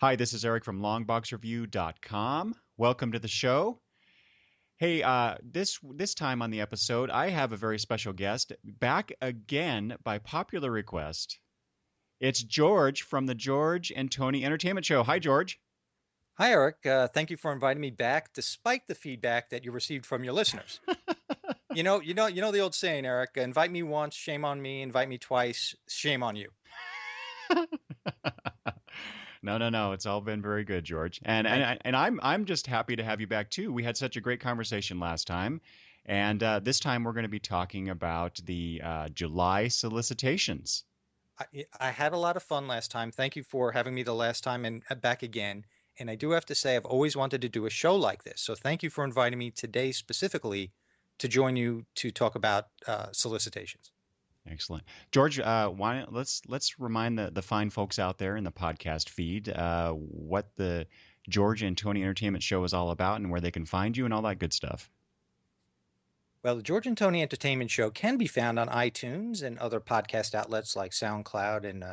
Hi, this is Eric from longboxreview.com. Welcome to the show. Hey, this time on the episode, I have a very special guest back again by popular request. It's George from the George and Tony Entertainment Show. Hi, George. Hi, Eric. Thank you for inviting me back, despite the feedback that you received from your listeners. You know the old saying, Eric. Invite me once, shame on me. Invite me twice, shame on you. No. It's all been very good, George. And Thank and you. and I'm just happy to have you back too. We had such a great conversation last time, and this time we're going to be talking about the July solicitations. I had a lot of fun last time. Thank you for having me the last time and back again. And I do have to say, I've always wanted to do a show like this. So thank you for inviting me today specifically to join you to talk about solicitations. Excellent, George. Why don't, let's remind the fine folks out there in the podcast feed what the George and Tony Entertainment Show is all about and where they can find you and all that good stuff. Well, the George and Tony Entertainment Show can be found on iTunes and other podcast outlets like SoundCloud and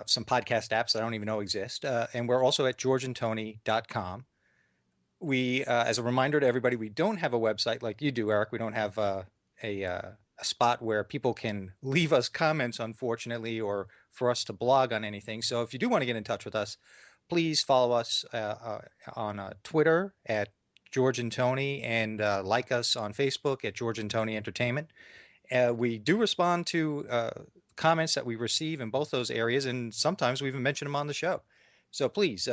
some podcast apps that I don't even know exist. And we're also at georgeandtony.com. We, as a reminder to everybody, we don't have a website like you do, Eric. We don't have a spot where people can leave us comments, unfortunately, or for us to blog on anything. So if you do want to get in touch with us, please follow us on Twitter at George and Tony and like us on Facebook at George and Tony Entertainment. We do respond to comments that we receive in both those areas, and sometimes we even mention them on the show. So please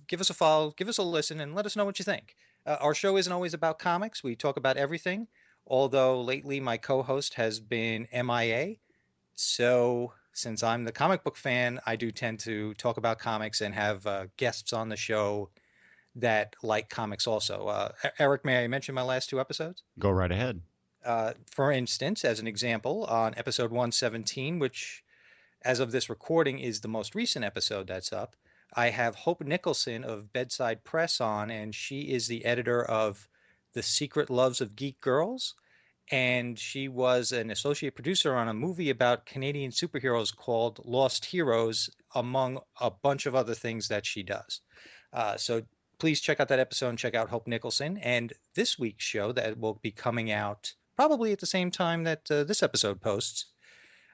give us a follow, give us a listen, and let us know what you think. Our show isn't always about comics. We talk about everything, although lately my co-host has been MIA. So since I'm the comic book fan, I do tend to talk about comics and have guests on the show that like comics also. Eric, may I mention my last two episodes? Go right ahead. For instance, as an example, on episode 117, which as of this recording is the most recent episode that's up, I have Hope Nicholson of Bedside Press on, and she is the editor of The Secret Loves of Geek Girls. And she was an associate producer on a movie about Canadian superheroes called Lost Heroes, among a bunch of other things that she does. So please check out that episode and check out Hope Nicholson. And this week's show that will be coming out probably at the same time that this episode posts,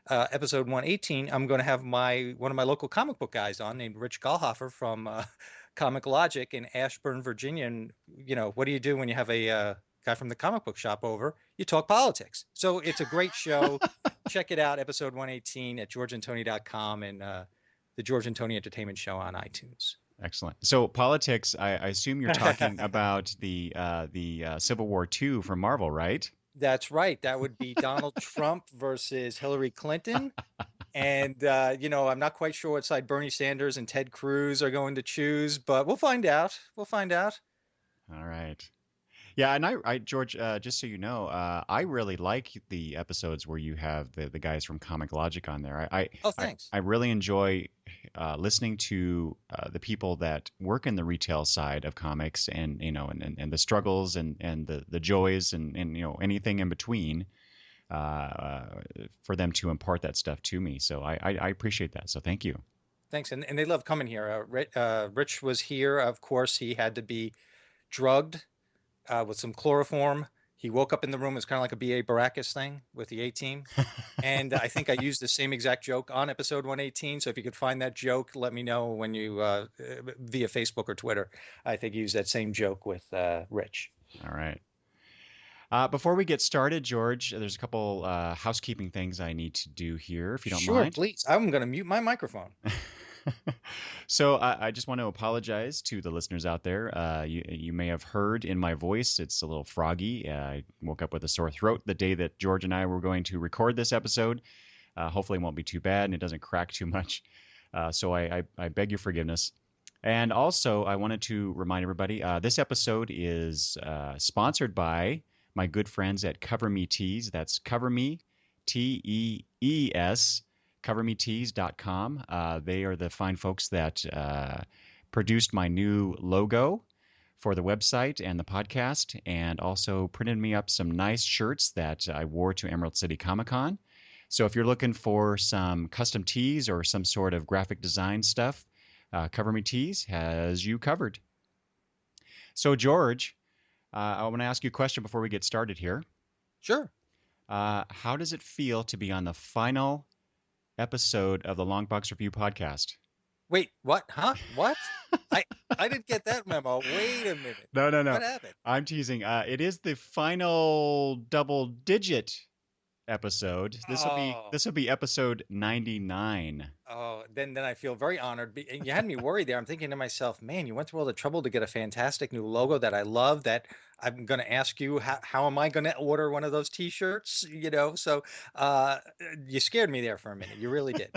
episode 118, I'm going to have one of my local comic book guys on named Rich Gallhofer from Comic Logic in Ashburn, Virginia. And, what do you do when you have a guy from the comic book shop over? You talk politics. So it's a great show. Check it out, episode 118 at georgeandtony.com and the George and Tony Entertainment Show on iTunes. Excellent. So politics. I assume you're talking about the Civil War II from Marvel, right? That's right. That would be Donald Trump versus Hillary Clinton. And, I'm not quite sure what side Bernie Sanders and Ted Cruz are going to choose, but we'll find out. We'll find out. All right. Yeah, and I George, just so you know, I really like the episodes where you have the guys from Comic Logic on there. Oh, thanks. I really enjoy listening to the people that work in the retail side of comics, and and the struggles and the joys and anything in between, for them to impart that stuff to me. So I appreciate that. So thank you. Thanks. And they love coming here. Rich was here. Of course, he had to be drugged with some chloroform. He woke up in the room. It's kind of like a B.A. Baracus thing with the A-Team. And I think I used the same exact joke on episode 118. So if you could find that joke, let me know when you, via Facebook or Twitter. I think you used that same joke with Rich. All right. Before we get started, George, there's a couple housekeeping things I need to do here, if you don't mind. Sure, please. I'm going to mute my microphone. So I just want to apologize to the listeners out there. You may have heard in my voice, it's a little froggy. I woke up with a sore throat the day that George and I were going to record this episode. Hopefully it won't be too bad and it doesn't crack too much. So I beg your forgiveness. And also, I wanted to remind everybody, this episode is sponsored by my good friends at Cover Me Tees. That's Cover Me, Tees, covermetees.com. They are the fine folks that produced my new logo for the website and the podcast, and also printed me up some nice shirts that I wore to Emerald City Comic Con. So if you're looking for some custom tees or some sort of graphic design stuff, Cover Me Tees has you covered. So, George, I want to ask you a question before we get started here. Sure. How does it feel to be on the final episode of the Longbox Review podcast? Wait, what? Huh? What? I I didn't get that memo. Wait a minute. No, no, no. What happened? I'm teasing. It is the final double-digit episode. This will be Oh, this will be episode 99. oh. Then I feel very honored. And you had me worried there. I'm thinking to myself, man, you went through all the trouble to get a fantastic new logo that I love. That I'm going to ask you, how am I going to order one of those T-shirts? So uh, you scared me there for a minute. You really did.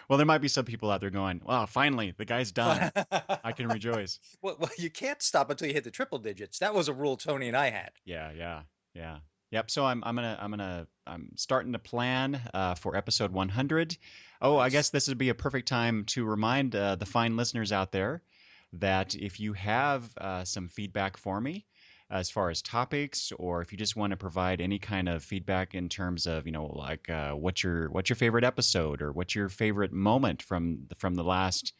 Well, there might be some people out there going, "Well, finally, the guy's done. I can rejoice." Well, you can't stop until you hit the triple digits. That was a rule Tony and I had. Yeah, yeah, yeah. Yep. So I'm starting to plan for episode 100. Oh, I guess Nice. this would be a perfect time to remind the fine listeners out there that if you have some feedback for me as far as topics, or if you just want to provide any kind of feedback in terms of, like what's your favorite episode, or what's your favorite moment from the last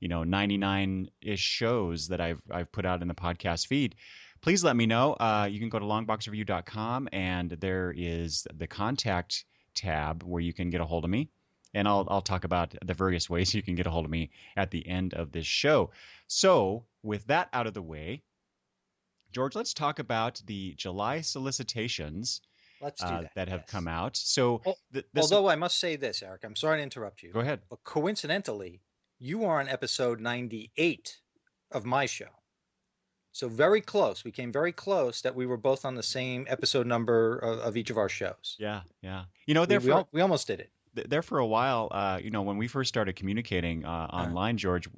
99-ish shows that I've put out in the podcast feed, please let me know. You can go to longboxreview.com, and there is the contact tab where you can get a hold of me. And I'll talk about the various ways you can get a hold of me at the end of this show. So, with that out of the way, George, let's talk about the July solicitations Let's do that. that have come Yes. out. So, Al- this. Although I must say this, Eric, I'm sorry to interrupt you, Go ahead. but coincidentally, you are on episode 98 of my show. So very close. We came very close that we were both on the same episode number of each of our shows. Yeah, yeah. We, we, al- we almost did it. There for a while, when we first started communicating Uh, online, George,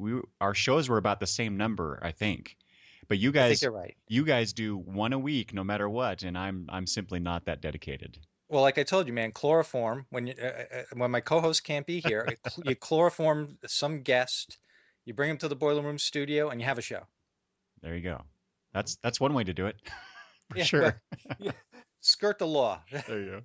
our shows were about the same number, I think. But you I think guys, you're right. you guys do one a week, no matter what, and I'm simply not that dedicated. Well, like I told you, man, chloroform. When my co-host can't be here, you chloroform some guest, you bring him to the Boiler Room studio, and you have a show. There you go. That's one way to do it, for Yeah, well, sure. yeah, skirt the law. There you go.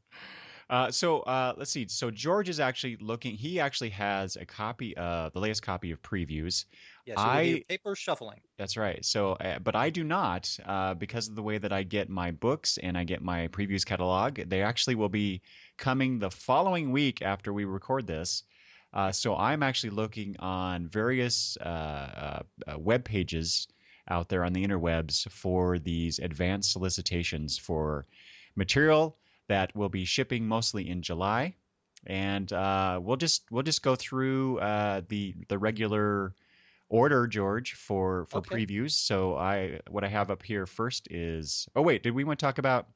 Let's see. So George is actually looking. He actually has a copy of the latest copy of previews. Yes, you will hear I paper shuffling. That's right. So, but I do not, because of the way that I get my books and I get my previews catalog. They actually will be coming the following week after we record this. So I'm actually looking on various web pages out there on the interwebs for these advanced solicitations for material that will be shipping mostly in July, and we'll just go through the regular order, George, for Okay. previews. So what I have up here first is, oh wait, did we want to talk about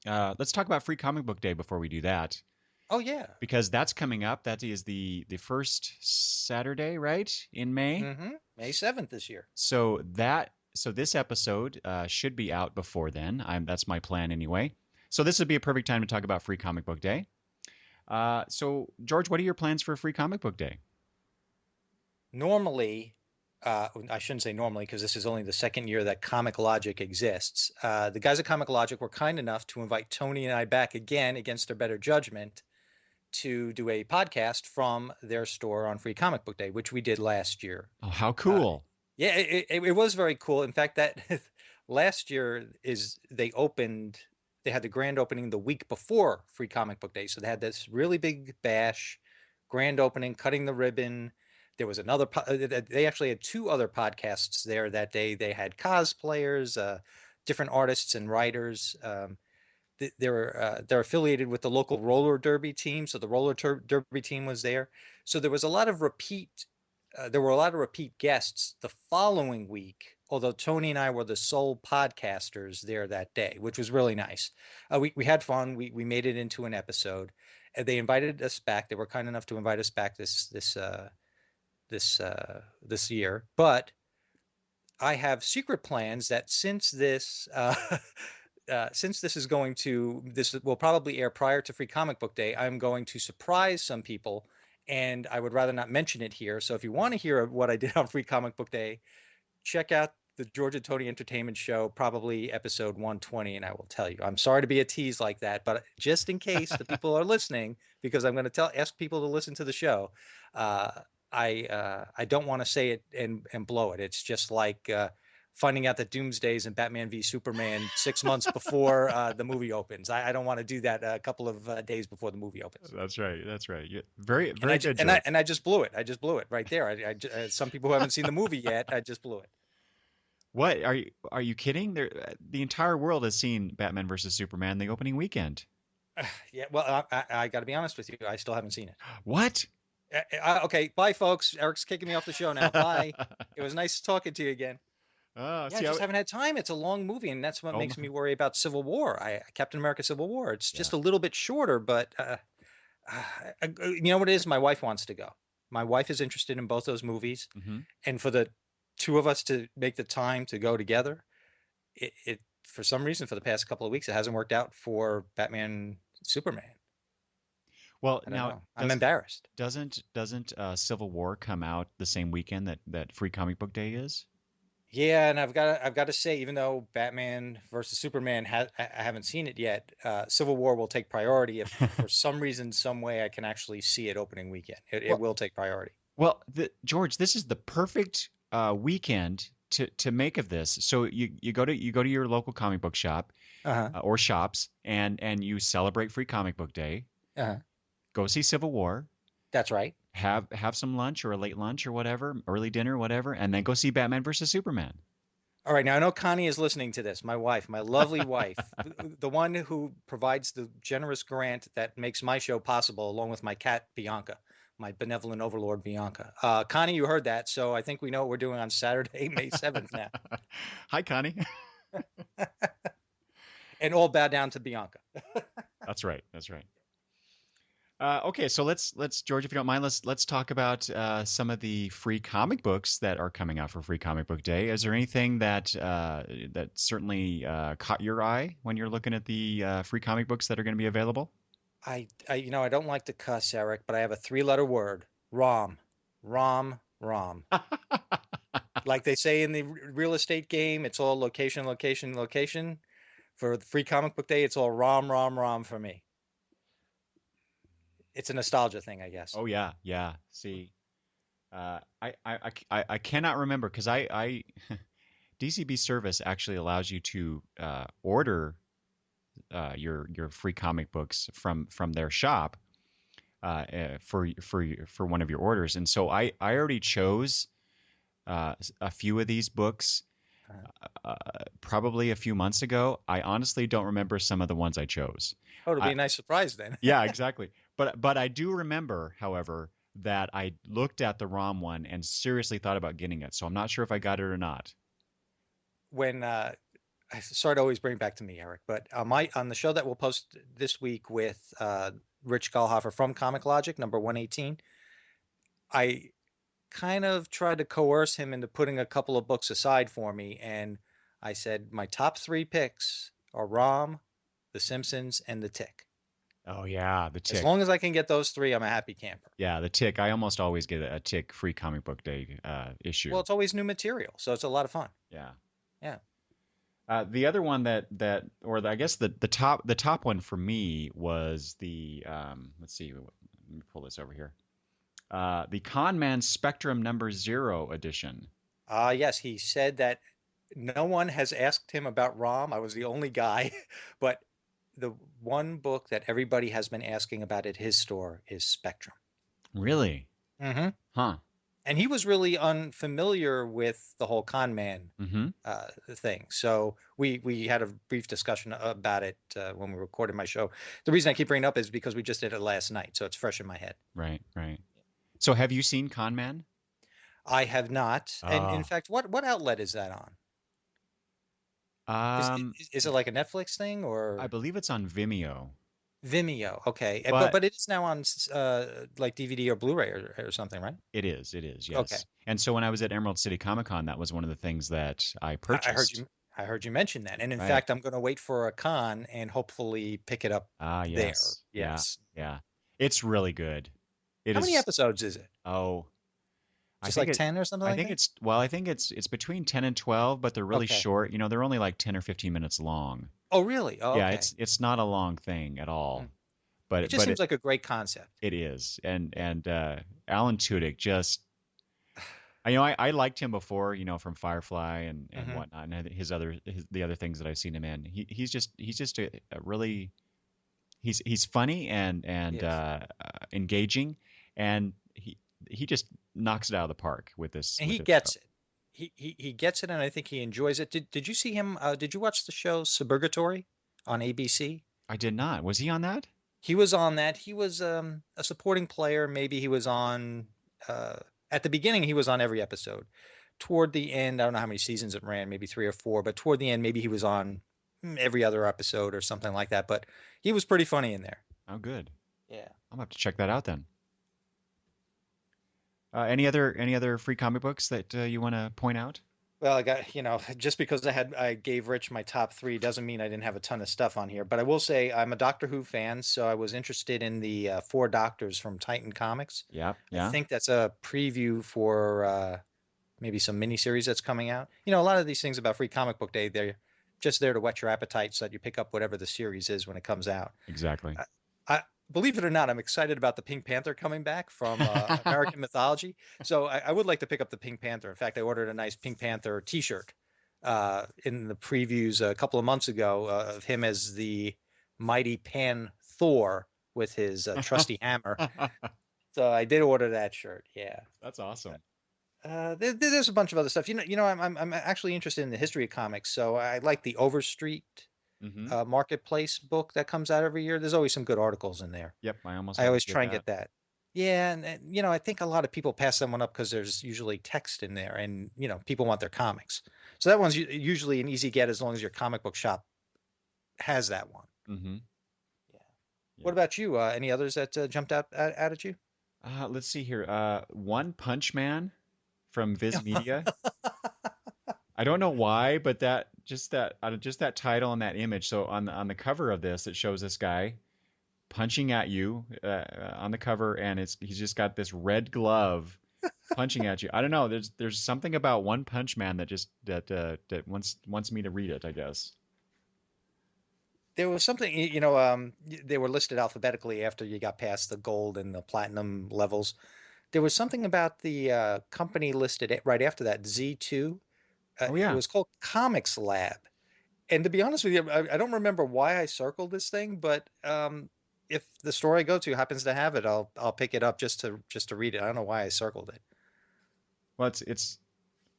let's talk about Free Comic Book Day before we do that, Oh yeah. because that's coming up. That is the first Saturday, right, in May. May 7th this year. So this episode should be out before then. That's my plan anyway. So this would be a perfect time to talk about Free Comic Book Day. So George, what are your plans for Free Comic Book Day? Normally, I shouldn't say normally because this is only the second year that Comic Logic exists. The guys at Comic Logic were kind enough to invite Tony and I back again against their better judgment to do a podcast from their store on Free Comic Book Day, which we did last year. Oh, how Uh, cool! yeah, it was very cool. In fact, that last year they had the grand opening the week before Free Comic Book Day. So they had this really big bash, grand opening, cutting the ribbon. There was they actually had two other podcasts there that day. They had cosplayers, different artists and writers. They're affiliated with the local roller derby team. So the derby team was there. So there was a lot of repeat there were a lot of repeat guests the following week, although Tony and I were the sole podcasters there that day, which was really nice. We had fun. We made it into an episode. They invited us back. They were kind enough to invite us back this year. But I have secret plans that since this will probably air prior to Free Comic Book Day, I'm going to surprise some people, and I would rather not mention it here. So if you want to hear what I did on Free Comic Book Day, check out the George and Tony Entertainment Show, probably episode 120, and I will tell you. I'm sorry to be a tease like that, but just in case the people are listening, because I'm going to ask people to listen to the show, I don't want to say it and blow it. It's just like finding out that Doomsday's in Batman v Superman 6 months before the movie opens. I don't want to do that a couple of days before the movie opens. That's right. That's right. Yeah, very, And very good, George. I just blew it. I just blew it right there. Some people who haven't seen the movie yet, I just blew it. What are you kidding? The entire world has seen Batman versus Superman the opening weekend. Yeah, well, I got to be honest with you. I still haven't seen it. What? Okay, bye, folks. Eric's kicking me off the show now. Bye. It was nice talking to you again. Yeah, I just haven't had time. It's a long movie, and that's what makes me worry about Civil War. Captain America: Civil War. It's just a little bit shorter, but you know what it is? My wife wants to go. My wife is interested in both those movies, and for the two of us to make the time to go together, it for some reason for the past couple of weeks it hasn't worked out for Batman Superman. Well, now I'm embarrassed. Doesn't Civil War come out the same weekend that Free Comic Book Day is? Yeah, and I've got to say, even though Batman versus Superman I haven't seen it yet, Civil War will take priority if for some reason, some way I can actually see it opening weekend. It will take priority. Well, George, this is the perfect weekend to make of this. So you go to your local comic book shop or shops and you celebrate Free Comic Book Day. Go see Civil War. That's right. Have some lunch or a late lunch or whatever, early dinner, whatever, and then go see Batman versus Superman. All right. Now, I know Connie is listening to this, my wife, my lovely wife, the one who provides the generous grant that makes my show possible, along with my cat, Bianca, my benevolent overlord, Bianca. Connie, you heard that, so I think we know what we're doing on Saturday, May 7th now. Hi, Connie. And all bow down to Bianca. That's right. That's right. Okay, so let's George, if you don't mind, let's talk about some of the free comic books that are coming out for Free Comic Book Day. Is there anything that certainly caught your eye when you're looking at the free comic books that are going to be available? I don't like to cuss, Eric, but I have a 3-letter word: ROM. Like they say in the real estate game, it's all location. For the Free Comic Book Day, it's all ROM for me. It's a nostalgia thing, I guess. Oh yeah. See, I cannot remember because I DCB service actually allows you to order your free comic books from their shop for one of your orders, and so I already chose a few of these books probably a few months ago. I honestly don't remember some of the ones I chose. Oh, it'll be a nice surprise then. Yeah, exactly. But I do remember, however, that I looked at the ROM one and seriously thought about getting it. So I'm not sure if I got it or not. When sorry to always bring it back to me, Eric, but on the show that we'll post this week with Rich Gallhofer from Comic Logic, number 118, I kind of tried to coerce him into putting a couple of books aside for me, and I said my top 3 picks are ROM, The Simpsons, and The Tick. Oh yeah, The Tick. As long as I can get those 3, I'm a happy camper. Yeah, The Tick. I almost always get a Tick Free Comic Book Day issue. Well, it's always new material, so it's a lot of fun. Yeah. The other one I guess the top one for me was the let's see, let me pull this over here. The Con Man Spectrum number 0 edition. Yes, he said that no one has asked him about ROM. I was the only guy, but the one book that everybody has been asking about at his store is Spectrum. Really? Mm-hmm. Huh. And he was really unfamiliar with the whole con man thing. So we had a brief discussion about it when we recorded my show. The reason I keep bringing it up is because we just did it last night, so it's fresh in my head. Right. So have you seen Con Man? I have not. And in fact, what outlet is that on? Is it like a Netflix thing, or? I believe it's on Vimeo. Vimeo, okay, but it is now on like DVD or Blu-ray or something, right? It is, yes. Okay. And so when I was at Emerald City Comic Con, that was one of the things that I purchased. I heard you mention that, and in fact, I'm going to wait for a con and hopefully pick it up there. Yes, yeah, it's really good. How many episodes is it? Oh, just like 10 or something. I think it's between 10 and 12, but they're really short. You know, they're only like 10 or 15 minutes long. Oh, really? Oh, yeah, okay. It's not a long thing at all. But it just seems like a great concept. It is, and Alan Tudyk just I liked him before, from Firefly and Hmm. whatnot, and the other things that I've seen him in. He's just a really he's funny and Yes. engaging, and he just knocks it out of the park with this And he show. gets it. He gets it, and I think he enjoys it. Did you see him? Did you watch the show Suburgatory on ABC? I did not. Was he on that? He was on that. He was a supporting player. Maybe he was on uh, at the beginning. He was on every episode. Toward the end, I don't know how many seasons it ran, maybe three or four. But toward the end, maybe he was on every other episode or something like that. But he was pretty funny in there. Oh, good. Yeah. I'm gonna have to check that out then. Any other free comic books that you want to point out? Well, I got, just because I gave Rich my top three doesn't mean I didn't have a ton of stuff on here. But I will say I'm a Doctor Who fan, so I was interested in the Four Doctors from Titan Comics. Yeah, I yeah, think that's a preview for maybe some miniseries that's coming out. A lot of these things about Free Comic Book Day, they're just there to whet your appetite so that you pick up whatever the series is when it comes out. exactly. I believe it or not, I'm excited about the Pink Panther coming back from American mythology. So I would like to pick up the Pink Panther. In fact, I ordered a nice Pink Panther T-shirt in the previews a couple of months ago of him as the mighty Pan Thor with his trusty hammer. So I did order that shirt. Yeah. That's awesome. There's a bunch of other stuff. I'm actually interested in the history of comics, so I like the Overstreet Mm-hmm. Marketplace book that comes out every year. There's always some good articles in there. Yep, I almost I have to always get try and that. get that. Yeah, and I think a lot of people pass that one up because there's usually text in there, and people want their comics. So that one's usually an easy get as long as your comic book shop has that one. Mm-hmm. Yeah. Yeah. What about you? Any others that jumped out at you? Let's see here. One Punch Man from Viz Media. I don't know why, but that title and that image. So on the cover of this, it shows this guy punching at you on the cover, and he's just got this red glove punching at you. I don't know. There's something about One Punch Man that wants me to read it, I guess. There was something, they were listed alphabetically after you got past the gold and the platinum levels. There was something about the company listed right after that, Z2. Oh It yeah. was called Comics Lab. And to be honest with you, I don't remember why I circled this thing, but if the store I go to happens to have it, I'll pick it up just to read it. I don't know why I circled it. Well, it's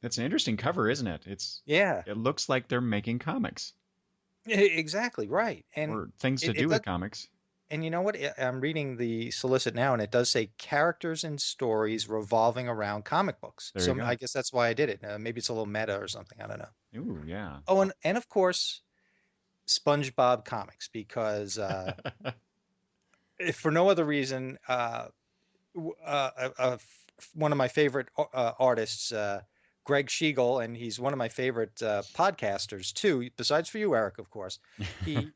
an interesting cover, isn't it? Yeah, It looks like they're making comics exactly right. And or things to it, do it does, with comics. and you know what? I'm reading the solicit now, and it does say characters and stories revolving around comic books. There you So I go. guess that's why I did it. Maybe it's a little meta or something. I don't know. Ooh, yeah. Oh, and of course, SpongeBob comics because if for no other reason, one of my favorite artists, Greg Siegel, and he's one of my favorite podcasters too. Besides for you, Eric, of course. He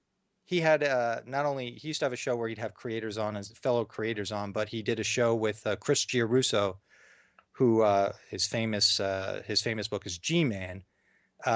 he had not only he used to have a show where he'd have creators on as fellow creators on, but he did a show with Chris Giarrusso, who his famous book is G-Man.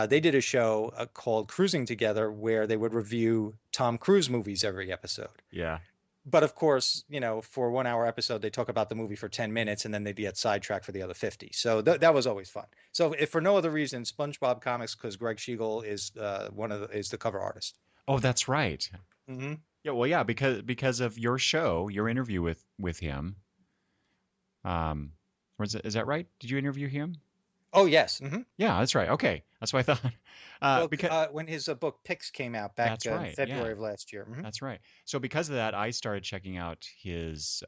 They did a show called Cruising Together where they would review Tom Cruise movies every episode. Yeah. But of course, for a 1 hour episode, they talk about the movie for 10 minutes and then they'd get sidetracked for the other 50. So that was always fun. So if for no other reason, SpongeBob Comics, because Greg Siegel is is the cover artist. Oh, that's right. Hmm. Yeah, well, yeah, because of your show, your interview with him. Is that right? Did you interview him? Oh, yes. Hmm. Yeah, that's right. Okay, that's what I thought. Well, Because when his book Pix came out back that's in right. Yeah, February of last year. Hmm. that's right. So because of that, I started checking out his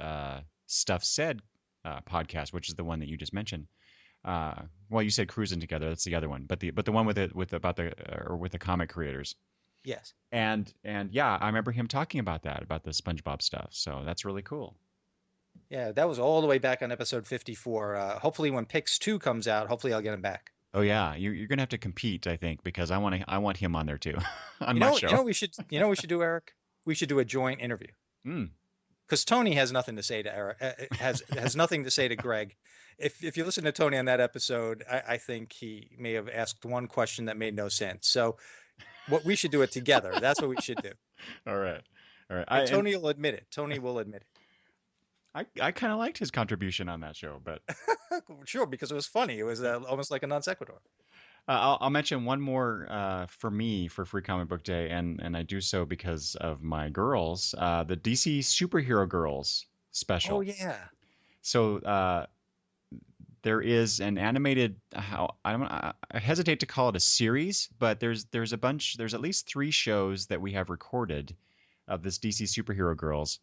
Stuff Said podcast, which is the one that you just mentioned. Well, you said Cruising Together. That's the other one, but the one with the comic creators. Yes. And yeah, I remember him talking about the SpongeBob stuff. So that's really cool. Yeah, that was all the way back on episode 54. Hopefully, when Pix 2 comes out, hopefully I'll get him back. Oh yeah, you're gonna have to compete, I think, because I want him on there too, on You my know, you show. know, we should, we should do, Eric. We should do a joint interview Mm. because Tony has nothing to say to Eric. Has nothing to say to Greg. If you listen to Tony on that episode, I think he may have asked one question that made no sense. So, what we should do it together. That's what we should do. All right, all right. And Tony will admit it. Tony will admit it. I kind of liked his contribution on that show, but Sure, because it was funny. It was almost like a non sequitur. I'll mention one more for me for Free Comic Book Day, and I do so because of my girls, the DC Superhero Girls Oh special. yeah. So there is an animated how I hesitate to call it a series, but there's a bunch. There's at least 3 shows that we have recorded of this DC Superhero Girls,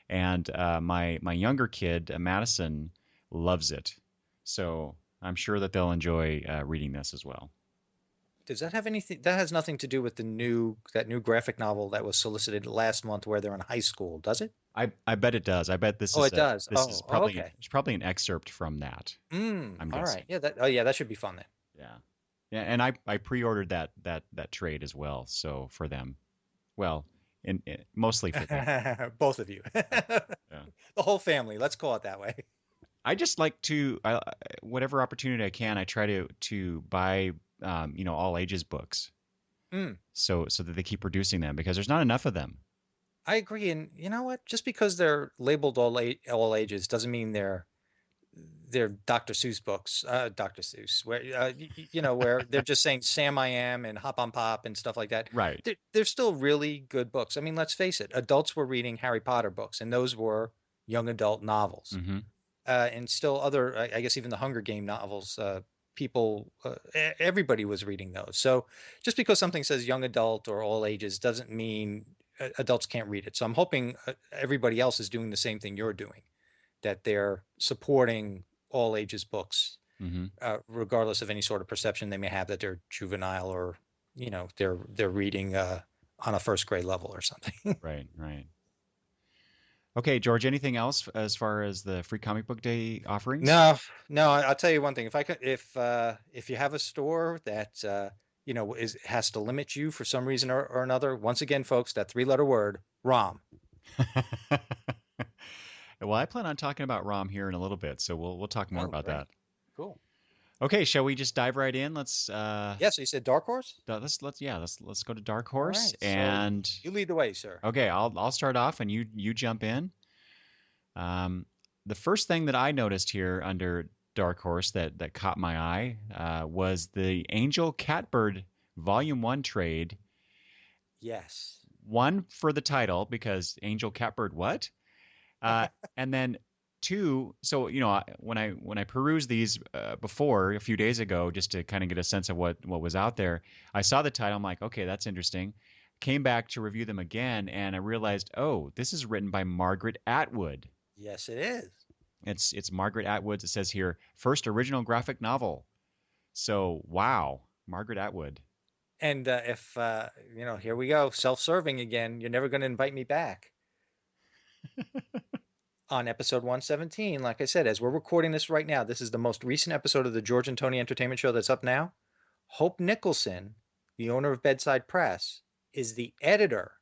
and my younger kid Madison loves it. So I'm sure that they'll enjoy reading this as well. Does that have anything? That has nothing to do with that new graphic novel that was solicited last month, where they're in high school, does it? I bet it does. I bet Oh, it does. this is Oh, probably okay. it's probably an excerpt from that. I'm All right. guessing. Yeah. That should be fun then. Yeah, yeah. And I pre-ordered that trade as well. So for them, well, mostly for them. Both of you, Yeah, yeah. the whole family. Let's call it that way. I just like to whatever opportunity I can, I try to buy all ages books. Mm, So that they keep producing them because there's not enough of them. I agree. And you know what? Just because they're labeled all ages doesn't mean they're Dr. Seuss books. Dr. Seuss, where where they're just saying Sam I Am and Hop on Pop and stuff like that. Right. They're still really good books. I mean, let's face it. Adults were reading Harry Potter books, and those were young adult novels. Mm-hmm. And still other, I guess, even the Hunger Game novels. Everybody was reading those. So just because something says young adult or all ages doesn't mean adults can't read it. So I'm hoping everybody else is doing the same thing you're doing, that they're supporting all ages books, Mm-hmm. regardless of any sort of perception they may have that they're juvenile or, they're reading on a first grade level or something. Right. Right. Okay, George. Anything else as far as the Free Comic Book Day offerings? No, no. I'll tell you one thing. If you have a store that has to limit you for some reason or another, once again, folks, that 3-letter word, ROM. Well, I plan on talking about ROM here in a little bit, so we'll talk more Oh, about great, that. cool. Okay, shall we just dive right in? Let's Yeah. So you said Dark Horse. let's go to Dark All Horse, right. So and you lead the way, sir. okay, I'll start off and you jump in. Um, the first thing that I noticed here under Dark Horse that caught my eye was the Angel Catbird Volume 1 trade. Yes. One for the title because Angel Catbird what? And then 2, so when I perused these before a few days ago just to kind of get a sense of what was out there, I saw the title. I'm like, okay, that's interesting. Came back to review them again, and I realized, oh, this is written by Margaret Atwood. Yes, it is. It's Margaret Atwood's. It says here, first original graphic novel. So wow, Margaret Atwood. And if here we go, self-serving again. You're never going to invite me back. On episode 117, like I said, as we're recording this right now, this is the most recent episode of the George and Tony Entertainment Show that's up now. Hope Nicholson, the owner of Bedside Press, is the editor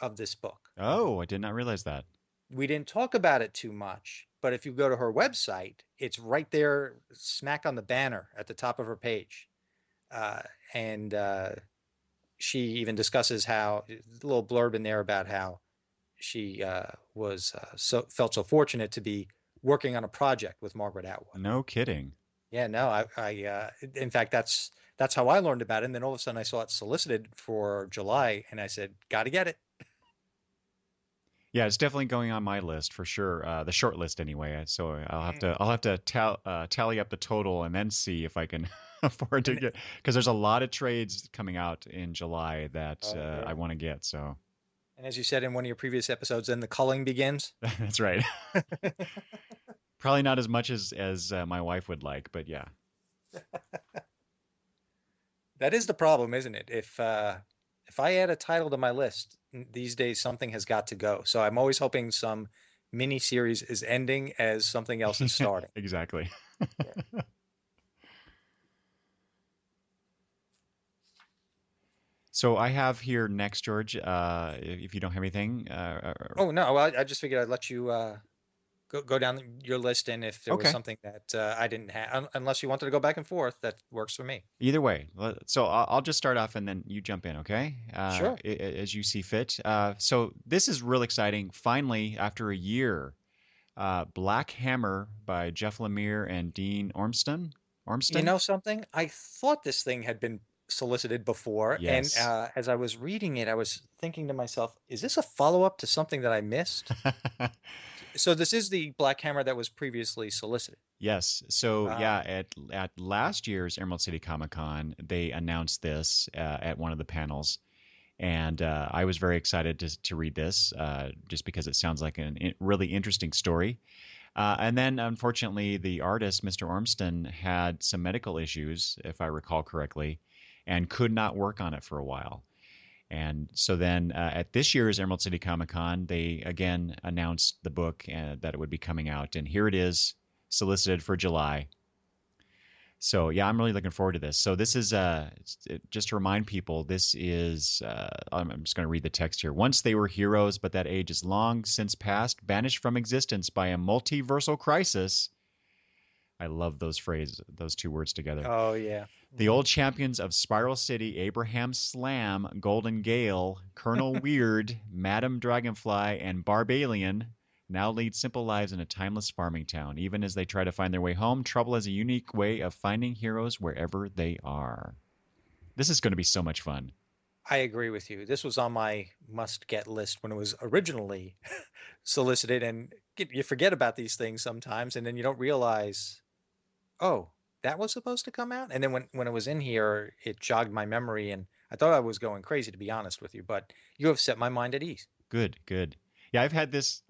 of this book. Oh, I did not realize that. We didn't talk about it too much, but if you go to her website, it's right there, smack on the banner at the top of her page. And she even discusses how, a little blurb in there about how she felt so fortunate to be working on a project with Margaret Atwood. No kidding. Yeah, no, in fact, that's how I learned about it. And then all of a sudden I saw it solicited for July and I said, got to get it. Yeah, it's definitely going on my list for sure. The short list anyway. So I'll have to tally up the total and then see if I can afford to get, because there's a lot of trades coming out in July that I want to get. So. And as you said in one of your previous episodes, then the culling begins. That's right. Probably not as much as my wife would like, but yeah. That is the problem, isn't it? If I add a title to my list these days, something has got to go. So I'm always hoping some mini series is ending as something else is starting. Exactly. Yeah. So I have here next, George, if you don't have anything. Oh no, well, I just figured I'd let you go down your list, and if there was Okay. something that I didn't have, unless you wanted to go back and forth, that works for me. Either way. So I'll just start off and then you jump in, okay? Sure. As you see fit. So this is real exciting. Finally, after a year, Black Hammer by Jeff Lemire and Dean Ormston. You Ormston? know something? I thought this thing had been solicited before, and Yes. as I was reading it, I was thinking to myself, is this a follow-up to something that I missed? So this is the Black Hammer that was previously solicited. Yes. So Uh, yeah, at last year's Emerald City Comic Con, they announced this at one of the panels, and I was very excited to read this, just because it sounds like a really interesting story. And then, unfortunately, the artist, Mr. Ormston, had some medical issues, if I recall correctly, and could not work on it for a while. And so then at this year's Emerald City Comic Con, they again announced the book that it would be coming out. And here it is, solicited for July. So yeah, I'm really looking forward to this. So this is just to remind people, this is I'm just going to read the text here. Once they were heroes, but that age is long since past, banished from existence by a multiversal crisis. I love those two words together. oh yeah. The old champions of Spiral City, Abraham Slam, Golden Gale, Colonel Weird, Madam Dragonfly, and Barbalian now lead simple lives in a timeless farming town. Even as they try to find their way home, trouble has a unique way of finding heroes wherever they are. This is going to be so much fun. I agree with you. This was on my must-get list when it was originally solicited, and you forget about these things sometimes, and then you don't realize, oh, that was supposed to come out. And then when it was in here, it jogged my memory, and I thought I was going crazy, to be honest with you. But you have set my mind at ease. Good, good. Yeah, I've had this.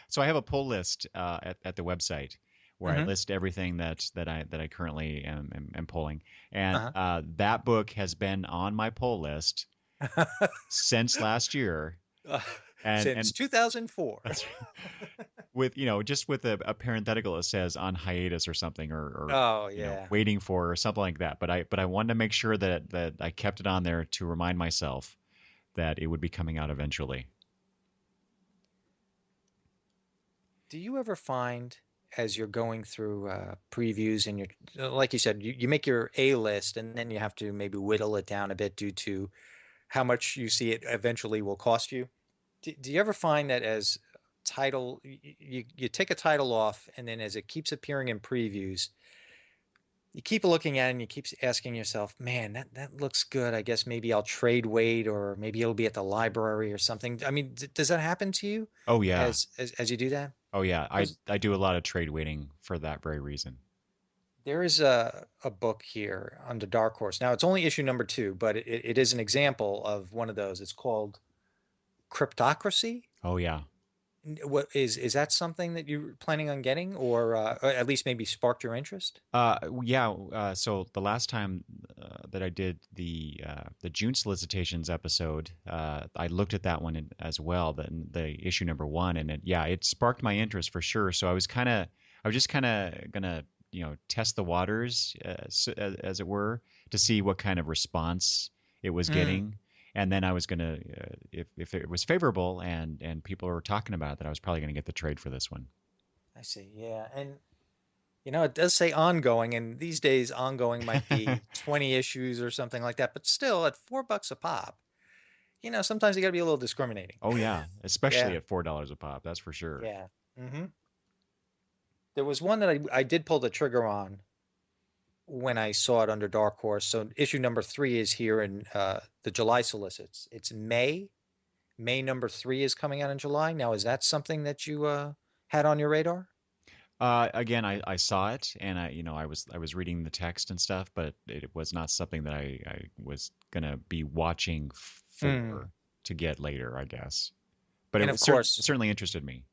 So I have a pull list at the website where I Hmm. list everything that I currently am pulling, and Uh-huh. that book has been on my pull list since last year, Uh, and since 2004. that's with just with a parenthetical that says on hiatus or something, or Oh yeah. waiting for or something like that. But I wanted to make sure that I kept it on there to remind myself that it would be coming out eventually. Do you ever find as you're going through previews and like you said, you make your A list and then you have to maybe whittle it down a bit due to how much you see it eventually will cost you? Do you ever find that as title, you take a title off and then as it keeps appearing in previews, you keep looking at it and you keep asking yourself, man, that looks good. I guess maybe I'll trade wait or maybe it'll be at the library or something. I mean, does that happen to you Oh yeah, as you do that? oh yeah. I Because I do a lot of trade waiting for that very reason. there is a book here under Dark Horse. Now it's only issue number two, but it is an example of one of those. It's called Cryptocracy. Oh yeah. What is that something that you're planning on getting, or at least maybe sparked your interest? Yeah. So the last time that I did the June solicitations episode, I looked at that one as well, the issue number one, and it sparked my interest for sure. So I was just kind of gonna test the waters, as it were, to see what kind of response it was Mm, getting. And then I was gonna, if it was favorable and people were talking about it, that I was probably gonna get the trade for this one. I see. Yeah, and it does say ongoing, and these days ongoing might be 20 issues or something like that. But still, at $4 a pop, sometimes you got to be a little discriminating. Oh yeah, especially Yeah, at $4 a pop, that's for sure. yeah. There was one that I did pull the trigger on when I saw it under Dark Horse. So issue number three is here in the July solicits. It's May. May number three is coming out in July. Now, is that something that you had on your radar? Again, I saw it and I was reading the text and stuff, but it was not something that I was gonna be watching Mm. for to get later, I guess. But And it of was course, certainly interested me.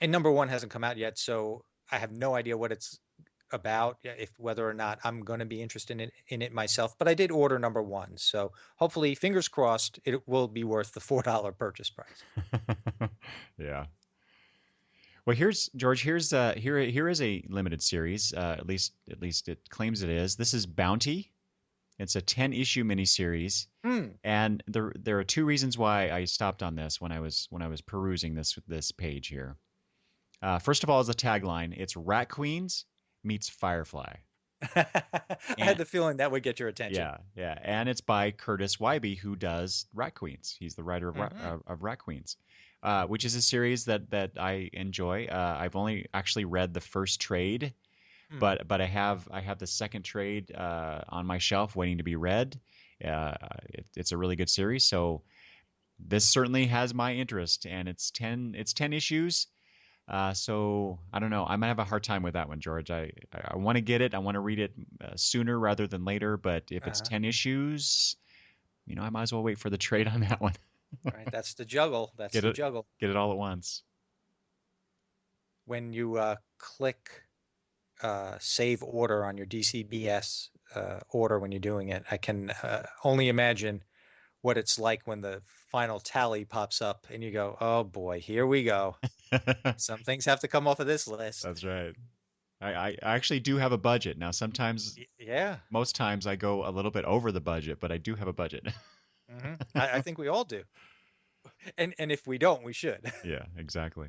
and number one hasn't come out yet, so I have no idea what it's about, if whether or not I'm going to be interested in it myself. But I did order number one, so hopefully, fingers crossed, it will be worth the $4 purchase price. Yeah. Well, here's George. Here is a limited series. At least it claims it is. This is Bounty. It's a 10-issue miniseries, Hmm. and there are two reasons why I stopped on this when I was perusing this page here. First of all, as a tagline, it's Rat Queens meets Firefly. I had And the feeling that would get your attention. yeah, yeah, and it's by Curtis Wybe, who does Rat Queens. He's the writer of Hmm. Rat Queens, which is a series that I enjoy. I've only actually read the first trade, Hmm. but I have the second trade on my shelf waiting to be read. Uh, it's a really good series, so this certainly has my interest, and it's ten issues. So I don't know. I might have a hard time with that one, George. I want to get it. I want to read it sooner rather than later. But if it's Uh-huh. 10 issues, I might as well wait for the trade on that one. Right. That's the juggle. That's Get the it, juggle. get it all at once. When you click save order on your DCBS order when you're doing it, I can only imagine what it's like when the final tally pops up and you go, oh boy, here we go. Some things have to come off of this list. That's right. I actually do have a budget now. Sometimes, Yeah. most times, I go a little bit over the budget, but I do have a budget. I think we all do. And if we don't, we should. Yeah, exactly.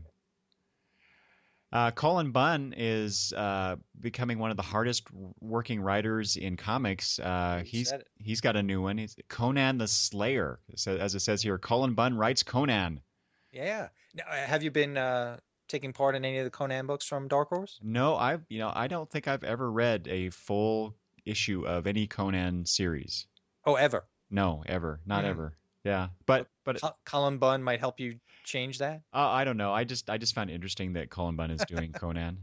Colin Bunn is becoming one of the hardest working writers in comics. You said it. He's got a new one. He's Conan the Slayer. So as it says here, Colin Bunn writes Conan. Yeah. Now, have you been taking part in any of the Conan books from Dark Horse? No, I don't think I've ever read a full issue of any Conan series. Oh, ever. No, ever, not Hmm. ever. Yeah, Well, but Colin Bunn might help you change that. I don't know. I just found it interesting that Colin Bunn is doing Conan.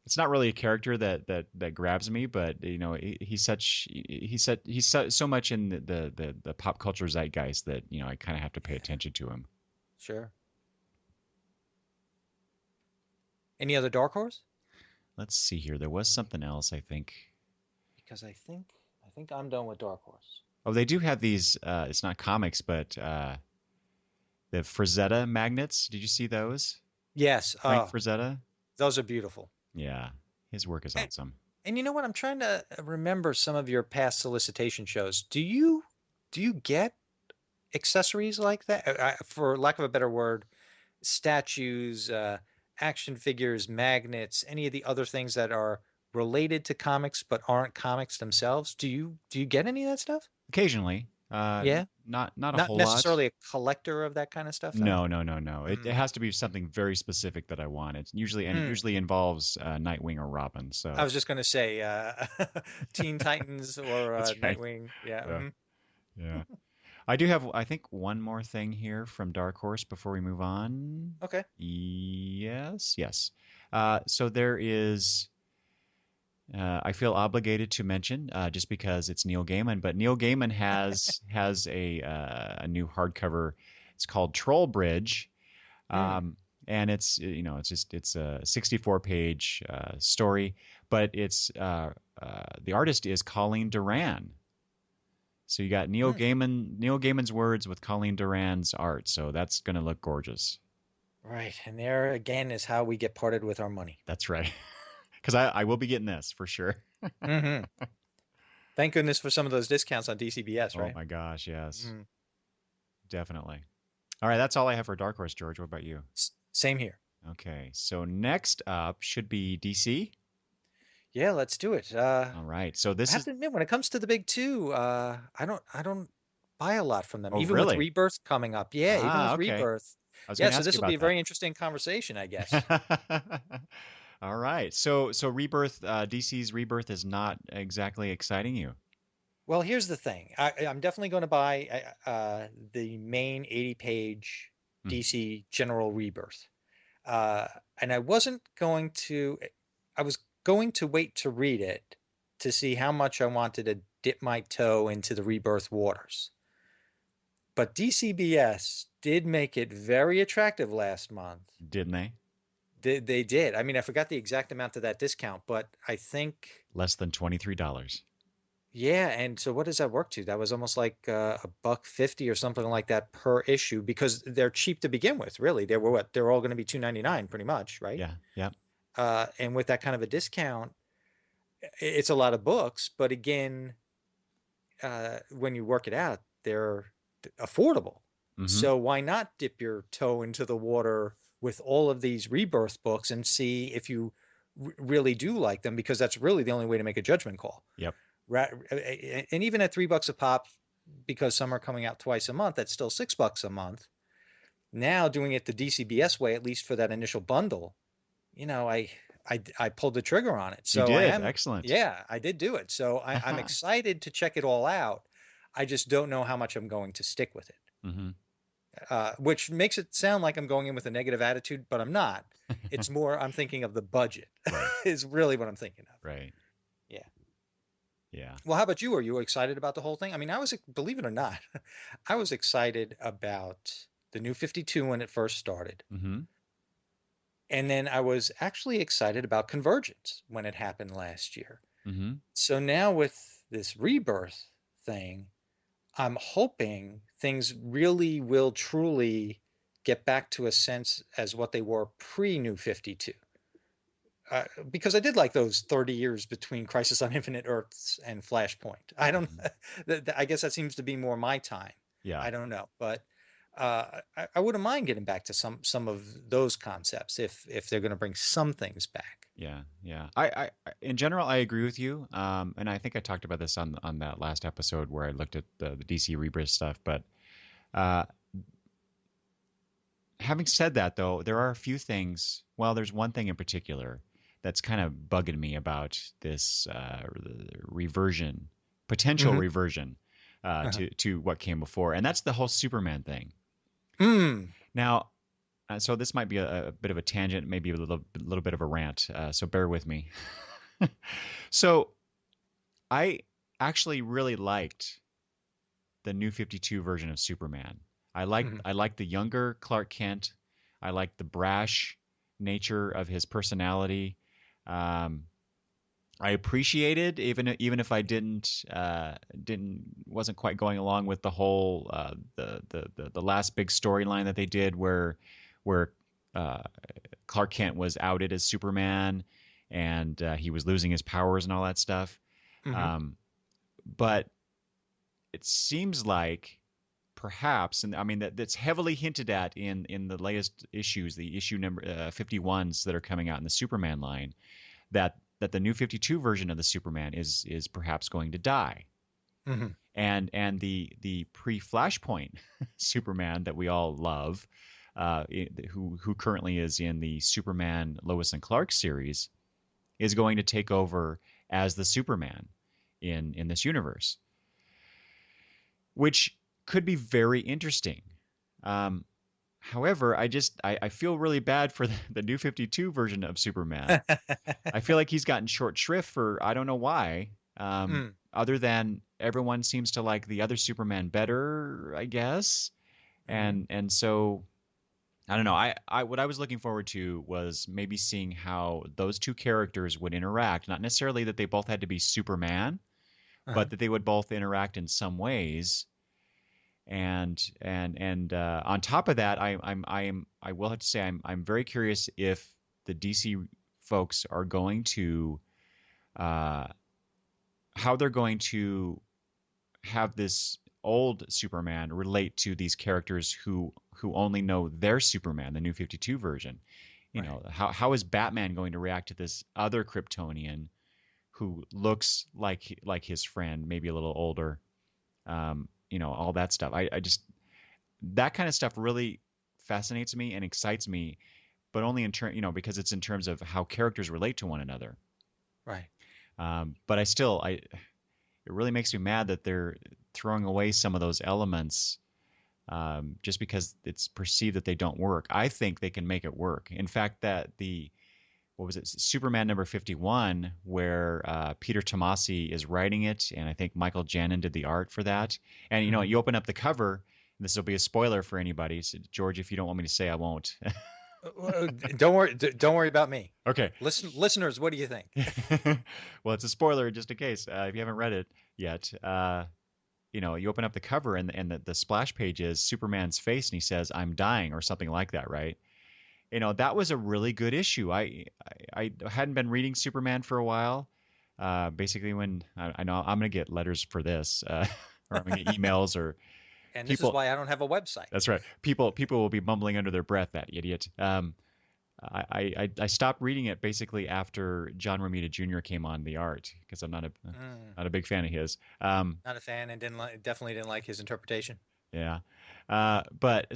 It's not really a character that grabs me, but he's so much in the pop culture zeitgeist that I kind of have to pay attention to him. Sure. Any other Dark Horse? Let's see here. There was something else, I think. Because I think I'm done with Dark Horse. Oh, they do have these. It's not comics, but the Frazetta magnets. Did you see those? Yes. Frank Frazetta. Those are beautiful. Yeah, his work is And, awesome. and you know what? I'm trying to remember some of your past solicitation shows. Do you get accessories like that? For lack of a better word, statues, action figures, magnets, any of the other things that are related to comics but aren't comics themselves. Do you get any of that stuff? Occasionally, Yeah. not a Not whole lot. necessarily a collector of that kind of stuff, though. No, no, no, no. It Mm. has to be something very specific that I want. It Mm. usually involves Nightwing or Robin. I So was just going to say Teen Titans or that's right. Nightwing. Yeah. Yeah, Mhm. yeah. I do have, I think, one more thing here from Dark Horse before we move on. Okay. Yes, yes. So there is. I feel obligated to mention just because it's Neil Gaiman, but Neil Gaiman has a new hardcover. It's called Troll Bridge, Mm. um, and it's a 64-page story, but the artist is Colleen Duran. So you got Mm. Neil Gaiman's words with Colleen Duran's art. So that's gonna look gorgeous. Right. And there again is how we get parted with our money. That's right. Because I will be getting this for sure. Hmm. Thank goodness for some of those discounts on DCBS, Oh right? my gosh, yes, Mm. definitely. All right, that's all I have for Dark Horse, George. What about you? Same here. Okay, so next up should be DC. Yeah, let's do it. All right, so I this have is. to admit, when it comes to the big two, I don't buy a lot from them, Oh, even with really? Rebirth coming up. Yeah, even Ah, with okay. Rebirth. I was Yeah, going to so ask this you will be about a that. very interesting conversation, I guess. All right, so Rebirth, DC's Rebirth is not exactly exciting you. Well, here's the thing. I'm definitely going to buy the main 80-page Mm, DC General Rebirth. Uh, and I was going to wait to read it to see how much I wanted to dip my toe into the Rebirth waters. But DCBS did make it very attractive last month. didn't they? They did. I mean, I forgot the exact amount of that discount, but I think, Less than $23. yeah. And so what does that work to? That was almost like a buck 50 or something like that per issue because they're cheap to begin with, really. They were what? They're all going to be 2.99 pretty much, right? Yeah, yeah. And with that kind of a discount, it's a lot of books, but again, when you work it out, they're affordable. Mm-hmm. So why not dip your toe into the water with all of these rebirth books and see if you really do like them, because that's really the only way to make a judgment call. Yep. And even at $3 a pop, because some are coming out twice a month, that's still $6 a month. Now doing it the DCBS way, at least for that initial bundle, I pulled the trigger on it. You So did. Excellent. yeah, I did do it. So I'm excited to check it all out. I just don't know how much I'm going to stick with it. Mm-hmm. Which makes it sound like I'm going in with a negative attitude, but I'm not. It's more, I'm thinking of the budget, Right. is really what I'm thinking of. Right. Yeah. Yeah. Well, how about you? Are you excited about the whole thing? I mean, believe it or not, I was excited about the New 52 when it first started. Mm-hmm. And then I was actually excited about Convergence when it happened last year. Mm-hmm. So now with this Rebirth thing, I'm hoping things really will truly get back to a sense as what they were pre-New 52. Because I did like those 30 years between Crisis on Infinite Earths and Flashpoint. I don't, I guess that seems to be more my time. Yeah. I don't know, but I wouldn't mind getting back to some of those concepts if they're going to bring some things back. Yeah, yeah. I in general, I agree with you. And I think I talked about this on that last episode where I looked at the DC Rebirth stuff. But having said that, though, there are a few things. Well, there's one thing in particular that's kind of bugging me about this reversion, potential reversion to what came before, and that's the whole Superman thing. Now, so this might be a bit of a tangent, maybe a little bit of a rant. So bear with me. So I actually really liked the New 52 version of Superman. I liked the younger Clark Kent. I liked the brash nature of his personality. I appreciated, even if I wasn't quite going along with the whole the last big storyline that they did where Clark Kent was outed as Superman and he was losing his powers and all that stuff. But it seems like perhaps, and I mean that's heavily hinted at in the latest issues, the issue number 51s that are coming out in the Superman line, that the New 52 version of the Superman is perhaps going to die. And the pre-Flashpoint Superman that we all love, who currently is in the Superman Lois and Clark series, is going to take over as the Superman in this universe, which could be very interesting. However, I feel really bad for the New 52 version of Superman. I feel like he's gotten short shrift for I don't know why. Other than everyone seems to like the other Superman better, I guess. And so I don't know. I what I was looking forward to was maybe seeing how those two characters would interact. Not necessarily that they both had to be Superman, but that they would both interact in some ways. And on top of that, I will have to say I'm very curious if the DC folks are going to how they're going to have this old Superman relate to these characters who only know their Superman, the New 52 version. You know, how is Batman going to react to this other Kryptonian who looks like his friend, maybe a little older? You know, all that stuff. I just, that kind of stuff really fascinates me and excites me, but only in because it's in terms of how characters relate to one another. Right. But it really makes me mad that they're throwing away some of those elements just because it's perceived that they don't work. I think they can make it work. In fact, what was it, Superman number 51, where Peter Tomasi is writing it, and I think Michael Janin did the art for that. And, you know, you open up the cover, and this will be a spoiler for anybody. So, George, if you don't want me to say, I won't. Don't worry about me. Okay. Listeners, what do you think? Well, it's a spoiler just in case, if you haven't read it yet. You know, you open up the cover, and the splash page is Superman's face, and he says, "I'm dying," or something like that, right? You know, that was a really good issue. I hadn't been reading Superman for a while. Basically, when I know I'm going to get letters for this, or I'm going to get emails, or and this is why I don't have a website. That's right. People will be mumbling under their breath, that idiot. I stopped reading it basically after John Romita Jr. came on the art because I'm Mm, not a big fan of his. not a fan, and definitely didn't like his interpretation. Yeah. But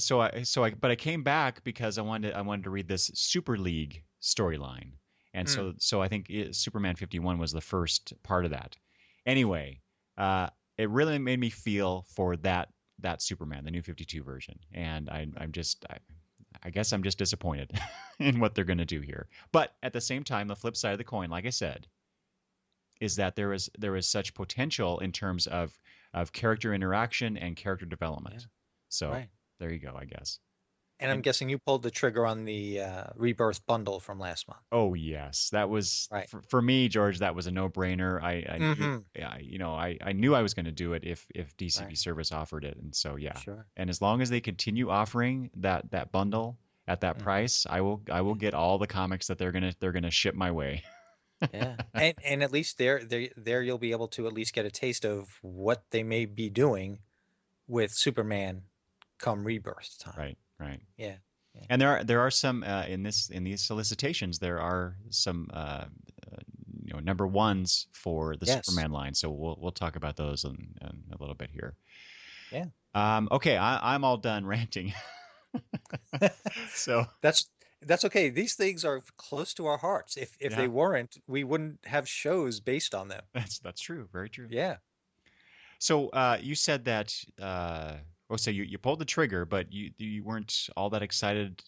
I came back because I wanted to read this Super League storyline. And Mm, so I think Superman 51 was the first part of that. Anyway, it really made me feel for that Superman, the new 52 version. And I guess I'm just disappointed in what they're going to do here. But at the same time, the flip side of the coin, like I said, is that there is such potential in terms of character interaction and character yeah, development. So right. there you go, I guess. And I'm And guessing you pulled the trigger on the Rebirth bundle from last month. oh yes, that was Right. for me, George. That was a no-brainer. I knew, Mm-hmm. I knew I was going to do it if DCB Right. Service offered it, and so yeah. Sure. And as long as they continue offering that bundle at that Mm-hmm. price, I will Yeah. get all the comics that they're gonna ship my way. Yeah. And at least there you'll be able to at least get a taste of what they may be doing with Superman come Rebirth time. Right, right. Yeah. Yeah. And there are some in these solicitations there are some number ones for the Yes. Superman line. So we'll talk about those in a little bit here. Yeah. Okay, I'm all done ranting. So That's that's okay. These things are close to our hearts. If they yeah, weren't, we wouldn't have shows based on them. that's true, very true. Yeah. So you said that so you pulled the trigger, but you weren't all that excited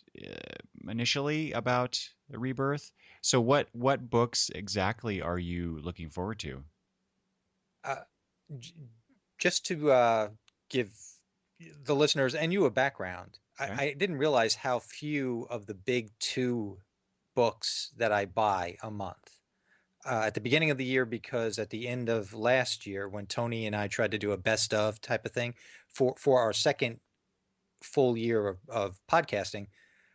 initially about the Rebirth. So what books exactly are you looking forward to? Uh, j- just to give the listeners and you a background, Okay. I didn't realize how few of the big two books that I buy a month. At the beginning of the year, because at the end of last year, when Tony and I tried to do a best of type of thing for our second full year of podcasting,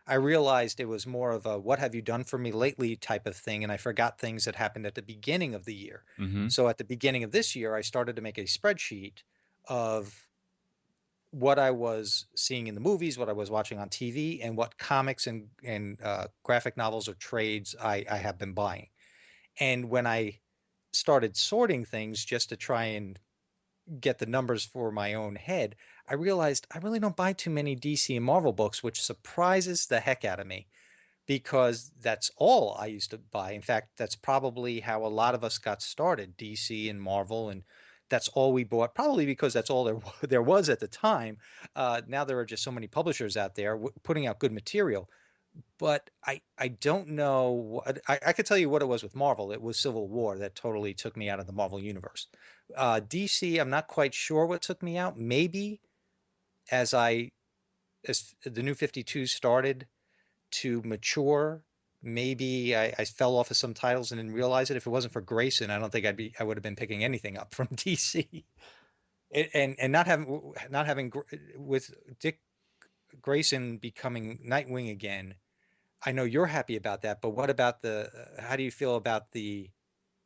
I realized it was more of a what have you done for me lately type of thing. And I forgot things that happened at the beginning of the year. Mm-hmm. So at the beginning of this year, I started to make a spreadsheet of what I was seeing in the movies, what I was watching on TV, and what comics and graphic novels or trades I have been buying. And when I started sorting things just to try and get the numbers for my own head, I realized I really don't buy too many DC and Marvel books, which surprises the heck out of me because that's all I used to buy. In fact, that's probably how a lot of us got started, DC and Marvel, and that's all we bought, probably because that's all there was at the time. Now there are just so many publishers out there putting out good material, but I don't know what I could tell you what it was with Marvel. It was Civil War that totally took me out of the Marvel universe. DC, I'm not quite sure what took me out. Maybe as I as the new 52 started to mature, maybe I fell off of some titles and didn't realize it. If it wasn't for Grayson, I don't think I would have been picking anything up from DC. And not having with Dick Grayson becoming Nightwing again. I know you're happy about that, but what about how do you feel about the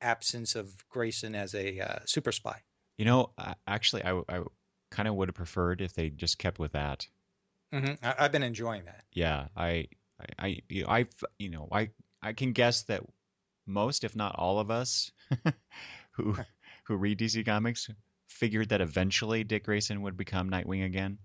absence of Grayson as a super spy? Actually, I kind of would have preferred if they just kept with that. I've been enjoying that. Yeah, I can guess that most, if not all of us, who who read DC Comics figured that eventually Dick Grayson would become Nightwing again.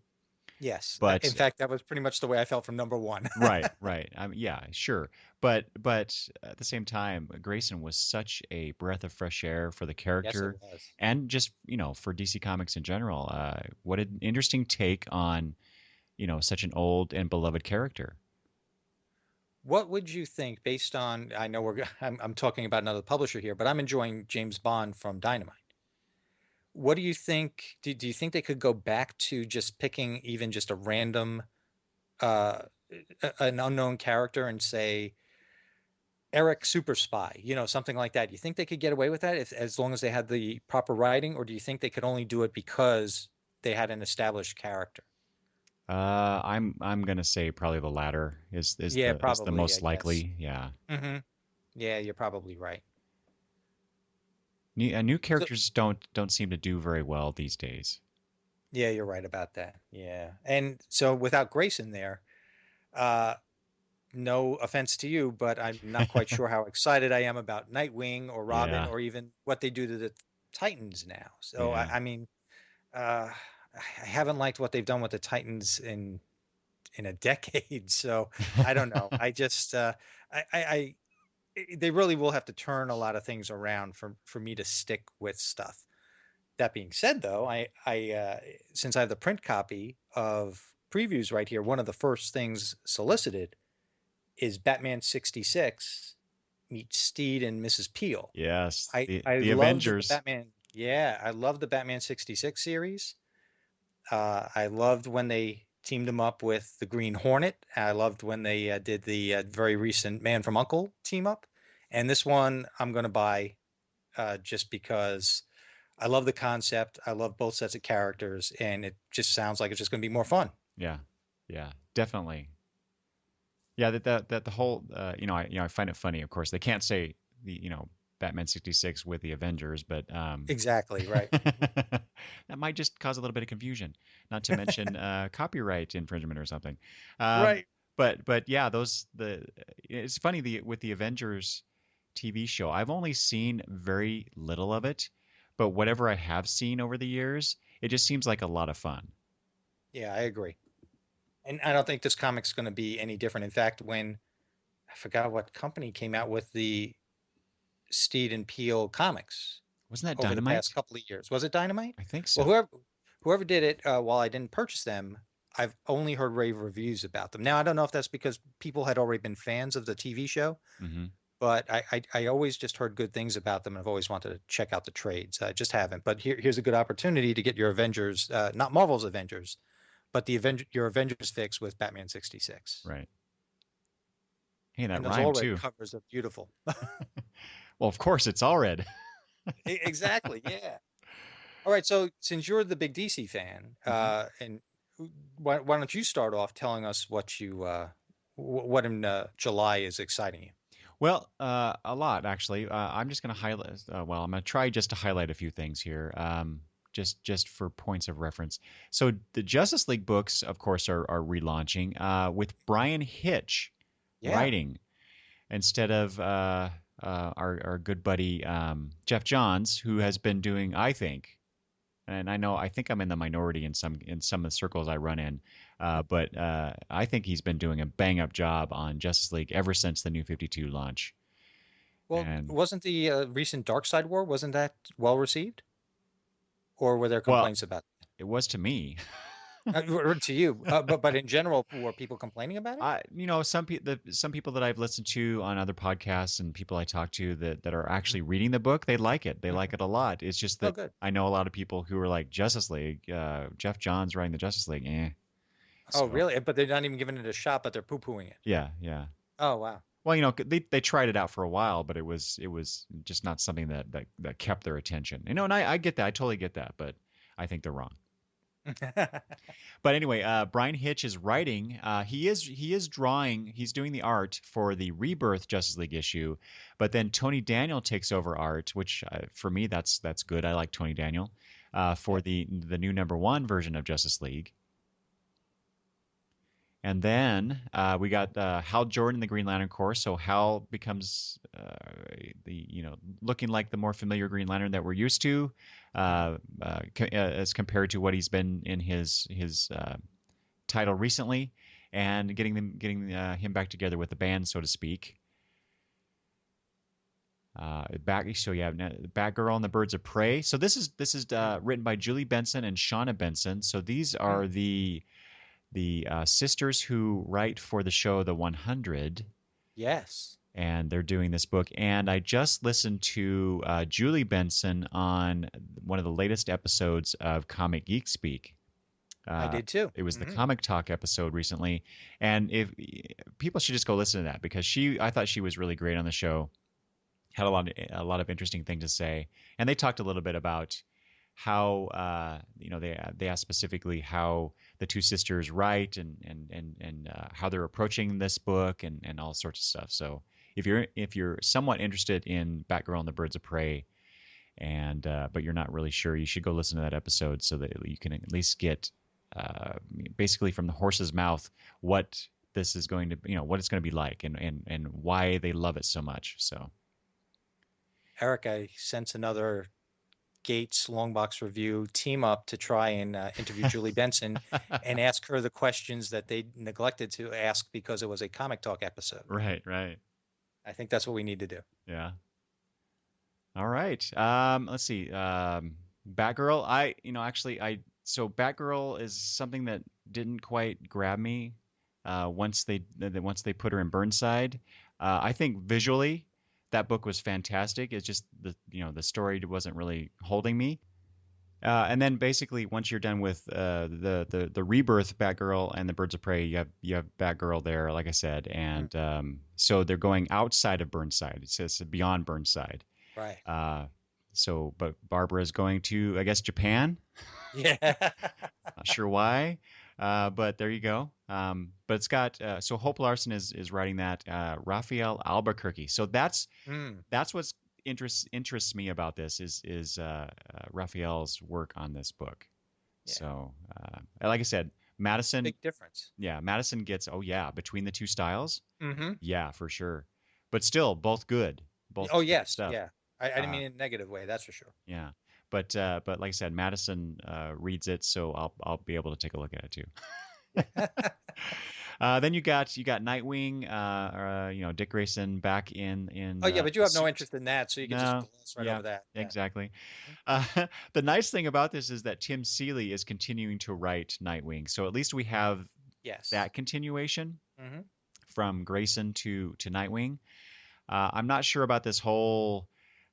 Yes. In But fact, that was pretty much the way I felt from number one. right, right. Yeah, sure. But at the same time, Grayson was such a breath of fresh air for the Yes, it character, was. and just for DC Comics in general. What an interesting take on such an old and beloved character. What would you think based on, I know I'm talking about another publisher here, but I'm enjoying James Bond from Dynamite. What do you think? Do you think they could go back to just picking even just a random, uh, an unknown character and say, Eric Super Spy, something like that. Do you think they could get away with that as long as they had the proper writing, or do you think they could only do it because they had an established character? I'm gonna say probably the latter Yeah, is the probably, I most guess. likely. Yeah. hmm Yeah, you're probably right. New So, characters don't seem to do very well these days. yeah, you're right about that. Yeah. And so without Grace in there, uh, no offense to you, but I'm not quite sure how excited I am about Nightwing or Robin Yeah, or even what they do to the Titans now. So yeah. I mean, uh, I haven't liked what they've done with the Titans in a decade. So I don't know. I just they really will have to turn a lot of things around for me to stick with stuff. That being said, though, I since I have the print copy of previews right here, one of the first things solicited is Batman 66 meets Steed and Mrs. Peel. Yes, I the loved the Avengers. Batman. Yeah, I loved the Batman 66 series. I loved when they teamed him up with the Green Hornet. I loved when they did the very recent Man from Uncle team up. And this one I'm going to buy just because I love the concept. I love both sets of characters, and it just sounds like it's just going to be more fun. Yeah, yeah, definitely. Yeah, that the whole I find it funny. Of course, they can't say the Batman 66 with the Avengers, but Exactly, right. that might just cause a little bit of confusion. Not to mention copyright infringement or something. Um, Right. but yeah, it's funny with the Avengers TV show. I've only seen very little of it, but whatever I have seen over the years, it just seems like a lot of fun. Yeah, I agree. And I don't think this comic's going to be any different. In fact, when I forgot what company came out with the Steed and Peel comics Wasn't that over the past Dynamite? couple of years. Was it Dynamite? I think Well, so. whoever did it, while I didn't purchase them, I've only heard rave reviews about them. Now I don't know if that's because people had already been fans of the TV show, Hmm. but I always just heard good things about them, and I've always wanted to check out the trades. I just haven't. But here's a good opportunity to get your Avengers, not Marvel's Avengers, but your Avengers fix with Batman 66. Right. Hey, that And those rhymed all red too. covers are beautiful. Well, of course, it's all red. Exactly. Yeah. All right. So since you're the big DC fan, Hmm. and why don't you start off telling us what in July is exciting you? Well, a lot actually. I'm just going to highlight. I'm going to try just to highlight a few things here, just for points of reference. So the Justice League books, of course, are relaunching with Brian Hitch Yeah. writing instead of our good buddy Jeff Johns, who has been doing, I think, and I think I'm in the minority in some of the circles I run in, but I think he's been doing a bang up job on Justice League ever since the New 52 launch. Well, And wasn't the recent Dark Side War, wasn't that well received? Or were there well, complaints about it was to me. or to you? But in general, were people complaining about it? Some people that I've listened to on other podcasts and people I talk to that are actually reading the book, they like it. They Hmm. like it a lot. It's just Oh, that good. I know a lot of people who are like Justice League, Jeff Johns writing the Justice League, eh. Oh, So really? But they're not even giving it a shot, but they're poo-pooing it. yeah, yeah. Oh, wow. Well, they tried it out for a while, but it was just not something that kept their attention. And I get that. I totally get that, but I think they're wrong. But anyway, Brian Hitch is writing. He is drawing. He's doing the art for the Rebirth Justice League issue, but then Tony Daniel takes over art, which for me that's good. I like Tony Daniel for Yeah. the new #1 version of Justice League. And then we got Hal Jordan, the Green Lantern Corps. So Hal becomes looking like the more familiar Green Lantern that we're used to, Mhm. as compared to what he's been in his title recently, and getting him back together with the band, so to speak. So you have Batgirl and the Birds of Prey. So this is written by Julie Benson and Shauna Benson. So these are Mhm. the sisters who write for the show The 100, Yes, and they're doing this book. And I just listened to Julie Benson on one of the latest episodes of Comic Geek Speak. I Uh, did too. it was the Hmm. Comic Talk episode recently, and if people should just go listen to that because I thought she was really great on the show. Had a lot of interesting things to say, and they talked a little bit about how they asked specifically how the two sisters write and how they're approaching this book and all sorts of stuff. So if you're somewhat interested in Batgirl and the Birds of Prey and but you're not really sure, you should go listen to that episode so that you can at least get basically from the horse's mouth what this is going to, what it's going to be like, and why they love it so much. So Eric, I sense another Gates Longbox Review team up to try and interview Julie Benson and ask her the questions that they neglected to ask because it was a Comic Talk episode. right. I think that's what we need to do. Yeah. All right. Let's see. Batgirl. So Batgirl is something that didn't quite grab me once they put her in Burnside. I think visually that book was fantastic. It's just the story wasn't really holding me. And then basically once you're done with the Rebirth Batgirl and the Birds of Prey, you have Batgirl there, like I said, and so they're going outside of Burnside. It says beyond Burnside. Right. But Barbara is going to, I guess, Japan. Yeah. Not sure why, but there you go. But it's got so Hope Larson is writing that. Raphael Albuquerque. So that's what's interests me about this is Raphael's work on this book. Yeah. So like I said, Madison. Big difference. Yeah, Madison gets between the two styles. Mm-hmm. Yeah, for sure. But still, both good. Both. Oh yes, stuff. yeah. I didn't mean in a negative way, that's for sure. Yeah, but like I said, Madison reads it, so I'll be able to take a look at it too. Then you got Nightwing, Dick Grayson back in. Oh yeah, but you have no interest in that, so you can just gloss right over that. Yeah. Exactly. The nice thing about this is that Tim Seeley is continuing to write Nightwing, so at least we have that continuation from Grayson to Nightwing. I'm not sure about this whole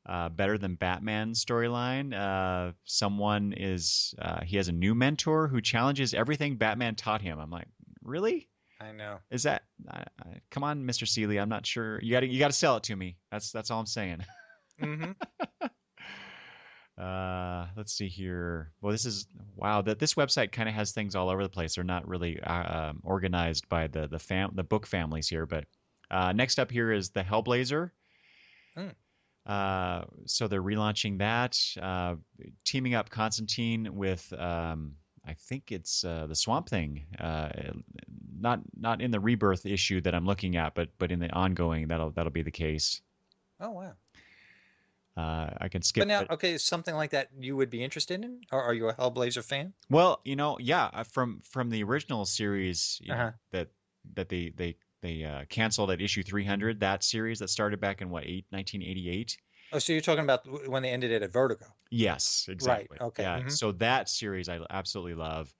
Better Than Batman storyline. Someone he has a new mentor who challenges everything Batman taught him. I'm like, really? I know. Is that? Come on, Mr. Seeley. I'm not sure. You got to sell it to me. That's all I'm saying. Mm-hmm. Let's see here. Well, this website kind of has things all over the place. They're not really organized by the book families here. But next up here is the Hellblazer. So they're relaunching that, teaming up Constantine with I think it's the Swamp Thing. Not in the Rebirth issue that I'm looking at, but in the ongoing that'll be the case. Oh wow. I can skip. But now, okay, something like that you would be interested in, or are you a Hellblazer fan? Well, yeah, from the original series that they canceled at issue 300. That series that started back in 1988. Oh, so you're talking about when they ended it at Vertigo? Yes, exactly. Right. Okay. Yeah. Mm-hmm. So that series I absolutely love.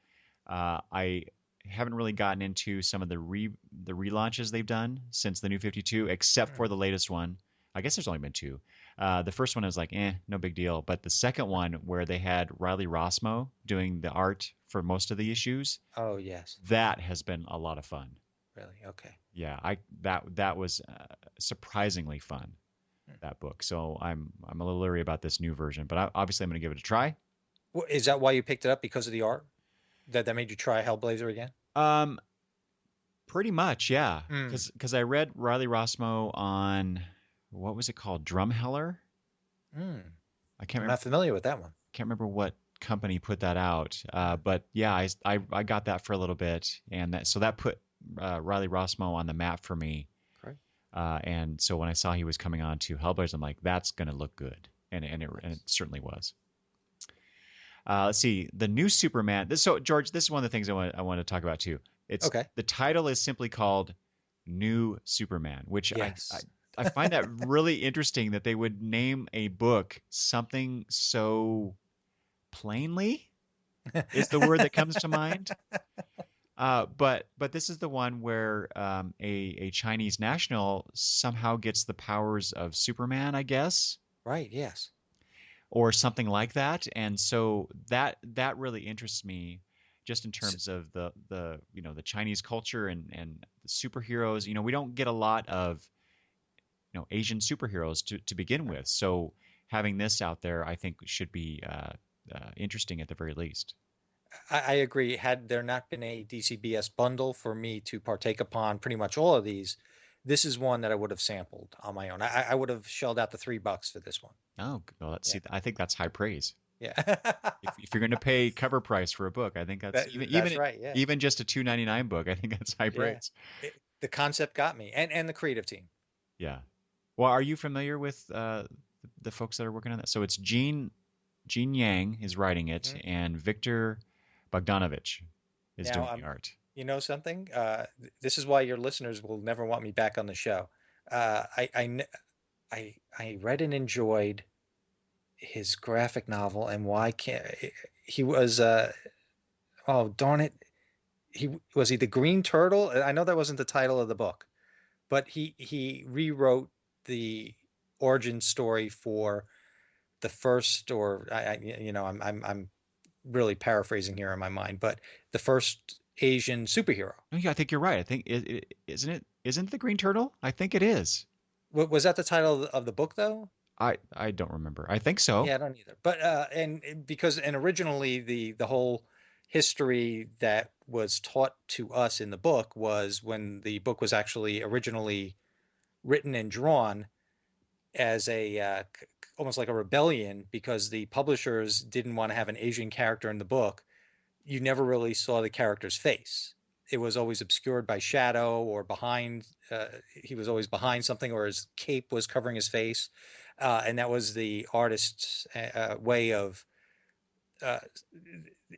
I haven't really gotten into some of the relaunches they've done since the New 52, except for the latest one. I guess there's only been two. The first one I was like, no big deal. But the second one, where they had Riley Rossmo doing the art for most of the issues. Oh yes. That has been a lot of fun. Really? Okay. Yeah, that was surprisingly fun. That book. So I'm a little leery about this new version, but obviously I'm going to give it a try. Well, is that why you picked it up, because of the art? That made you try Hellblazer again? Pretty much, yeah. Because I read Riley Rossmo on, what was it called, Drumheller? I can't remember. I'm not familiar with that one. Can't remember what company put that out. But yeah, I got that for a little bit, and that put Riley Rossmo on the map for me. And so when I saw he was coming on to Hellblazer, I'm like, that's going to look good. And it certainly was. Let's see. The new Superman. So, George, this is one of the things I want to talk about, too. The title is simply called New Superman, which I find that really interesting that they would name a book something so plainly is the word that comes to mind. But this is the one where a Chinese national somehow gets the powers of Superman, I guess. Right. Yes. Or something like that, and so that really interests me, just in terms of the Chinese culture and the superheroes. We don't get a lot of Asian superheroes to begin with, so having this out there, I think, should be interesting at the very least. I agree. Had there not been a DCBS bundle for me to partake upon pretty much all of these, this is one that I would have sampled on my own. I would have shelled out the $3 for this one. Oh, well, let's see. I think that's high praise. Yeah. If you're going to pay cover price for a book, I think that's That's right. Yeah. even just a 2.99 book. I think that's high Yeah. praise. The concept got me, and the creative team. Yeah. Well, are you familiar with the folks that are working on that? So it's Gene Yang is writing it, Hmm. and Victor Bogdanovich is Now, doing the art. you know something? This is why your listeners will never want me back on the show. Uh, I, I, kn- I read and enjoyed his graphic novel, and why can't he was oh darn it, he the Green Turtle? I know that wasn't the title of the book, but he rewrote the origin story for the first, or I'm really paraphrasing here in my mind, but the first Asian superhero. Oh, yeah, I think you're right. I think isn't it the Green Turtle? I think it is. Was that the title of the book though? I don't remember. I think so. Yeah, I don't either. But because originally the whole history that was taught to us in the book was when the book was actually originally written and drawn as a almost like a rebellion because the publishers didn't want to have an Asian character in the book. You never really saw the character's face. It was always obscured by shadow or behind. He was always behind something, or his cape was covering his face, and that was the artist's way of. Uh,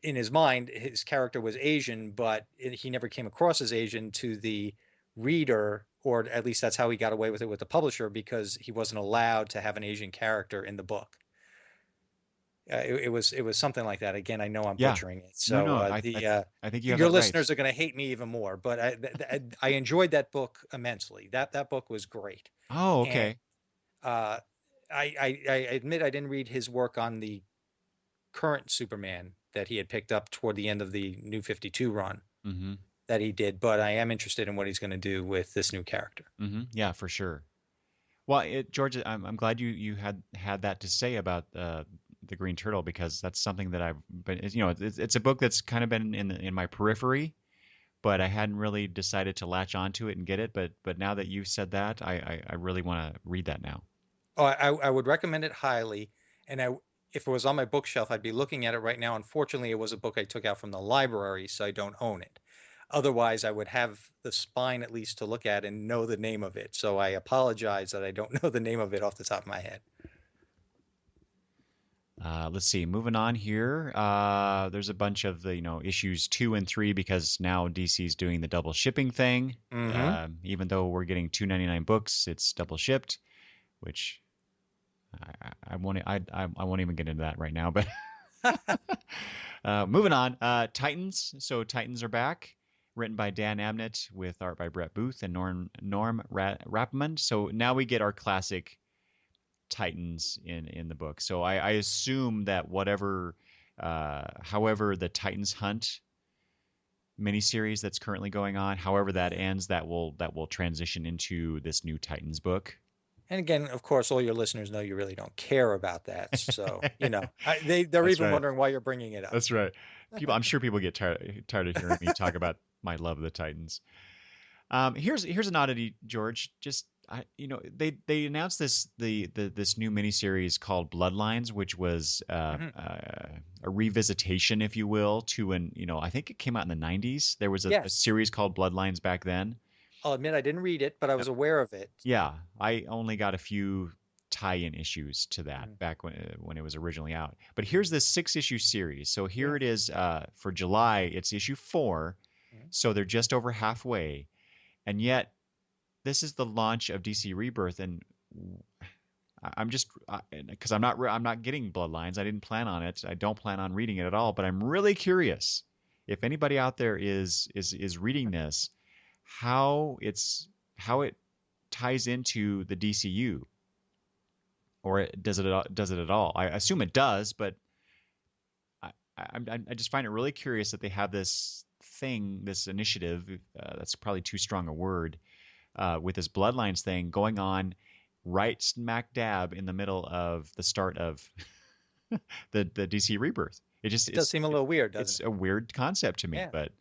in his mind, his character was Asian, but he never came across as Asian to the reader, or at least that's how he got away with it with the publisher, because he wasn't allowed to have an Asian character in the book. It was something like that. Again, I know I'm Yeah. butchering it. No, So no. I think you have your that right. listeners are going to hate me even more. But I enjoyed that book immensely. That book was great. Oh, And okay. uh, I admit I didn't read his work on the current Superman that he had picked up toward the end of the New 52 run Mm-hmm. that he did. But I am interested in what he's going to do with this new character. Mm-hmm. Yeah, for sure. Well, George, I'm glad you had that to say about the Green Turtle because that's something that I've been, it's a book that's kind of been in my periphery, but I hadn't really decided to latch onto it and get it. But now that you said that, I really want to read that now. Oh, I would recommend it highly. And if it was on my bookshelf, I'd be looking at it right now. Unfortunately, it was a book I took out from the library, so I don't own it. Otherwise, I would have the spine at least to look at and know the name of it. So I apologize that I don't know the name of it off the top of my head. Let's see. Moving on here. There's a bunch of the issues 2 and 3 because now DC's doing the double shipping thing. Hmm. Even though we're getting 2.99 books, it's double shipped, which I won't even get into that right now. But moving on. Titans. So Titans are back. Written by Dan Abnett with art by Brett Booth and Norm Rappman. So now we get our classic Titans in the book. So I assume that however the Titans Hunt miniseries that's currently going on, however that ends, that will transition into this new Titans book. And again, of course, all your listeners know you really don't care about that. So, they're That's even right. wondering why you're bringing it up. That's right. I'm sure people get tired of hearing me talk about my love of the Titans. Here's an oddity, George. Just they announced this new miniseries called Bloodlines, which was Hmm. a revisitation, if you will, to I think it came out in the '90s. There was a Yes. series called Bloodlines back then. I'll admit I didn't read it, but I Uh, was aware of it. Yeah, I only got a few tie-in issues to Mhm. that back when it was originally out. But here's this 6-issue series. So here Yeah. it is for July. It's issue 4, Mhm. so they're just over halfway, and yet this is the launch of DC Rebirth, and I'm just because I'm not getting Bloodlines. I didn't plan on it. I don't plan on reading it at all. But I'm really curious if anybody out there is reading this, how it ties into the DCU, or does it at all? I assume it does, but I just find it really curious that they have this thing, this initiative. That's probably too strong a word with this Bloodlines thing going on right smack dab in the middle of the start of the DC Rebirth. It just It does seem a little weird, doesn't it's it? a weird concept to me, Yeah. but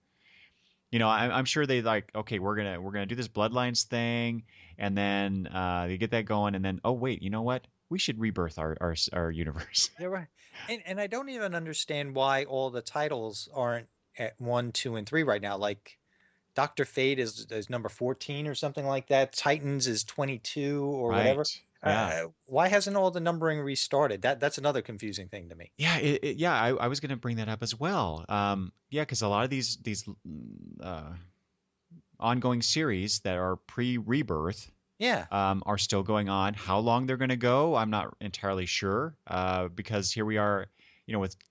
I'm sure they like, okay, we're gonna do this Bloodlines thing, and then they get that going, and then oh wait, you know what? we should rebirth our universe. You're right. And I don't even understand why all the titles aren't at 1, 2, and 3 right now. Like Dr. Fate is number 14 or something like that. Titans is 22 or whatever. Right. Yeah. Why hasn't all the numbering restarted? That's another confusing thing to me. Yeah, yeah, I was going to bring that up as well. Yeah, because a lot of these uh, ongoing series that are pre-rebirth Yeah, are still going on. How long they're going to go, I'm not entirely sure. Because here we are,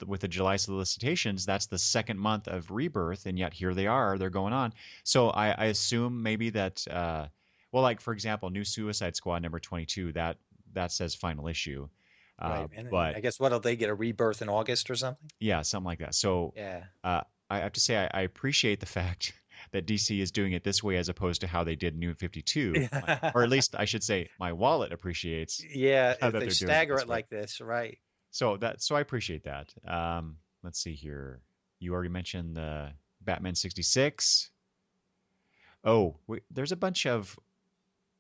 with the July solicitations, that's the second month of rebirth, and yet here they are, they're going on. So I assume maybe that, well, like for example, New Suicide Squad number 22, that says final issue. right. And But I guess what'll they get a rebirth in August or something? yeah, something like that. So Yeah. I have to say I appreciate the fact that DC is doing it this way as opposed to how they did New 52, or at least I should say my wallet appreciates Yeah, how if that they they're doing it stagger this it way. like this, right. So I appreciate that. Let's see here. You already mentioned the Batman 66. Oh, there's a bunch of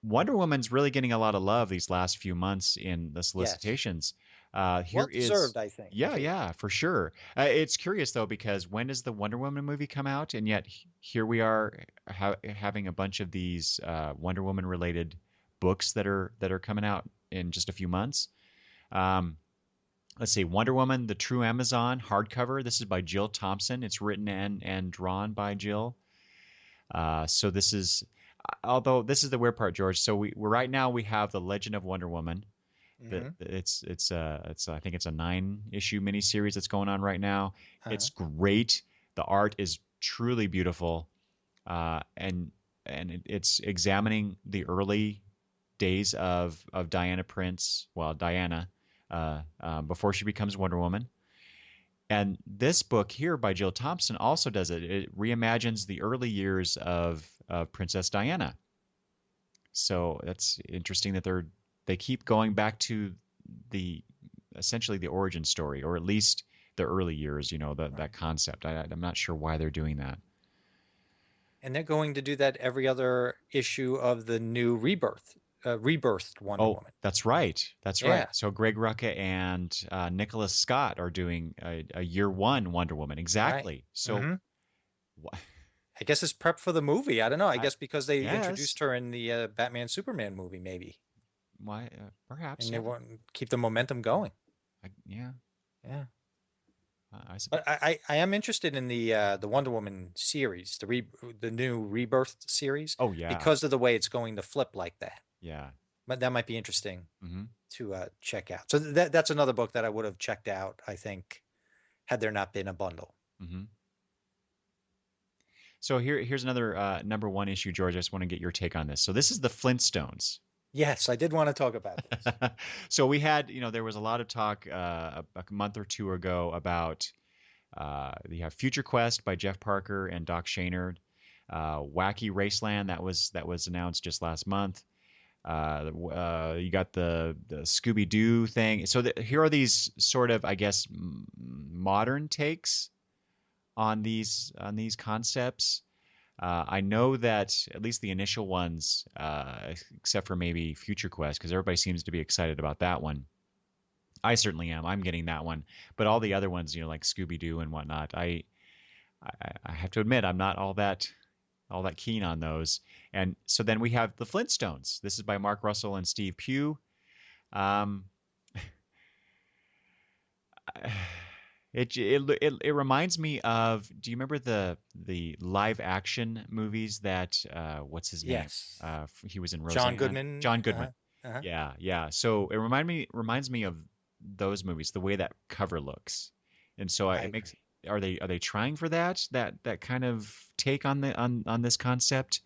Wonder Woman's really getting a lot of love these last few months in the Yes. solicitations. Here Well is, deserved, I think, yeah, too. yeah, for sure. It's curious though because when does the Wonder Woman movie come out? And yet here we are having a bunch of these Wonder Woman related books that are coming out in just a few months. Um, let's see, Wonder Woman: The True Amazon hardcover. This is by Jill Thompson. It's written and drawn by Jill. So this is, although this is the weird part, George. So we're right now we have the Legend of Wonder Woman. Hmm. It's I think it's a 9-issue miniseries that's going on right now. Uh-huh. It's great. The art is truly beautiful, and it's examining the early days of Diana Prince. Well, Diana, before she becomes Wonder Woman. And this book here by Jill Thompson also does it. It reimagines the early years of Princess Diana. So that's interesting that they keep going back to the essentially the origin story, or at least the early years. Right. That concept. I'm not sure why they're doing that. And they're going to do that every other issue of the new rebirthed Wonder Oh, Woman. that's right. That's right. Yeah. So Greg Rucka and Nicholas Scott are doing a year one Wonder Woman. Right. Exactly. So, Hmm. wh- I guess it's prep for the movie. I don't know. I I guess because they guess introduced her in the Batman Superman movie, maybe, why? Perhaps. and they Yeah. want to keep the momentum going. Yeah. Yeah. I suppose. But I am interested in the Wonder Woman series, the new Rebirth series, Oh yeah. because of the way it's going to flip like that. Yeah. But that might be interesting Hmm. to check out. So that's another book that I would have checked out, I think, had there not been a bundle. Hmm. So here's another number one issue, George. I just want to get your take on this. So this is the Flintstones. Yes, I did want to talk about this. So we had, there was a lot of talk a month or two ago about you have Future Quest by Jeff Parker and Doc Shaner, Wacky Raceland that was announced just last month. You got the Scooby Doo thing. So here are these sort of, I guess, modern takes on these concepts. I know that at least the initial ones, except for maybe Future Quest, because everybody seems to be excited about that one. I certainly am. I'm getting that one, but all the other ones, like Scooby Doo and whatnot, I have to admit I'm not all that keen on those. And so then we have the Flintstones. This is by Mark Russell and Steve Pugh. Um, it reminds me of. Do you remember the live action movies that what's his name? Yes, He was in John Roseanne. Goodman. John Uh-huh. Goodman. Uh-huh. Yeah, yeah. So it reminds me of those movies, the way that cover looks, and so I it makes. agree. Are they trying for that kind of take on this concept?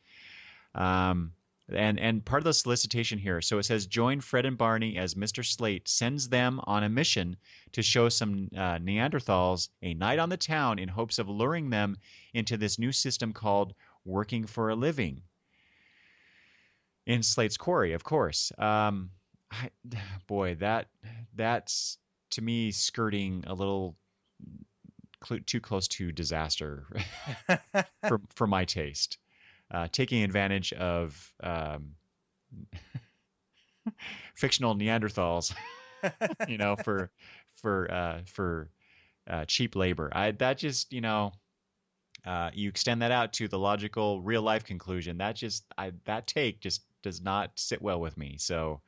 Um, and part of the solicitation here. So it says, join Fred and Barney as Mr. Slate sends them on a mission to show some Neanderthals a night on the town in hopes of luring them into this new system called working for a living in Slate's quarry, of course. I, boy, that's to me skirting a little too close to disaster for my taste. Taking advantage of fictional Neanderthals, for cheap labor. That just, you extend that out to the logical real life conclusion. That take just does not sit well with me. So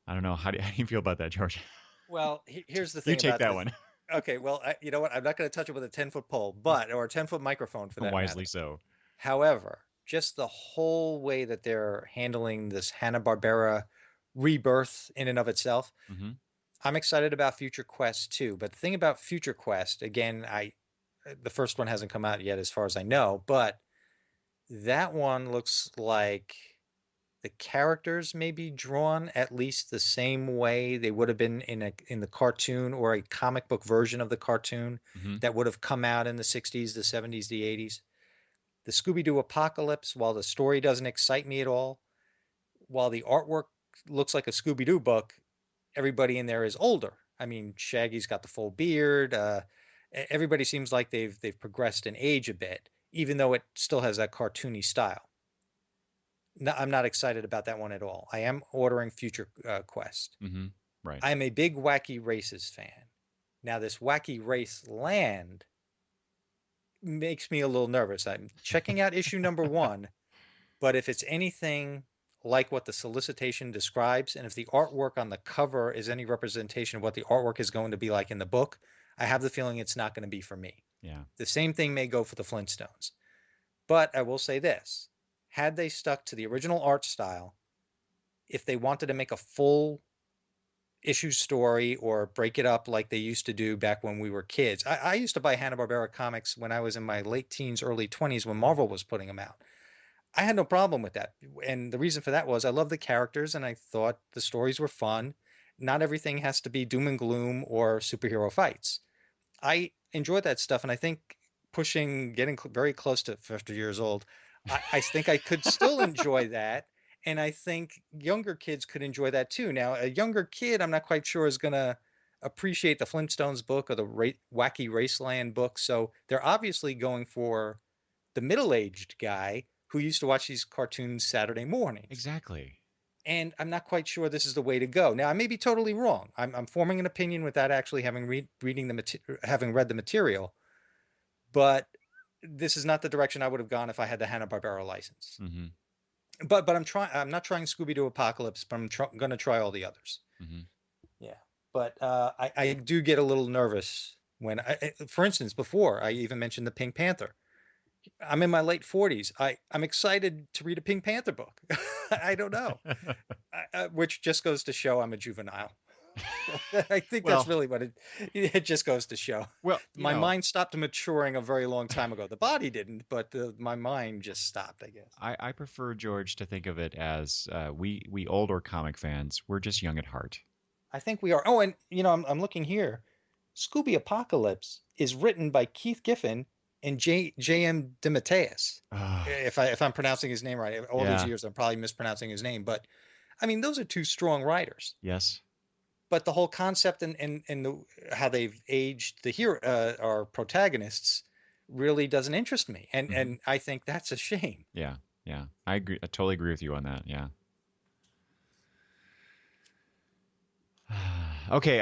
I don't know. How do you feel about that, George? Well, here's the You thing take about that this. one. Okay, well, you know what? I'm not going to touch it with a 10-foot pole, or a 10-foot microphone for that matter. Wisely so. However, just the whole way that they're handling this Hanna-Barbera rebirth in and of itself, Hmm. I'm excited about Future Quest too. But the thing about Future Quest, again, the first one hasn't come out yet as far as I know, but that one looks like the characters may be drawn at least the same way they would have been in the cartoon or a comic book version of the cartoon Hmm. that would have come out in the 60s, the 70s, the 80s. The Scooby-Doo Apocalypse, while the story doesn't excite me at all, while the artwork looks like a Scooby-Doo book, everybody in there is older. I mean, Shaggy's got the full beard. Everybody seems like they've progressed in age a bit, even though it still has that cartoony style. No, I'm not excited about that one at all. I am ordering Future Quest. Hmm. Right. I am a big Wacky Races fan. Now, this Wacky Race Land makes me a little nervous. I'm checking out issue number 1, but if it's anything like what the solicitation describes, and if the artwork on the cover is any representation of what the artwork is going to be like in the book, I have the feeling it's not going to be for me. Yeah. The same thing may go for the Flintstones. But I will say this, had they stuck to the original art style, if they wanted to make a full issue story or break it up like they used to do back when we were kids. I used to buy Hanna-Barbera comics when I was in my late teens, early 20s when Marvel was putting them out. I had no problem with that. And the reason for that was I love the characters and I thought the stories were fun. Not everything has to be doom and gloom or superhero fights. I enjoy that stuff. And I think getting very close to 50 years old, I think I could still enjoy that. And I think younger kids could enjoy that too. Now, a younger kid, I'm not quite sure is going to appreciate the Flintstones book or the Wacky Raceland book. So they're obviously going for the middle-aged guy who used to watch these cartoons Saturday mornings. Exactly. And I'm not quite sure this is the way to go. Now, I may be totally wrong. I'm forming an opinion without actually having having read the material, but this is not the direction I would have gone if I had the Hanna-Barbera license. Hmm. But I'm not trying Scooby-Doo Apocalypse, but I'm going to try all the others. Hmm. Yeah. But I do get a little nervous when for instance, before I even mentioned the Pink Panther. I'm in my late 40s. I'm excited to read a Pink Panther book. I don't know, which just goes to show I'm a juvenile. I think that's Well, really what it just goes to show. well, My mind stopped maturing a very long time ago. The body didn't, but my mind just stopped, I guess. I prefer, George, to think of it as we older comic fans. We're just young at heart. I think we are. Oh, and I'm looking here. Scooby Apocalypse is written by Keith Giffen and J.M. DeMatteis. Ah, If I'm pronouncing his name right, all these yeah. years I'm probably mispronouncing his name, but I mean those are two strong writers. Yes. But the whole concept and how they've aged the hero our protagonists really doesn't interest me, and Hmm. I think that's a shame. Yeah. Yeah. I agree. I totally agree with you on that. Yeah. Okay.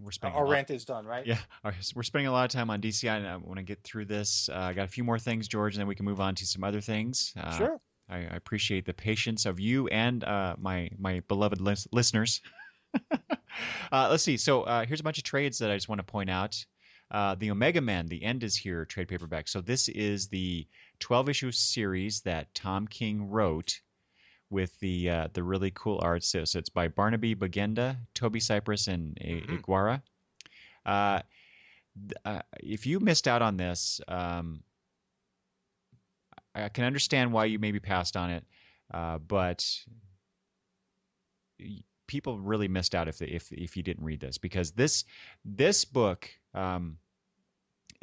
We're spending a Our lot. rant is done, right? Yeah, all right, so we're spending a lot of time on DCI, and I want to get through this. I got a few more things, George, and then we can move on to some other things. Sure. I appreciate the patience of you and my beloved listeners. Let's see. So here's a bunch of trades that I just want to point out. The Omega Man, The End Is Here trade paperback. So this is the 12-issue series that Tom King wrote with the really cool art. So it's by Barnaby Bagenda, Toby Cypress, and Iguara. Uh, if you missed out on this, I can understand why you maybe passed on it, but people really missed out if you didn't read this, because this book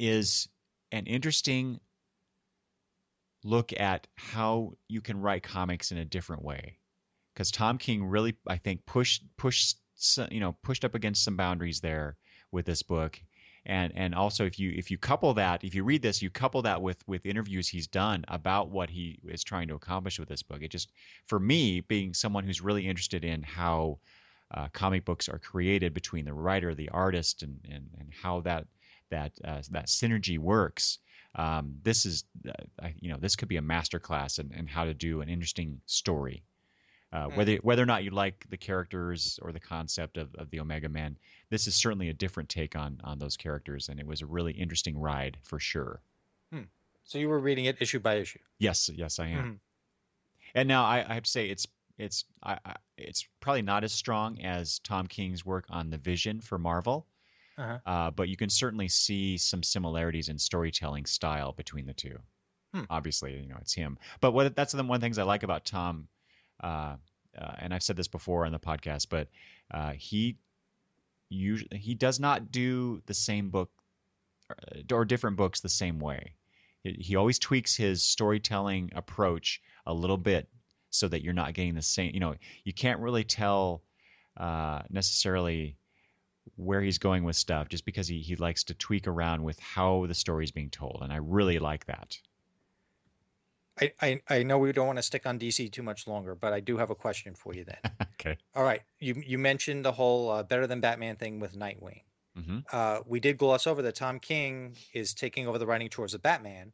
is an interesting look at how you can write comics in a different way, because Tom King really, I think, pushed up against some boundaries there with this book, And also if you couple that, if you read this, you couple that with interviews he's done about what he is trying to accomplish with this book. It just, for me, being someone who's really interested in how comic books are created between the writer, the artist, and how that synergy works. This is, this could be a masterclass in how to do an interesting story. Whether or not you like the characters or the concept of the Omega Man, this is certainly a different take on those characters, and it was a really interesting ride for sure. So you were reading it issue by issue? Yes, I am. And now I have to say it's probably not as strong as Tom King's work on the Vision for Marvel, but you can certainly see some similarities in storytelling style between the two. Obviously, it's him. But that's one of the things I like about Tom. And I've said this before on the podcast, but he does not do the same book or different books the same way. He always tweaks his storytelling approach a little bit so that you're not getting the same. You can't really tell necessarily where he's going with stuff just because he likes to tweak around with how the story is being told, and I really like that. I know we don't want to stick on DC too much longer, but I do have a question for you then. Okay. All right. You mentioned the whole Better Than Batman thing with Nightwing. We did gloss over that Tom King is taking over the writing chores of Batman,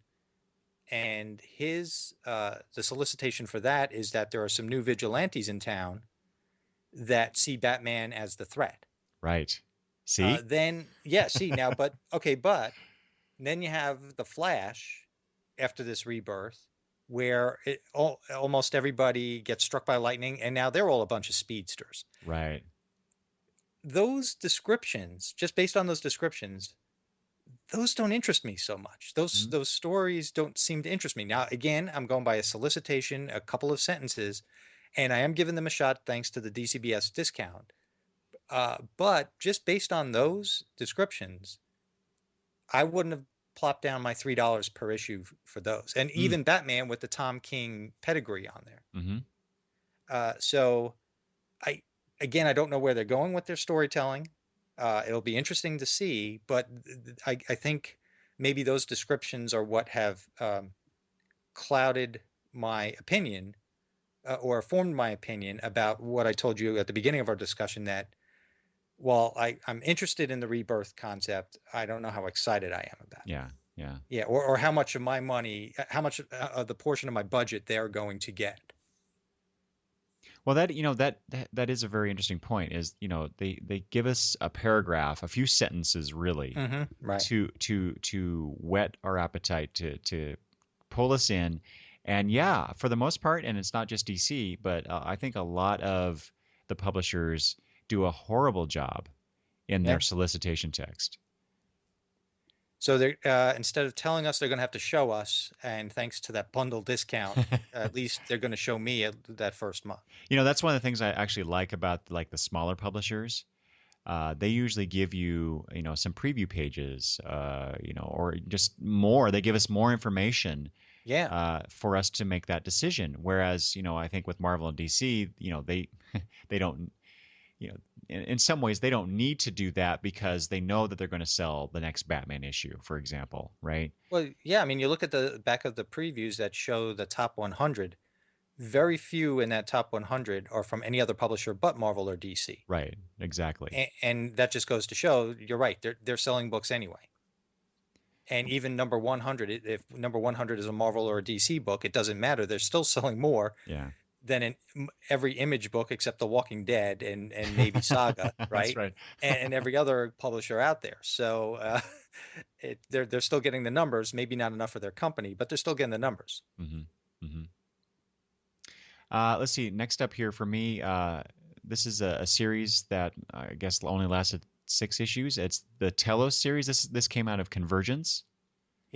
and his the solicitation for that is that there are some new vigilantes in town that see Batman as the threat. Right. See? See now, but then you have the Flash after this rebirth, where almost everybody gets struck by lightning, and now they're all a bunch of speedsters. Right. Those descriptions, just based on those descriptions, those don't interest me so much. Those stories don't seem to interest me. Now, again, I'm going by a solicitation, a couple of sentences, and I am giving them a shot thanks to the DCBS discount. But just based on those descriptions, I wouldn't have plop down my $3 per issue for those, and even Batman with the Tom King pedigree on there. So I don't know where they're going with their storytelling. It'll be interesting to see, but I think maybe those descriptions are what have clouded my opinion or formed my opinion about what I told you at the beginning of our discussion, that while I'm interested in the rebirth concept, I don't know how excited I am about it. Yeah. Or how much of my money, how much of the portion of my budget they're going to get. Well, that is a very interesting point. Is they give us a paragraph, a few sentences, really, right, to whet our appetite, to pull us in, and for the most part, and it's not just DC, but I think a lot of the publishers do a horrible job in their solicitation text. So they're instead of telling us, they're going to have to show us, and thanks to that bundle discount, at least they're going to show me that first month. That's one of the things I actually like about the smaller publishers. They usually give you some preview pages, or just more. They give us more information, for us to make that decision. Whereas I think with Marvel and DC, they don't. In some ways, they don't need to do that because they know that they're going to sell the next Batman issue, for example, right? Well, yeah. I mean, you look at the back of the previews that show the top 100. Very few in that top 100 are from any other publisher but Marvel or DC. Right. Exactly. And that just goes to show, you're right. They're selling books anyway. And even number 100, if number 100 is a Marvel or a DC book, it doesn't matter. They're still selling more. Yeah. Than in every Image book except The Walking Dead and maybe Saga, right? That's right. and every other publisher out there. So they're still getting the numbers. Maybe not enough for their company, but they're still getting the numbers. Let's see. Next up here for me, this is a series that I guess only lasted 6 issues. It's the Telo series. This came out of Convergence.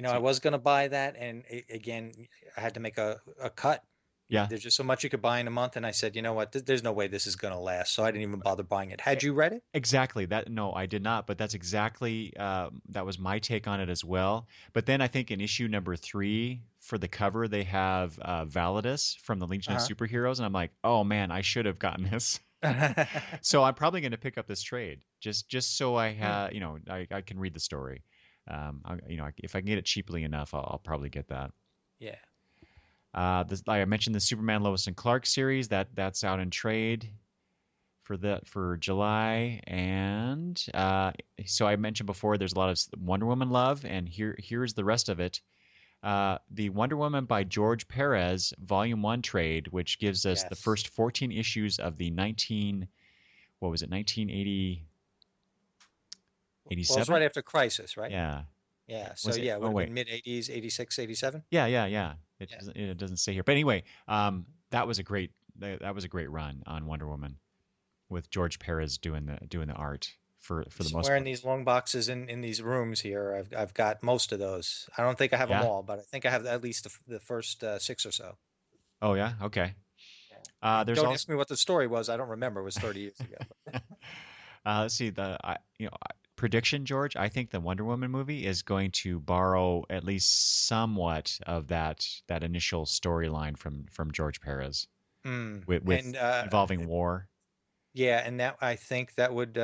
I was going to buy that, and again, I had to make a cut. Yeah. There's just so much you could buy in a month. And I said, you know what, there's no way this is going to last. So I didn't even bother buying it. Had you read it? Exactly. No, I did not. But that's exactly, that was my take on it as well. But then I think in issue number 3 for the cover, they have Validus from the Legion of Superheroes. And I'm like, oh man, I should have gotten this. So I'm probably going to pick up this trade just so I Hmm. have, I can read the story. If I can get it cheaply enough, I'll probably get that. Yeah. Like I mentioned, the Superman Lois and Clark series that's out in trade for July, and so I mentioned before there's a lot of Wonder Woman love, and here's the rest of it. The Wonder Woman by George Perez Volume One trade, which gives us the Yes. first 14 issues of the 1980 Well, it's 87. right after Crisis, right? Yeah, Yeah. So was it? yeah, it would Oh have wait, been mid 80s, 86, 87. yeah. Yeah. It doesn't say here, but anyway, that was a great that was a great run on Wonder Woman with George Perez doing the art for the most Somewhere in part. these long boxes in these rooms here, I've got most of those. I don't think I have them Yeah. all, but I think I have at least the first six or so. Oh yeah. Okay. There's Don't ask also me what the story was. I don't remember. It was 30 years ago. let's see prediction, George. I think the Wonder Woman movie is going to borrow at least somewhat of that initial storyline from George Perez Mm. with And involving war. yeah, and that I think that would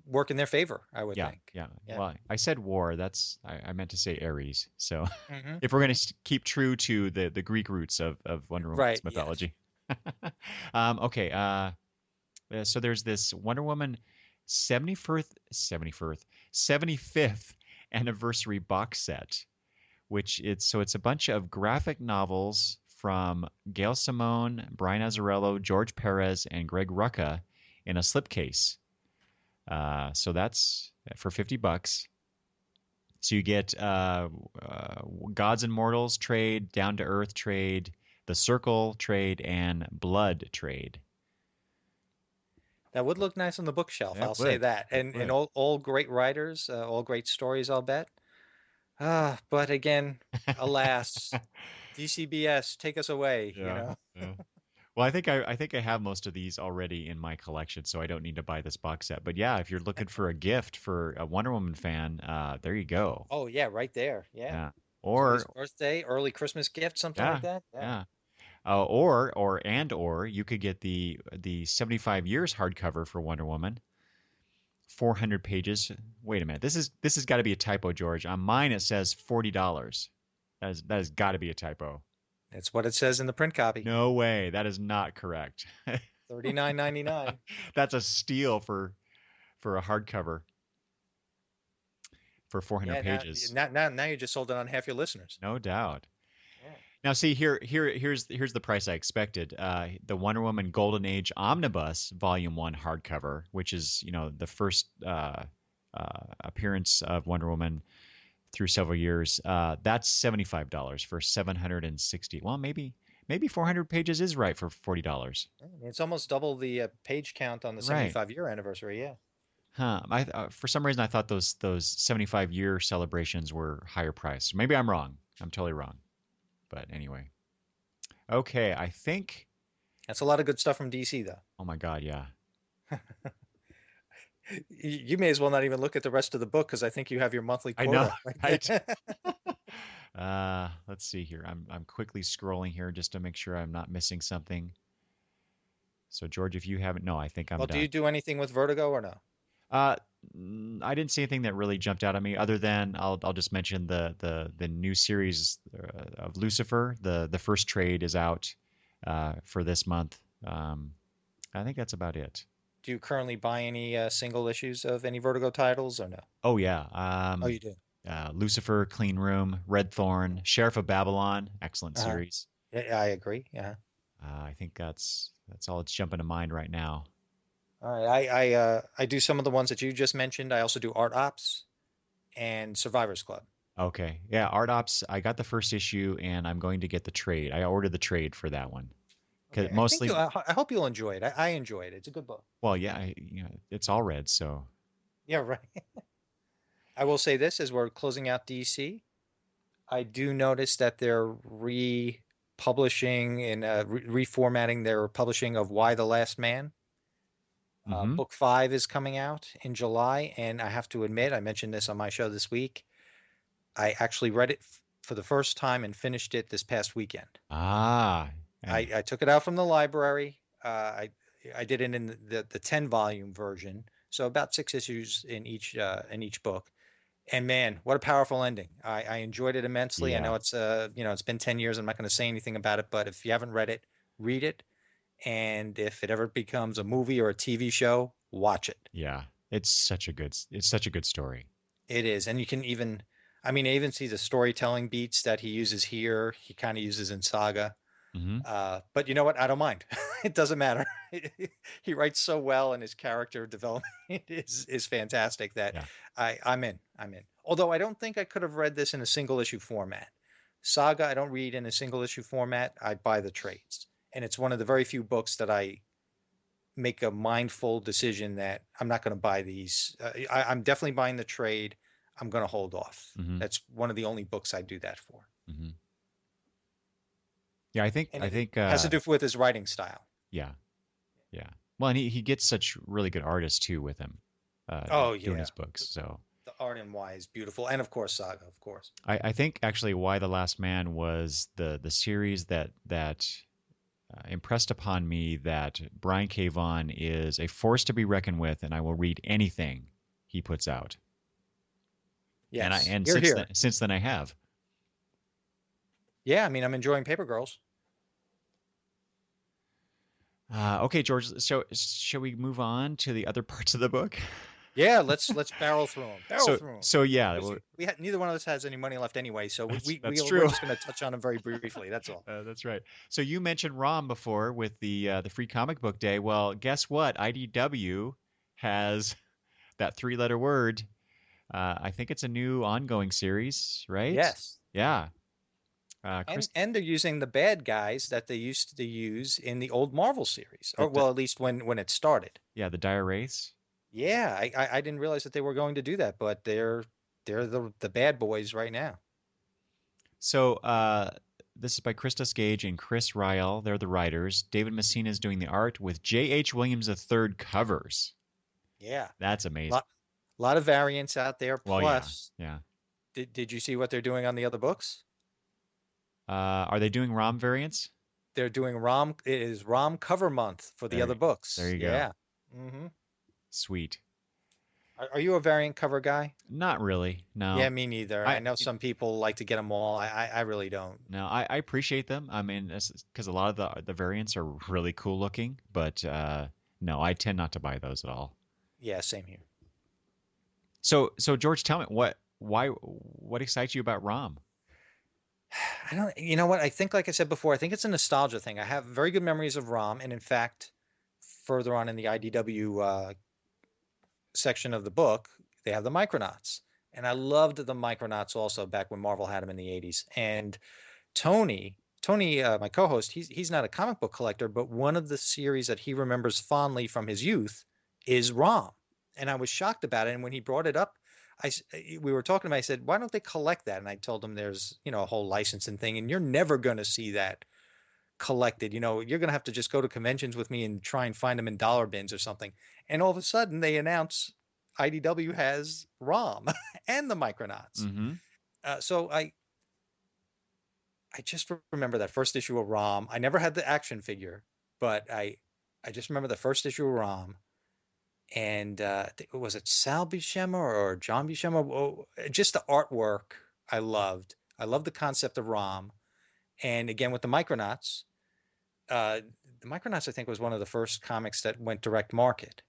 work in their favor, I would Yeah, think. yeah. Yeah. Well, I said war. I meant to say Ares. So Hmm. if we're going Hmm. to keep true to the Greek roots of Wonder Right. Woman's Yes. mythology. Okay. So there's this Wonder Woman 75th anniversary box set, which it's a bunch of graphic novels from Gail Simone, Brian Azzarello, George Perez, and Greg Rucka in a slipcase. So that's for $50. So you get Gods and Mortals trade, Down to Earth trade, The Circle trade, and Blood trade. That would look nice on the bookshelf. It I'll say would. that. It And would. all great writers, all great stories, I'll bet. Ah, but again, alas, DCBS, take us away, you Yeah. know. Yeah. Well, I think I have most of these already in my collection, so I don't need to buy this box set. But yeah, if you're looking for a gift for a Wonder Woman fan, there you go. Oh yeah, right there. Yeah. Yeah. Somebody's Or birthday, early Christmas gift, something like yeah, that. Yeah. yeah. Or you could get the 75 years hardcover for Wonder Woman, 400 pages. Wait a minute. This has got to be a typo, George. On mine it says $40. That has got to be a typo. That's what it says in the print copy. No way. That is not correct. 39.99. That's a steal for a hardcover for 400 Yeah, pages. now you just sold it on half your listeners. No doubt. Yeah. Now, see here's the price I expected. The Wonder Woman Golden Age Omnibus Volume One hardcover, which is the first appearance of Wonder Woman through several years. That's $75 for 760. Well, maybe 400 pages is right for $40. It's almost double the page count on the Right. 75-year anniversary. Yeah. Huh. For some reason I thought those 75-year celebrations were higher priced. Maybe I'm wrong. I'm totally wrong. But anyway. Okay, I think. That's a lot of good stuff from DC, though. Oh my God, yeah. You may as well not even look at the rest of the book because I think you have your monthly I know, quota right right? there. Let's see here. I'm quickly scrolling here just to make sure I'm not missing something. So George, if you haven't, no, I think I'm Well, do you done. do anything with Vertigo or no? Uh, I didn't see anything that really jumped out at me, other than I'll just mention the new series of Lucifer. The first trade is out for this month. I think that's about it. Do you currently buy any single issues of any Vertigo titles or no? Oh yeah, Oh, you do. Lucifer, Clean Room, Red Thorn, Sheriff of Babylon, excellent Uh-huh. series. Yeah, I agree. Yeah. I think that's all that's jumping to mind right now. All right. I do some of the ones that you just mentioned. I also do Art Ops and Survivors Club. Okay, yeah, Art Ops. I got the first issue, and I'm going to get the trade. I ordered the trade for that one because Okay. I think mostly, I hope you'll enjoy it. I enjoy it. It's a good book. well, yeah, it's all red, so Yeah, right. I will say this as we're closing out DC. I do notice that they're republishing and reformatting their publishing of Why the Last Man. hmm. Book five is coming out in July, and I have to admit, I mentioned this on my show this week. I actually read it for the first time and finished it this past weekend. Ah, and I took it out from the library. I did it in the 10 volume version, so about 6 issues in each book. And man, what a powerful ending! I enjoyed it immensely. I Yeah. know it's it's been 10 years. I'm not going to say anything about it, but if you haven't read it, read it. And if it ever becomes a movie or a TV show, watch it. Yeah. It's such a good story. It is, and you can even, I mean, I even see the storytelling beats that he uses here. He kind of uses in Saga. Hmm. But you know what? I don't mind. It doesn't matter. He writes so well, and his character development is fantastic that Yeah. I'm in. I'm in. Although I don't think I could have read this in a single issue format. Saga, I don't read in a single issue format. I buy the trades, and it's one of the very few books that I make a mindful decision that I'm not going to buy these. I'm definitely buying the trade. I'm going to hold off. Hmm. That's one of the only books I do that for, Hmm. Yeah. I think, and I it think, has to do with his writing style. yeah. Yeah. Well, and he gets such really good artists too with him, Oh doing yeah, his books. So the art and why is beautiful, and of course Saga, of course. I think actually why The Last Man was the series that impressed upon me that Brian K. Vaughan is a force to be reckoned with, and I will read anything he puts out. Yes, And you're here. since then I have. Yeah, I mean I'm enjoying Paper Girls. Okay, George. So shall we move on to the other parts of the book? Yeah, let's barrel through them. Barrel So through them. so yeah, Because we had neither one of us has any money left anyway, so that's we're true. just going to touch on them very briefly. That's all. That's right. So you mentioned ROM before with the free comic book day. Well, guess what? IDW has that three-letter word. I think it's a new ongoing series, right? Yes. Yeah. And Chris, they're using the bad guys that they used to use in the old Marvel series, the, or well, at least when it started. yeah, the Dire Wraiths. Yeah, I didn't realize that they were going to do that, but they're the bad boys right now. So this is by Christos Gage and Chris Ryall. They're the writers. David Messina is doing the art with J.H. Williams III covers. Yeah, That's amazing. lot of variants out there. Well, yeah, Plus, yeah. did you see what they're doing on the other books? Are they doing ROM variants? They're doing ROM. It is ROM cover month for the other There books. you go. Yeah. hmm Sweet. Are you a variant cover guy? Not really. Yeah, No. me neither. I I know some people like to get them all. I really don't. no. I appreciate them. I mean, because a lot of the variants are really cool looking, but no, I tend not to buy those at all. Yeah, same here. So George, tell me what excites you about ROM? I don't, you know what? I think, like I said before, I think it's a nostalgia thing. I have very good memories of ROM. And in fact, further on in the IDW section of the book, they have the Micronauts. And I loved the Micronauts also back when Marvel had them in the 80s. And Tony, my co-host, he's not a comic book collector, but one of the series that he remembers fondly from his youth is ROM. And I was shocked about it. And when he brought it up, we were talking about. I said, "Why don't they collect that?" And I told him there's a whole licensing thing, and you're never going to see that collected. You're going to have to just go to conventions with me and try and find them in dollar bins or something. And all of a sudden, they announce IDW has ROM and the Micronauts. Mm-hmm. So I just remember that first issue of ROM. I never had the action figure, but I just remember the first issue of ROM. And was it Sal Buscema or John Buscema? Oh, just the artwork I loved. I loved the concept of ROM. And again, with the Micronauts, uh, the Micronauts, I think, was one of the first comics that went direct market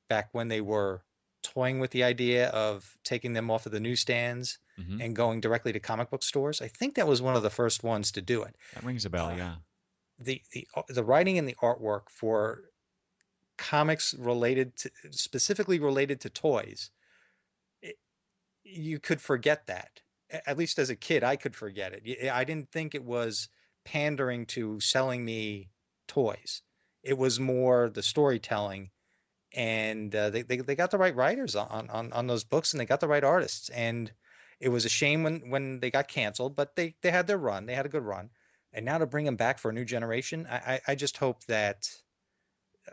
back when they were toying with the idea of taking them off of the newsstands Mm-hmm. and going directly to comic book stores. I think that was one of the first ones to do it. That rings a bell. Uh, Yeah. the writing and the artwork for comics specifically related to toys, it, you could forget that. At least as a kid, I could forget it. I didn't think it was pandering to selling me toys. It was more the storytelling, and they got the right writers on those books, and they got the right artists. And it was a shame when they got canceled, but they had their run. They had a good run, and now to bring them back for a new generation, I just hope that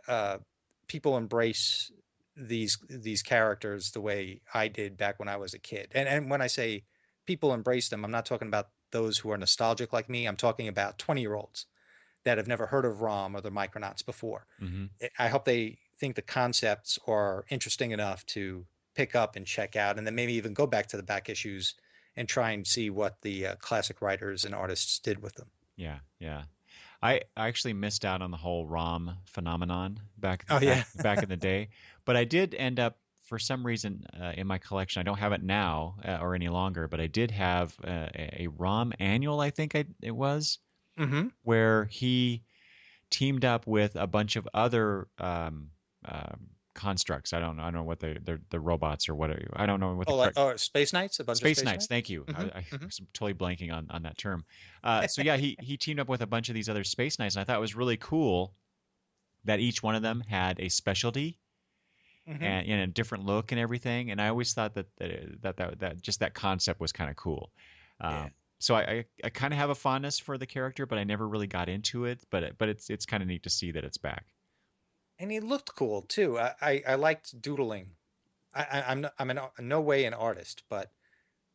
uh, people embrace these characters the way I did back when I was a kid. And when I say people embrace them, I'm not talking about those who are nostalgic like me. I'm talking about 20-year-olds that have never heard of ROM or the Micronauts before. Hmm. I hope they think the concepts are interesting enough to pick up and check out, and then maybe even go back to the back issues and try and see what the classic writers and artists did with them. Yeah, yeah. I actually missed out on the whole ROM phenomenon Oh yeah. back in the day, but I did end up for some reason in my collection. I don't have it now or any longer, but I did have a ROM annual. I think it was Hmm. where he teamed up with a bunch of other constructs. I don't know. I don't know what they're the robots or what. I don't know what Oh, like Space Knights, a bunch of Space Space Knights. Knights. Thank you. Hmm. I Hmm. was totally blanking on that term. So yeah, he teamed up with a bunch of these other Space Knights, and I thought it was really cool that each one of them had a specialty Hmm. and a different look and everything. And I always thought that just that concept was kind of cool. Yeah. So I kind of have a fondness for the character, but I never really got into it. But it's kind of neat to see that it's back. And he looked cool too. I liked doodling. I'm in no way an artist, but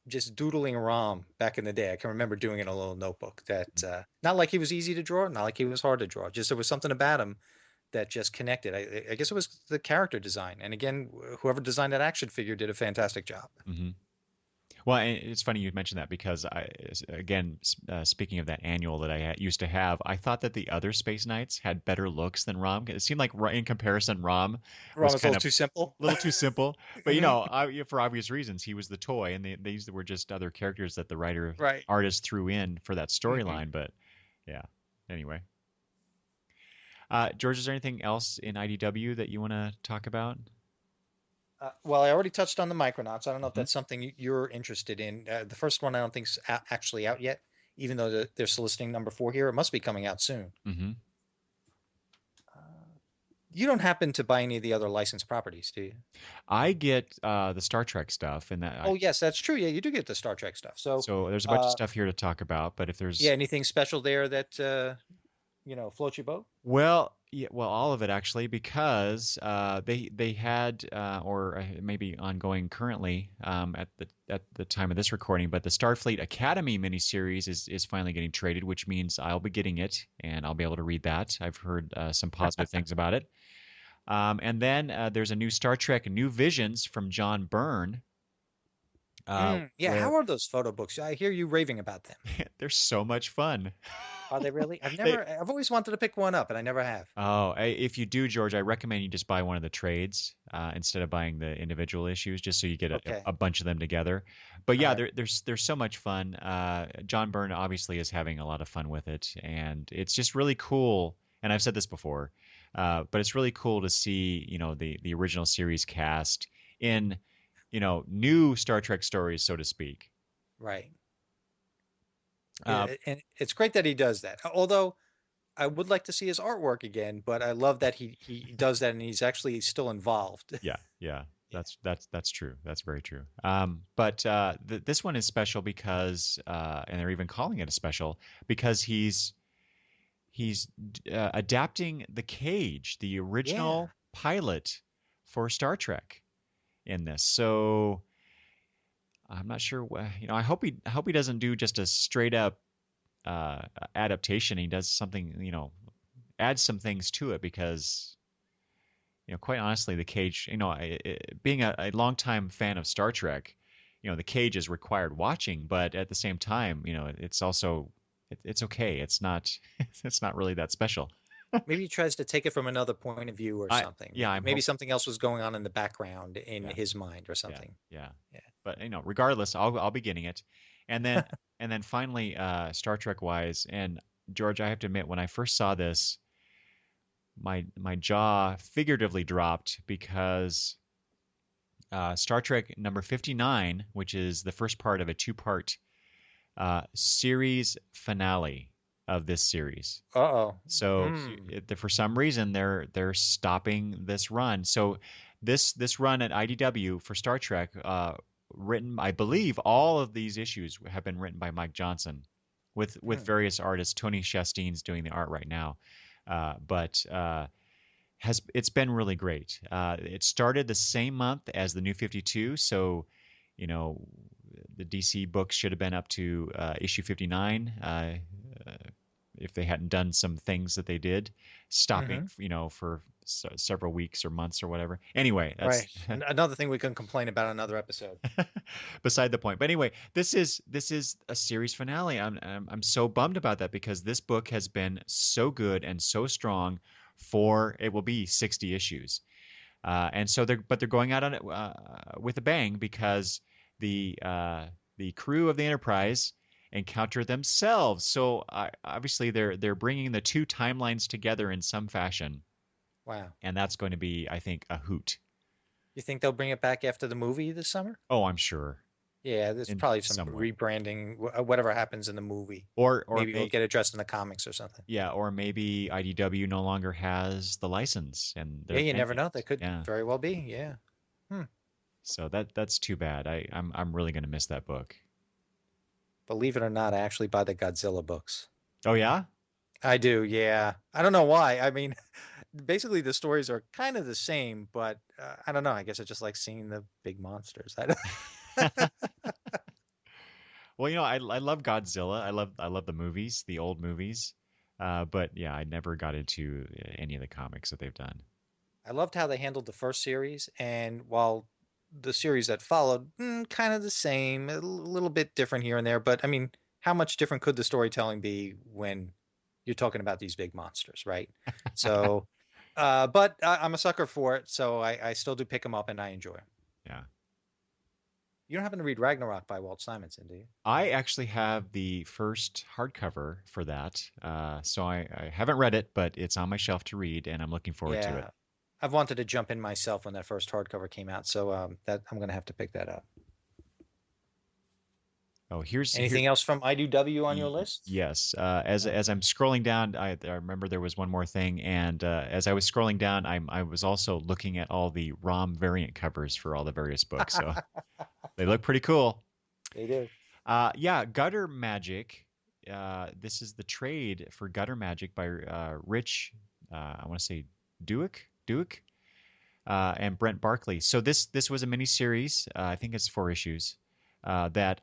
just doodling ROM back in the day. I can remember doing it in a little notebook that not like he was easy to draw, not like he was hard to draw. Just there was something about him that just connected. I guess it was the character design. And again, whoever designed that action figure did a fantastic job. Hmm. Well, and it's funny you mentioned that because again, speaking of that annual that I used to have, I thought that the other Space Knights had better looks than Rom. It seemed like in comparison, Rom ROM was was a kind little of too simple. a little too simple. But Hmm. for obvious reasons, he was the toy, and these were just other characters that the writer Right. artist threw in for that Hmm. storyline. But yeah, anyway, George, is there anything else in IDW that you want to talk about? Well, I already touched on the Micronauts. I don't know if Hmm. that's something you're interested in. The first one I don't think is actually out yet, even though they're soliciting number 4 here. It must be coming out soon. Hmm. You don't happen to buy any of the other licensed properties, do you? I get the Star Trek stuff, and Oh, yes, that's true. Yeah, you do get the Star Trek stuff. So, so there's a bunch of uh, stuff here to talk about. But if yeah, there's anything special there that floats your boat? Well, yeah, well, all of it actually, because they had or maybe ongoing currently at the time of this recording, but the Starfleet Academy miniseries is finally getting traded, which means I'll be getting it and I'll be able to read that. I've heard some positive things about it. And then there's a new Star Trek New Visions from John Byrne, Yeah, where how are those photo books? I hear you raving about them. they're so much fun. Are they really? They I've always wanted to pick one up, and I never have. Oh, if you do, George, I recommend you just buy one of the trades instead of buying the individual issues, just so you get Okay. a bunch of them together. But All yeah, right. there's so much fun. John Byrne obviously is having a lot of fun with it, and it's just really cool. And I've said this before, but it's really cool to see the original series cast in new Star Trek stories, so to speak. Right. Uh, And it's great that he does that. Although I would like to see his artwork again, but I love that he does that and he's actually still involved. Yeah, yeah, Yeah. that's true. That's very true. But this one is special because, and they're even calling it a special because he's adapting the Cage, the Yeah. original pilot for Star Trek, in this. So I'm not sure. I hope he doesn't do just a straight up uh, adaptation. He does something, adds some things to it because quite honestly, the Cage, being a longtime fan of Star Trek, the Cage is required watching, but at the same time, it's also it's okay. It's not it's not really that special. Maybe he tries to take it from another point of view or I something. Yeah, I'm Maybe hope something else was going on in the background in yeah, his mind or yeah, something. yeah. Yeah. But regardless, I'll be getting it, and then finally, Star Trek wise, and George, I have to admit, when I first saw this, my jaw figuratively dropped because Star Trek number 59, which is the first part of a two-part series finale of this series. Uh-oh. So Hmm. for some reason they're stopping this run. So this run at IDW for Star Trek, written, I believe, all of these issues have been written by Mike Johnson, with Hmm. various artists. Tony Shastine's doing the art right now, but has it's been really great. It started the same month as the New 52, so you know the DC books should have been up to issue 59 if they hadn't done some things that they did, stopping, Hmm. for several weeks or months or whatever. Anyway, that's Right. Another thing we can complain about another episode. beside the point. But anyway, this is a series finale. I'm so bummed about that because this book has been so good and so strong for it will be 60 issues. And so they're going out on it with a bang because the crew of the Enterprise encounter themselves. So obviously they're bringing the two timelines together in some fashion, Wow. and that's going to be, I think, a hoot. You think they'll bring it back after the movie this summer? Oh, I'm sure Yeah, there's in probably some some way, rebranding, whatever happens in the movie. or Maybe it'll get addressed in the comics or something. yeah, or maybe IDW no longer has the license and Yeah, they're you never ending know. They it. could Yeah, very well be. Yeah. Hmm. so that's too bad. I'm really going to miss that book. Believe it or not, I actually buy the Godzilla books. Oh yeah. I do. Yeah. I don't know why. I mean, basically the stories are kind of the same, but I don't know. I guess I just like seeing the big monsters. I don't... Well, I love Godzilla. I love the movies, the old movies. But yeah, I never got into any of the comics that they've done. I loved how they handled the first series, and while the series that followed, kind of the same, a little bit different here and there, but I mean, how much different could the storytelling be when you're talking about these big monsters, right? So, but I'm a sucker for it, so I still do pick them up and I enjoy them. Yeah. You don't happen to read Ragnarok by Walt Simonson, do you? I actually have the first hardcover for that. So I haven't read it, but it's on my shelf to read, and I'm looking forward to it. Yeah, I've wanted to jump in myself when that first hardcover came out, so that I'm gonna have to pick that up. Oh, here. Anything else from IDW on your list? Yes. As I'm scrolling down, I remember there was one more thing, and as I was scrolling down, I was also looking at all the ROM variant covers for all the various books. So they look pretty cool. They do. Yeah, Gutter Magic. This is the trade for Gutter Magic by Rich. I want to say Duick, and Brent Barkley. So this was a miniseries. I think it's 4 issues. That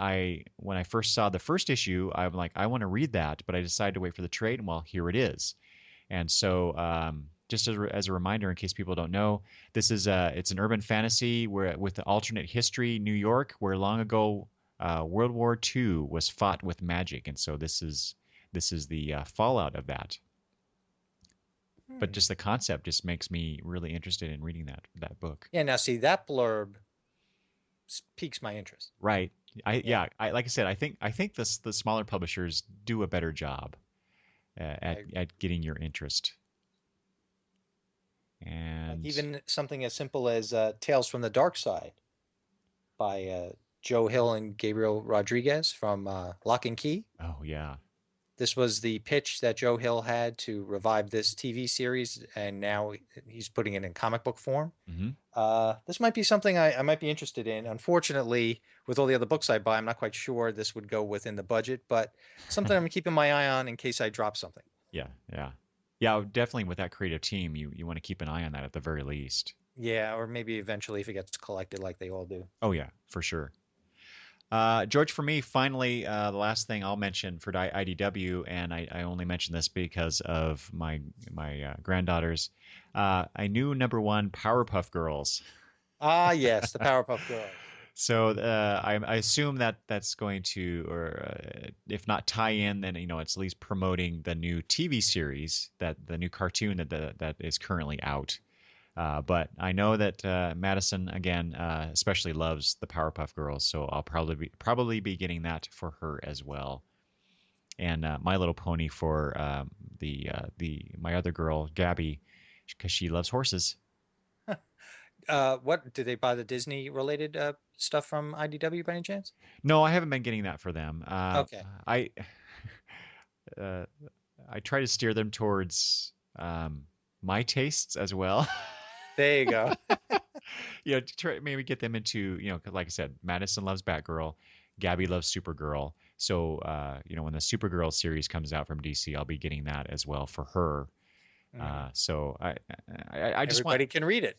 when I first saw the first issue, I'm like, I want to read that, but I decided to wait for the trade, and well, here it is. And so, just as a reminder, in case people don't know, this is it's an urban fantasy where with the alternate history, New York, where long ago World War II was fought with magic, and so this is the fallout of that. But Hmm. just the concept just makes me really interested in reading that book. Yeah, now see that blurb piques my interest. Right. Yeah, I like I said, I think the smaller publishers do a better job I at agree. at getting your interest. Like And even something as simple as Tales from the Dark Side by Joe Hill and Gabriel Rodriguez from Lock and Key. oh yeah. This was the pitch that Joe Hill had to revive this TV series, and now he's putting it in comic book form. Hmm. This might be something I might be interested in. Unfortunately, with all the other books I buy, I'm not quite sure this would go within the budget, but something I'm keeping my eye on in case I drop something. Yeah, yeah. Yeah, definitely with that creative team, you want to keep an eye on that at the very least. Yeah, or maybe eventually if it gets collected like they all do. Oh yeah, for sure. George, for me, finally, the last thing I'll mention for IDW, and I only mention this because of my granddaughters. I knew number one Powerpuff Girls. Ah, yes, the Powerpuff Girls. So I assume that that's going to, or if not tie in, then it's at least promoting the new TV series, that the new cartoon that is currently out. But I know that Madison again, especially loves the Powerpuff Girls, so I'll probably be getting that for her as well. And My Little Pony for the my other girl Gabby, because she loves horses. What do they buy the Disney related stuff from IDW by any chance? No, I haven't been getting that for them. Okay, I uh, I try to steer them towards my tastes as well. there you go. To try maybe get them into 'cause like I said, Madison loves Batgirl, Gabby loves Supergirl. So when the Supergirl series comes out from DC, I'll be getting that as well for her. Mhm. So I just want Everybody can read it.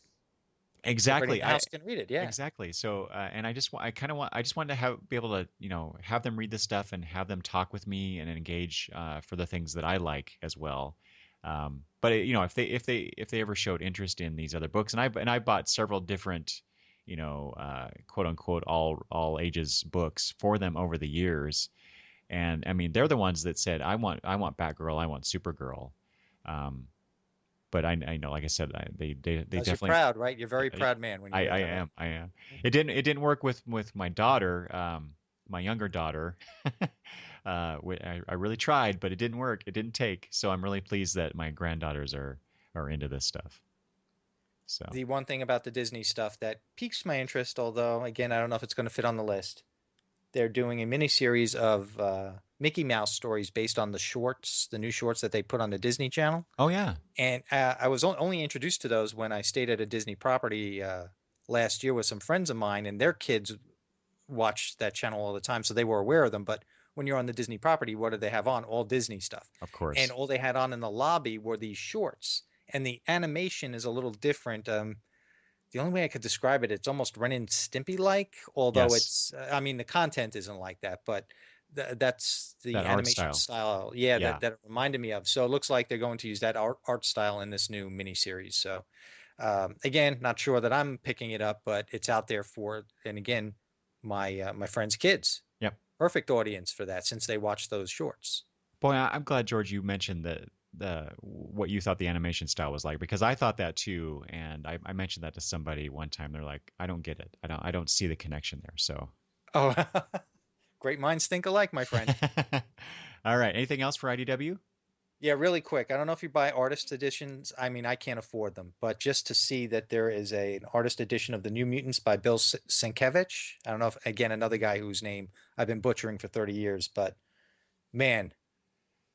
Everybody in Exactly. the house can read it. Yeah. Exactly. So, and I just wanted to be able to, have them read this stuff and have them talk with me and engage for the things that I like as well. But if they ever showed interest in these other books, and I bought several different, quote unquote all ages books for them over the years, and I mean they're the ones that said I want Batgirl, I want Supergirl. Um, but I know, like I said, they Because you're definitely. proud, right? You're a very proud man when you get I that right. am. I am. It didn't work with my daughter, my younger daughter. I really tried, but it didn't work. It didn't take. So I'm really pleased that my granddaughters are into this stuff. So. The one thing about the Disney stuff that piques my interest, although again, I don't know if it's going to fit on the list. They're doing a mini series of Mickey Mouse stories based on the shorts, the new shorts that they put on the Disney Channel. Oh yeah. And I was only introduced to those when I stayed at a Disney property last year with some friends of mine, and their kids watch that channel all the time, so they were aware of them. But when you're on the Disney property, what do they have on? All Disney stuff. Of And course. all they had on in the lobby were these shorts. And the animation is a little different. The only way I could describe it, it's almost Ren and Stimpy like, although Yes. it's, I mean, the content isn't like that, but that's the That art animation style. style. Yeah, Yeah. that it reminded me of. So it looks like they're going to use that art style in this new miniseries. So again, not sure that I'm picking it up, but it's out there for, and again, my friends' kids. Yep. Perfect audience for that since they watch those shorts. Boy, I'm glad, George, you mentioned the what you thought the animation style was like, because I thought that too, and I mentioned that to somebody one time. They're like, I don't get it. I don't see the connection there. So. Oh, great minds think alike, my friend. All right. Anything else for IDW? Yeah, really quick. I don't know if you buy artist editions. I mean, I can't afford them, but just to see that there is an artist edition of the New Mutants by Bill Sienkiewicz. I don't know if, again, another guy whose name I've been butchering for 30 years, but man,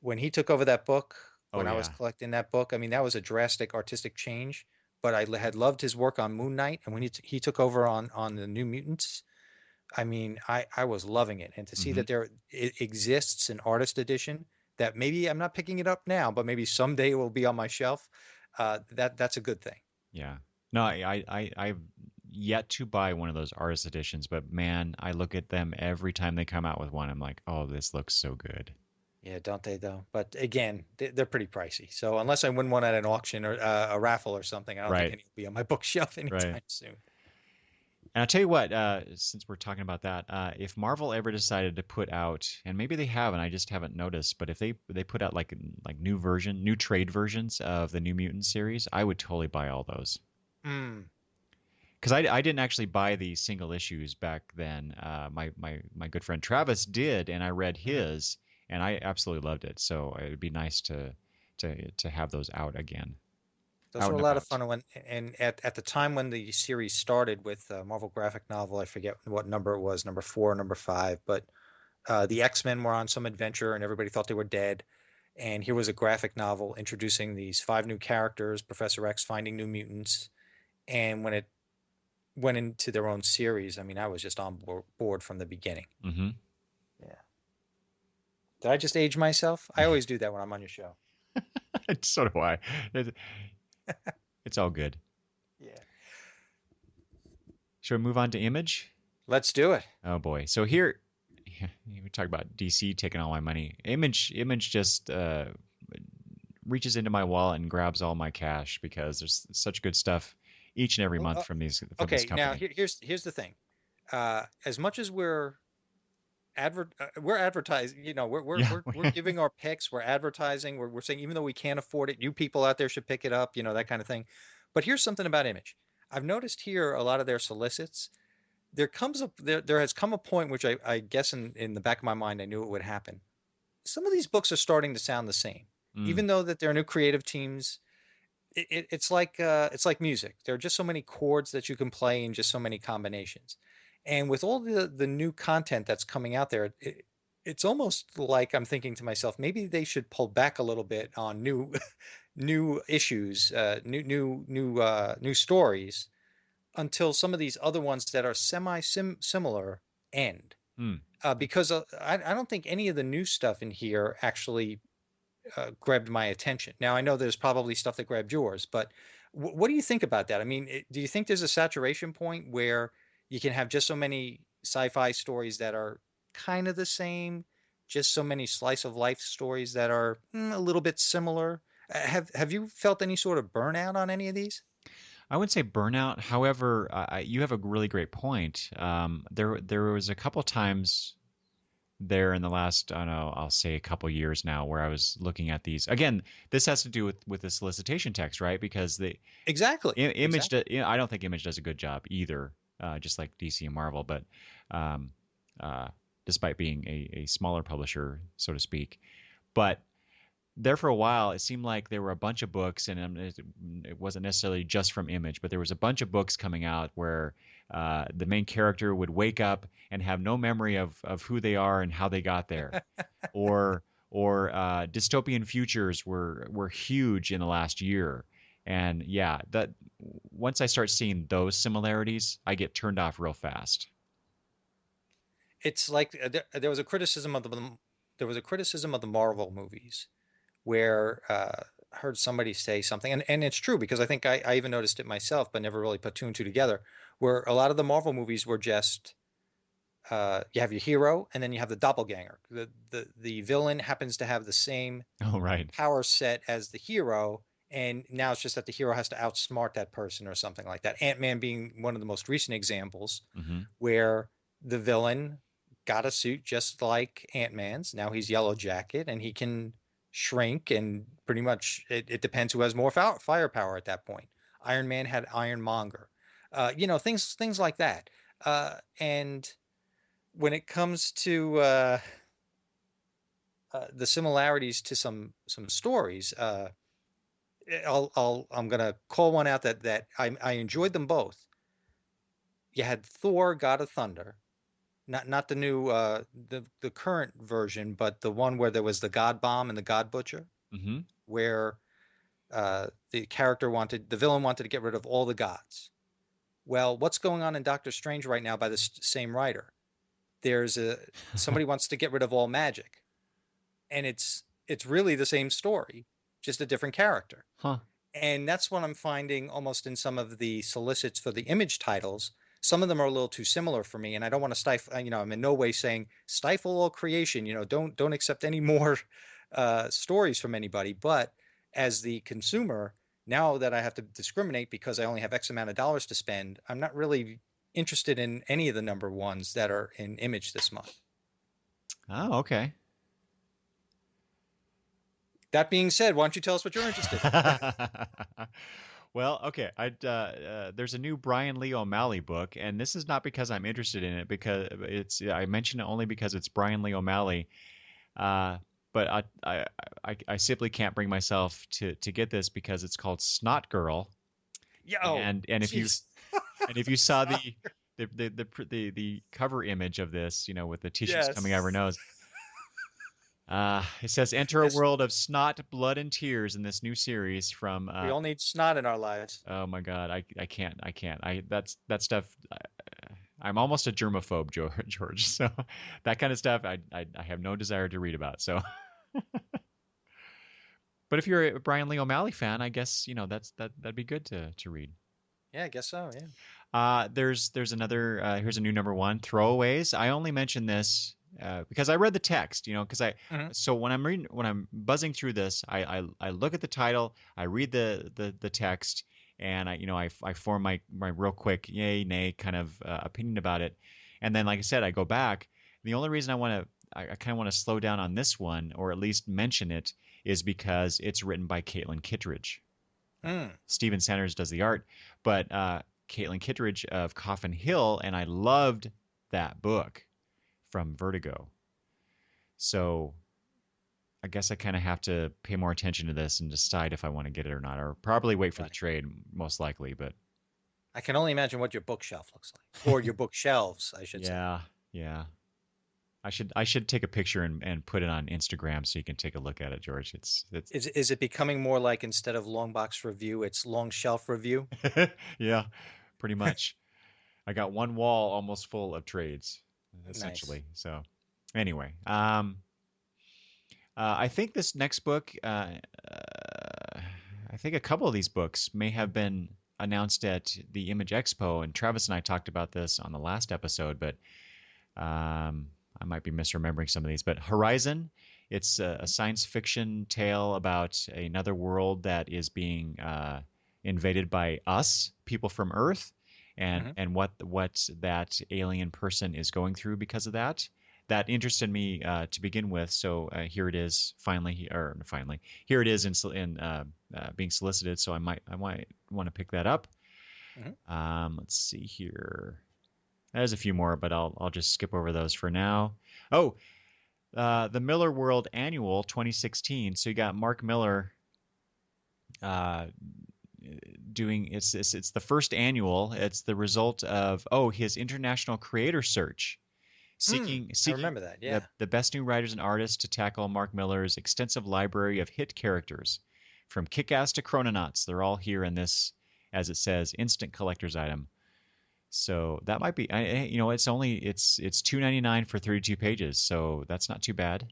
when he took over that book, Oh when I was yeah. collecting that book, I mean, that was a drastic artistic change. But I had loved his work on Moon Knight, and when he took over on the New Mutants, I mean, I was loving it. And to see Hmm. that there it exists an artist edition that maybe I'm not picking it up now, but maybe someday it will be on my shelf. That's a good thing. Yeah. No, I've yet to buy one of those artist editions, but man, I look at them every time they come out with one. I'm like, oh, this looks so good. Yeah, don't they though? But again, they're pretty pricey. So unless I win one at an auction or a raffle or something, I don't think Right. any will be on my bookshelf Right. anytime soon. And I'll tell you what, since we're talking about that, if Marvel ever decided to put out, and maybe they have, and I just haven't noticed, but if they put out like new trade versions of the New Mutant series, I would totally buy all those. Mm. Because I didn't actually buy the single issues back then. My good friend Travis did, and I read Mm. his, and I absolutely loved it. So it would be nice to have those out again, Those out were a and lot of about. fun. And at the time when the series started with Marvel graphic novel, I forget what number it was, number 4, number 5, but the X-Men were on some adventure and everybody thought they were dead. And here was a graphic novel introducing these 5 new characters, Professor X finding new mutants. And when it went into their own series, I mean, I was just on board from the beginning. Hmm. Yeah. Did I just age myself? I always do that when I'm on your show. So do I. It, it's all good. Yeah. Should we move on to Image? Let's do it. Oh boy. So here, we talk about DC taking all my money. Image just reaches into my wallet and grabs all my cash because there's such good stuff each and every Well, month from this okay, now company. here's the thing. As much as we're advertising, Yeah. we're giving our picks, we're advertising, we're saying even though we can't afford it, you people out there should pick it up, that kind of thing. But here's something about Image. I've noticed here a lot of their solicits. There has come a point which I guess in the back of my mind I knew it would happen. Some of these books are starting to sound the same, Mm, even though that there are new creative teams. It's like music. There are just so many chords that you can play in just so many combinations. And with all the new content that's coming out there, it's almost like I'm thinking to myself, maybe they should pull back a little bit on new new issues, new stories until some of these other ones that are similar end. mm, Because I don't think any of the new stuff in here actually grabbed my attention. Now I know there's probably stuff that grabbed yours, but what do you think about that? I mean, do you think there's a saturation point where you can have just so many sci-fi stories that are kind of the same, just so many slice of life stories that are a little bit similar? Have you felt any sort of burnout on any of these? I would say burnout. However, you have a really great point. There was a couple times there in the last, I don't know, I'll say a couple years now, where I was looking at these. Again, this has to do with the solicitation text, right? Because the Exactly. Image, Exactly. I don't think Image does a good job either, just like DC and Marvel. But um, uh, despite being a smaller publisher, so to speak, but there for a while, it seemed like there were a bunch of books, and it wasn't necessarily just from Image, but there was a bunch of books coming out where the main character would wake up and have no memory of who they are and how they got there, or dystopian futures were huge in the last year. And yeah, that once I start seeing those similarities, I get turned off real fast. It's like there was a criticism of the Marvel movies where I heard somebody say something, and it's true because I think I even noticed it myself, but never really put two and two together, where a lot of the Marvel movies were just you have your hero and then you have the doppelganger. The villain happens to have the same Oh, right. power set as the hero, and now it's just that the hero has to outsmart that person or something like that. Ant-Man being one of the most recent examples, Hmm. where the villain got a suit just like Ant-Man's. Now he's Yellow Jacket and he can shrink, and pretty much it depends who has more firepower at that point. Iron Man had Ironmonger. Things like that. And when it comes to the similarities to some stories, I'm gonna call one out that I enjoyed them both. You had Thor: God of Thunder, not the new the current version, but the one where there was the God Bomb and the God Butcher, Hmm. where the villain wanted to get rid of all the gods. Well, what's going on in Doctor Strange right now by the same writer? There's a Somebody wants to get rid of all magic, and it's really the same story, just a different character. Huh. And that's what I'm finding almost in some of the solicits for the Image titles. Some of them are a little too similar for me, and I don't want to stifle. I'm in no way saying stifle all creation. Don't accept any more stories from anybody. But as the consumer, now that I have to discriminate because I only have X amount of dollars to spend, I'm not really interested in any of the number ones that are in Image this month. Oh, okay. That being said, why don't you tell us what you're interested in? Well, okay. There's a new Brian Lee O'Malley book, and this is not because I'm interested in it, because I mention it only because it's Brian Lee O'Malley. Uh, but I simply can't bring myself to get this because it's called Snot Girl, Yeah. Oh, and jeez. and if you saw the cover image of this, with the tissues coming out of her Yes. nose. It says, enter a Yes. world of snot, blood, and tears in this new series from. We all need snot in our lives. Oh my God, I can't, I can't. That stuff. I'm almost a germaphobe, George. So that kind of stuff, I have no desire to read about. So, but if you're a Brian Lee O'Malley fan, I guess that'd be good to read. Yeah, I guess so. Yeah. There's another. Here's a new number one, Throwaways. I only mention this because I read the text, because Hmm. so when I'm buzzing through this, I look at the title, I read the text, and I form my real quick yay nay kind of opinion about it, and then like I said, I go back. The only reason I kind of want to slow down on this one, or at least mention it, is because it's written by Caitlin Kittredge. Mm. Steven Sanders does the art, but Caitlin Kittredge of Coffin Hill, and I loved that book from Vertigo. So I guess I kind of have to pay more attention to this and decide if I want to get it or not, or probably wait for the Right. trade, most likely. But I can only imagine what your bookshelf looks like, or your bookshelves, I should say. yeah, yeah. I should take a picture and put it on Instagram so you can take a look at it, George. It's Is it becoming more like instead of long box review, it's long shelf review? yeah, pretty much. I got one wall almost full of trades, Nice. essentially. So anyway, I think this next book, I think a couple of these books may have been announced at the Image Expo, and Travis and I talked about this on the last episode, but I might be misremembering some of these. But Horizon, it's a science fiction tale about another world that is being invaded by us, people from Earth, and what that alien person is going through because of that. That interested me to begin with, so here it is finally here it is in being solicited. So I might want to pick that up. Let's see here. There's a few more, but I'll just skip over those for now. Oh, the Miller World Annual 2016. So you got Mark Miller doing it's the first annual. It's the result of his international creator search. Seeking I remember that, yeah. the best new writers and artists to tackle Mark Miller's extensive library of hit characters. From Kick-Ass to Chrononauts, they're all here in this, as it says, instant collector's item. So that might be, it's $2.99 for 32 pages, so that's not too bad.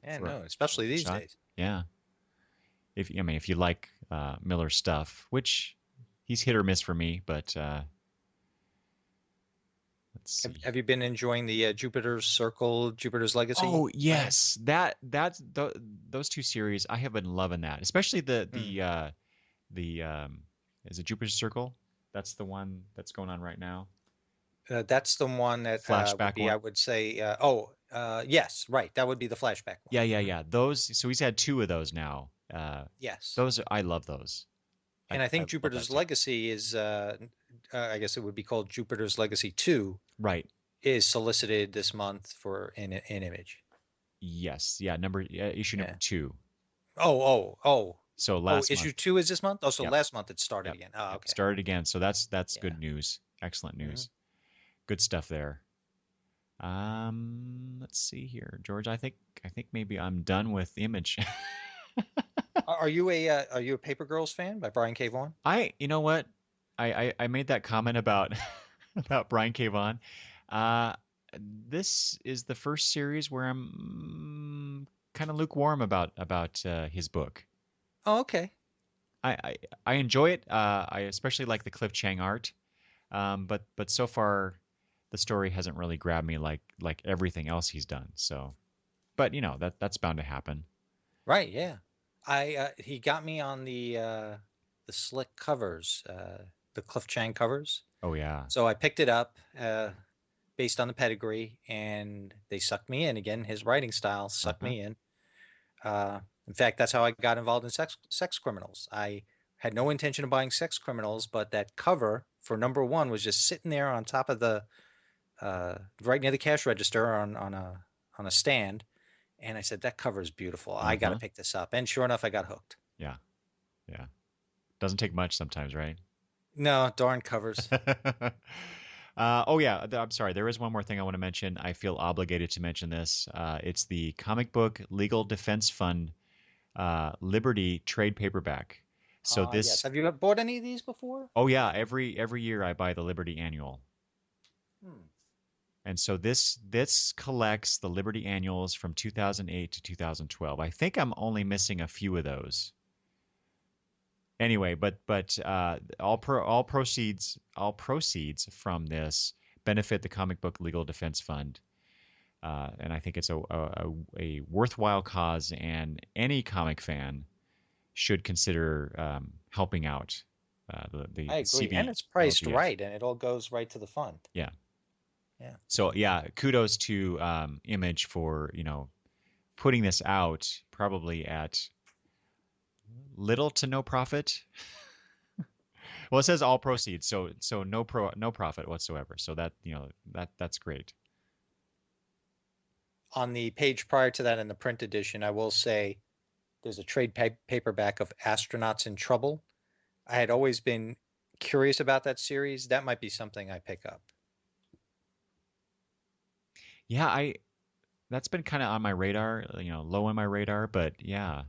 Yeah, no, especially these days. Yeah. If you like Miller's stuff, which he's hit or miss for me, but let's see. Have you been enjoying the Jupiter's Circle, Jupiter's Legacy? Oh yes, those two series. I have been loving that, especially the is it Jupiter's Circle? That's the one that's going on right now. That's the one that flashback one? I would say. Yes, right. That would be the flashback one. Yeah. Those. So he's had two of those now. Yes. I love those. And I think Jupiter's Legacy is, I guess it would be called Jupiter's Legacy 2. Right. Is solicited this month for an Image. Yes. Yeah. Issue number 2. Oh. So last issue month. 2 is this month? Oh, so last month it started again. Oh, okay. Started again. So that's good news. Excellent news. Good stuff there. Let's see here, George. I think maybe I'm done with Image. Are you a Paper Girls fan by Brian K. Vaughan? You know what? I made that comment about Brian K. Vaughan. This is the first series where I'm kind of lukewarm about his book. Oh, okay. I enjoy it. I especially like the Cliff Chang art, but so far the story hasn't really grabbed me like everything else he's done. So, but that's bound to happen. Right. Yeah. He got me on the slick covers, the Cliff Chang covers. Oh yeah. So I picked it up based on the pedigree, and they sucked me in. Again, his writing style sucked me in. In fact, that's how I got involved in Sex Criminals. I had no intention of buying Sex Criminals, but that cover for number 1 was just sitting there on top of the right near the cash register on a stand. And I said, that cover is beautiful. I got to pick this up. And sure enough, I got hooked. Yeah. Doesn't take much sometimes, right? No, darn covers. I'm sorry. There is one more thing I want to mention. I feel obligated to mention this. It's the Comic Book Legal Defense Fund Liberty trade paperback. So this. Yes. Have you bought any of these before? Oh yeah, every year I buy the Liberty Annual. And so this collects the Liberty Annuals from 2008 to 2012. I think I'm only missing a few of those. Anyway, but all proceeds from this benefit the Comic Book Legal Defense Fund, and I think it's a worthwhile cause, and any comic fan should consider helping out. The I agree, CB and it's priced LGF. right, and it all goes right to the fund. Yeah. Yeah. So kudos to Image for putting this out probably at little to no profit. Well, it says all proceeds, so no profit whatsoever. So that that's great. On the page prior to that in the print edition, I will say there's a trade paperback of Astronauts in Trouble. I had always been curious about that series. That might be something I pick up. Yeah, that's been kind of on my radar, low on my radar, but yeah.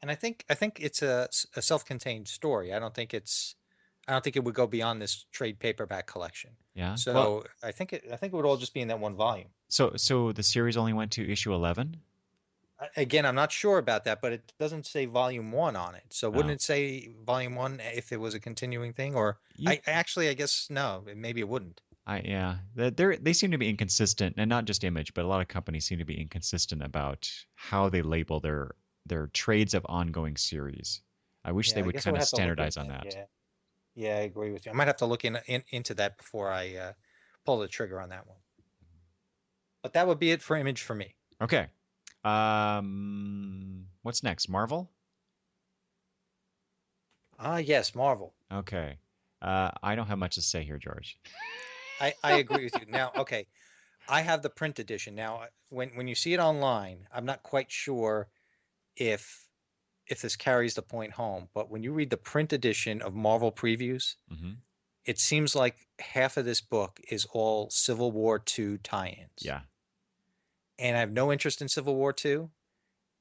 And I think it's a self-contained story. I don't think it would go beyond this trade paperback collection. Yeah. So well, I think it would all just be in that one volume. So the series only went to issue 11? Again, I'm not sure about that, but it doesn't say volume one on it. So wouldn't Oh, it say volume one if it was a continuing thing? Or you I guess no, maybe it wouldn't. yeah, they seem to be inconsistent, and not just Image, but a lot of companies seem to be inconsistent about how they label their trades of ongoing series. I wish they Yeah, I would guess I kind would of have to look standardize into on that. that. Yeah. Yeah, I agree with you. I might have to look into that before I pull the trigger on that one. But that would be it for Image for me. Okay. What's next? Marvel? Ah, yes, Marvel. Okay. I don't have much to say here, George. I agree with you. Now, okay, I have the print edition. Now, when you see it online, I'm not quite sure if this carries the point home, but when you read the print edition of Marvel previews, Hmm. it seems like half of this book is all Civil War II tie-ins. Yeah. And I have no interest in Civil War II.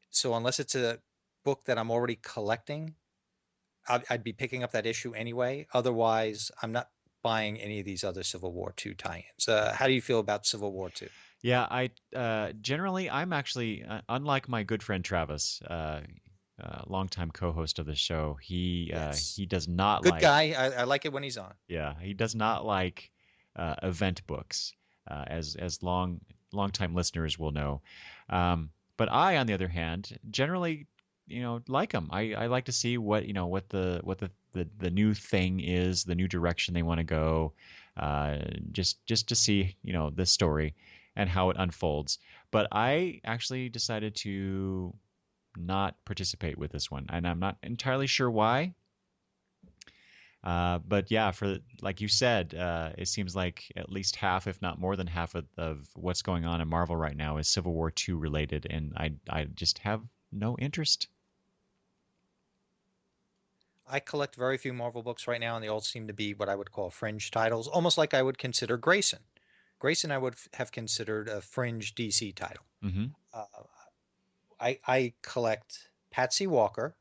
So unless it's a book that I'm already collecting, I'd be picking up that issue anyway. Otherwise, I'm not buying any of these other Civil War II tie-ins. How do you feel about Civil War II? Yeah, I generally I'm actually unlike my good friend Travis, longtime co-host of the show. Yes. He does not Good like guy. I like it when he's on. yeah he does not like event books, as longtime listeners will know. But I, on the other hand, generally like them. I like to see what the new thing is, the new direction they want to go, just to see this story and how it unfolds. But I actually decided to not participate with this one, and I'm not entirely sure why. But yeah, for like you said, it seems like at least half, if not more than half, of what's going on in Marvel right now is Civil War II related, and I just have no interest. I collect very few Marvel books right now, and they all seem to be what I would call fringe titles, almost like I would consider Grayson. Grayson, I would have considered a fringe DC title. Hmm. Uh, I collect Patsy Walker,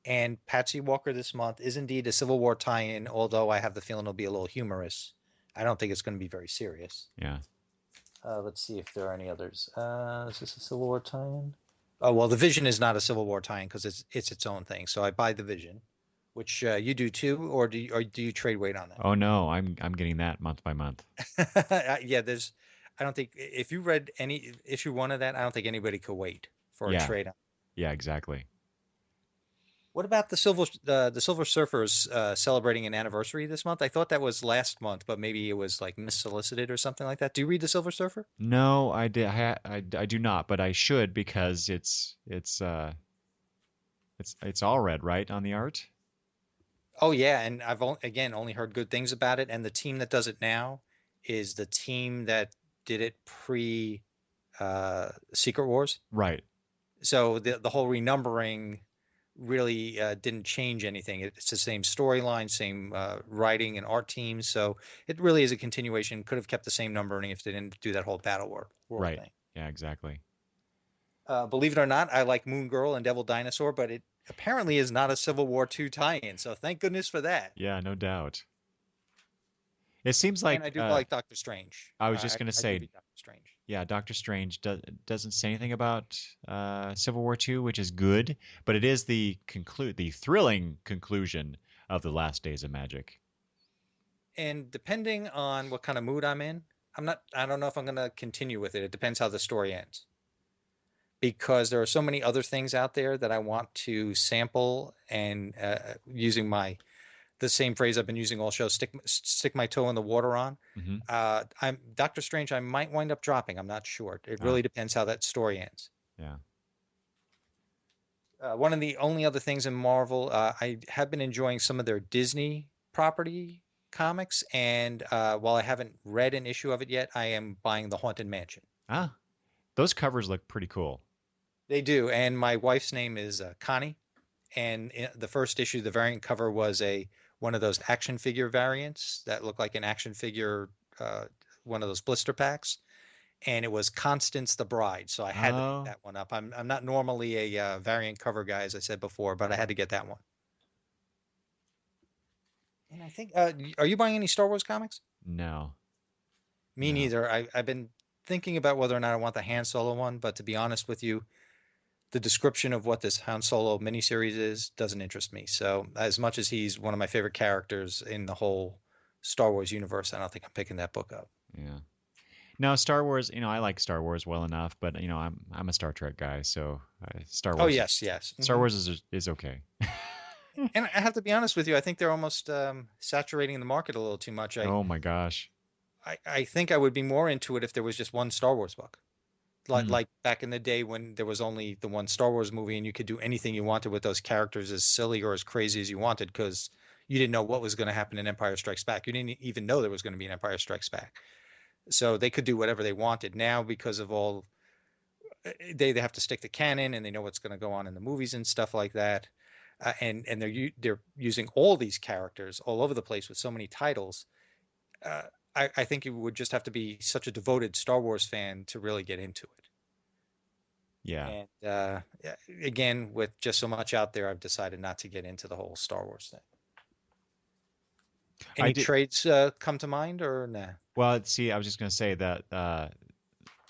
and Patsy Walker this month is indeed a Civil War tie-in, although I have the feeling it'll be a little humorous. I don't think it's going to be very serious. Yeah. Let's see if there are any others. Is this a Civil War tie-in? Oh well, the Vision is not a Civil War tie-in because it's its own thing. So I buy the Vision, which you do too, or do you trade weight on that? Oh no, I'm getting that month by month. Yeah, there's. I don't think if you read any issue one of that, I don't think anybody could wait for a Yeah. trade on. Yeah. Exactly. What about the Silver Surfers celebrating an anniversary this month? I thought that was last month, but maybe it was like missolicited or something like that. Do you read the Silver Surfer? No, I did. I do not, but I should because it's all red, right, on the art. Oh yeah, and again only heard good things about it. And the team that does it now is the team that did it pre Secret Wars. Right. So the whole renumbering really didn't change anything. It's the same storyline, same writing and art teams. So it really is a continuation. Could have kept the same numbering if they didn't do that whole world Right. thing. Yeah. Exactly. Believe it or not, I like Moon Girl and Devil Dinosaur, but it apparently is not a Civil War II tie-in. So thank goodness for that. Yeah. No doubt. It seems And I like do like Doctor Strange. I was just gonna I do say, read Doctor Strange. yeah, Doctor Strange doesn't say anything about Civil War II, which is good, but it is the thrilling conclusion of the last days of magic. And depending on what kind of mood I'm in, I don't know if I'm going to continue with it. It depends how the story ends. Because there are so many other things out there that I want to sample and using the same phrase I've been using all show, stick my toe in the water on. Hmm. I'm Doctor Strange. I might wind up dropping. I'm not sure. It Ah, really depends how that story ends. yeah. One of the only other things in Marvel, I have been enjoying some of their Disney property comics, and while I haven't read an issue of it yet, I am buying the Haunted Mansion. Ah, those covers look pretty cool. They do, and my wife's name is Connie, and in the first issue, the variant cover was a one of those action figure variants that look like an action figure, uh, one of those blister packs, and it was Constance the Bride. So I had to pick Oh, that one up. I'm not normally a variant cover guy, as I said before, but I had to get that one. And I think, are you buying any Star Wars comics? no, Me no. neither. I've been thinking about whether or not I want the Han Solo one, but to be honest with you, the description of what this Han Solo miniseries is doesn't interest me. So as much as he's one of my favorite characters in the whole Star Wars universe, I don't think I'm picking that book up. Yeah. No, Star Wars. I like Star Wars well enough, but I'm a Star Trek guy, so Star Oh, Wars. yes, yes. Star Wars is okay. And I have to be honest with you, I think they're almost saturating the market a little too much. Oh my gosh. I think I would be more into it if there was just one Star Wars book. Hmm. Like back in the day when there was only the one Star Wars movie and you could do anything you wanted with those characters as silly or as crazy as you wanted because you didn't know what was going to happen in Empire Strikes Back. You didn't even know there was going to be an Empire Strikes Back. So they could do whatever they wanted. Now, because of all, they have to stick to canon and they know what's going to go on in the movies and stuff like that. And they're using all these characters all over the place with so many titles. Uh, I think you would just have to be such a devoted Star Wars fan to really get into it. Yeah. And again, with just so much out there, I've decided not to get into the whole Star Wars thing. I Any did. trades come to mind or nah? Well, see, I was just going to say that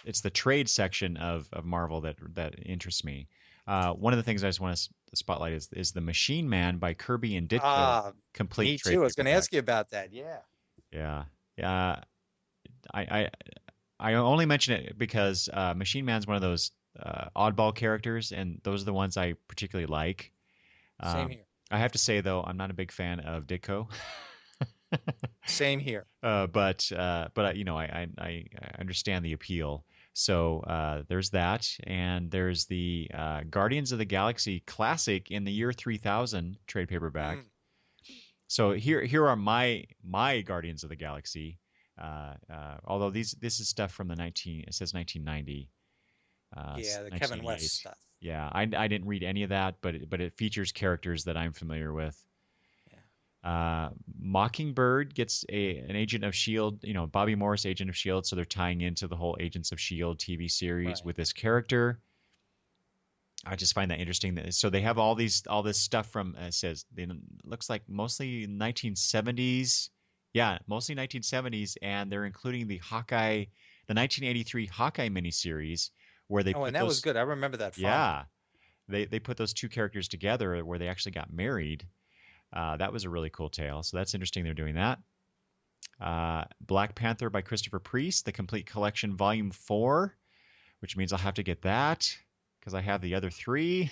it's the trade section of Marvel that interests me. One of the things I just want to spotlight is the Machine Man by Kirby and Ditko Ah, complete me trade too. I was going to paperback. ask you about that. Yeah. Yeah, yeah. I I I only mention it because Machine Man's one of those oddball characters, and those are the ones I particularly like. Same Um, here. I have to say though, I'm not a big fan of Ditko. Same here. But I understand the appeal. So there's that, and there's the Guardians of the Galaxy Classic in the year 3000 trade paperback. Mm. So here are my Guardians of the Galaxy. Although this is stuff from the 19 it says 1990, Yeah, the Kevin West 1988. stuff. Yeah, I didn't read any of that, but it features characters that I'm familiar with. Yeah. Mockingbird gets an Agent of Shield, Bobby Morris, Agent of Shield, so they're tying into the whole Agents of Shield TV series Right. with this character. I just find that interesting. So they have all this stuff from it says it looks like mostly 1970s, yeah, mostly 1970s, and they're including the 1983 Hawkeye miniseries where they Oh, and put that was those, good. I remember that fondly. yeah, they put those two characters together where they actually got married. That was a really cool tale. So that's interesting. They're doing that. Black Panther by Christopher Priest, the complete collection, Volume 4, which means I'll have to get that because I have the other three.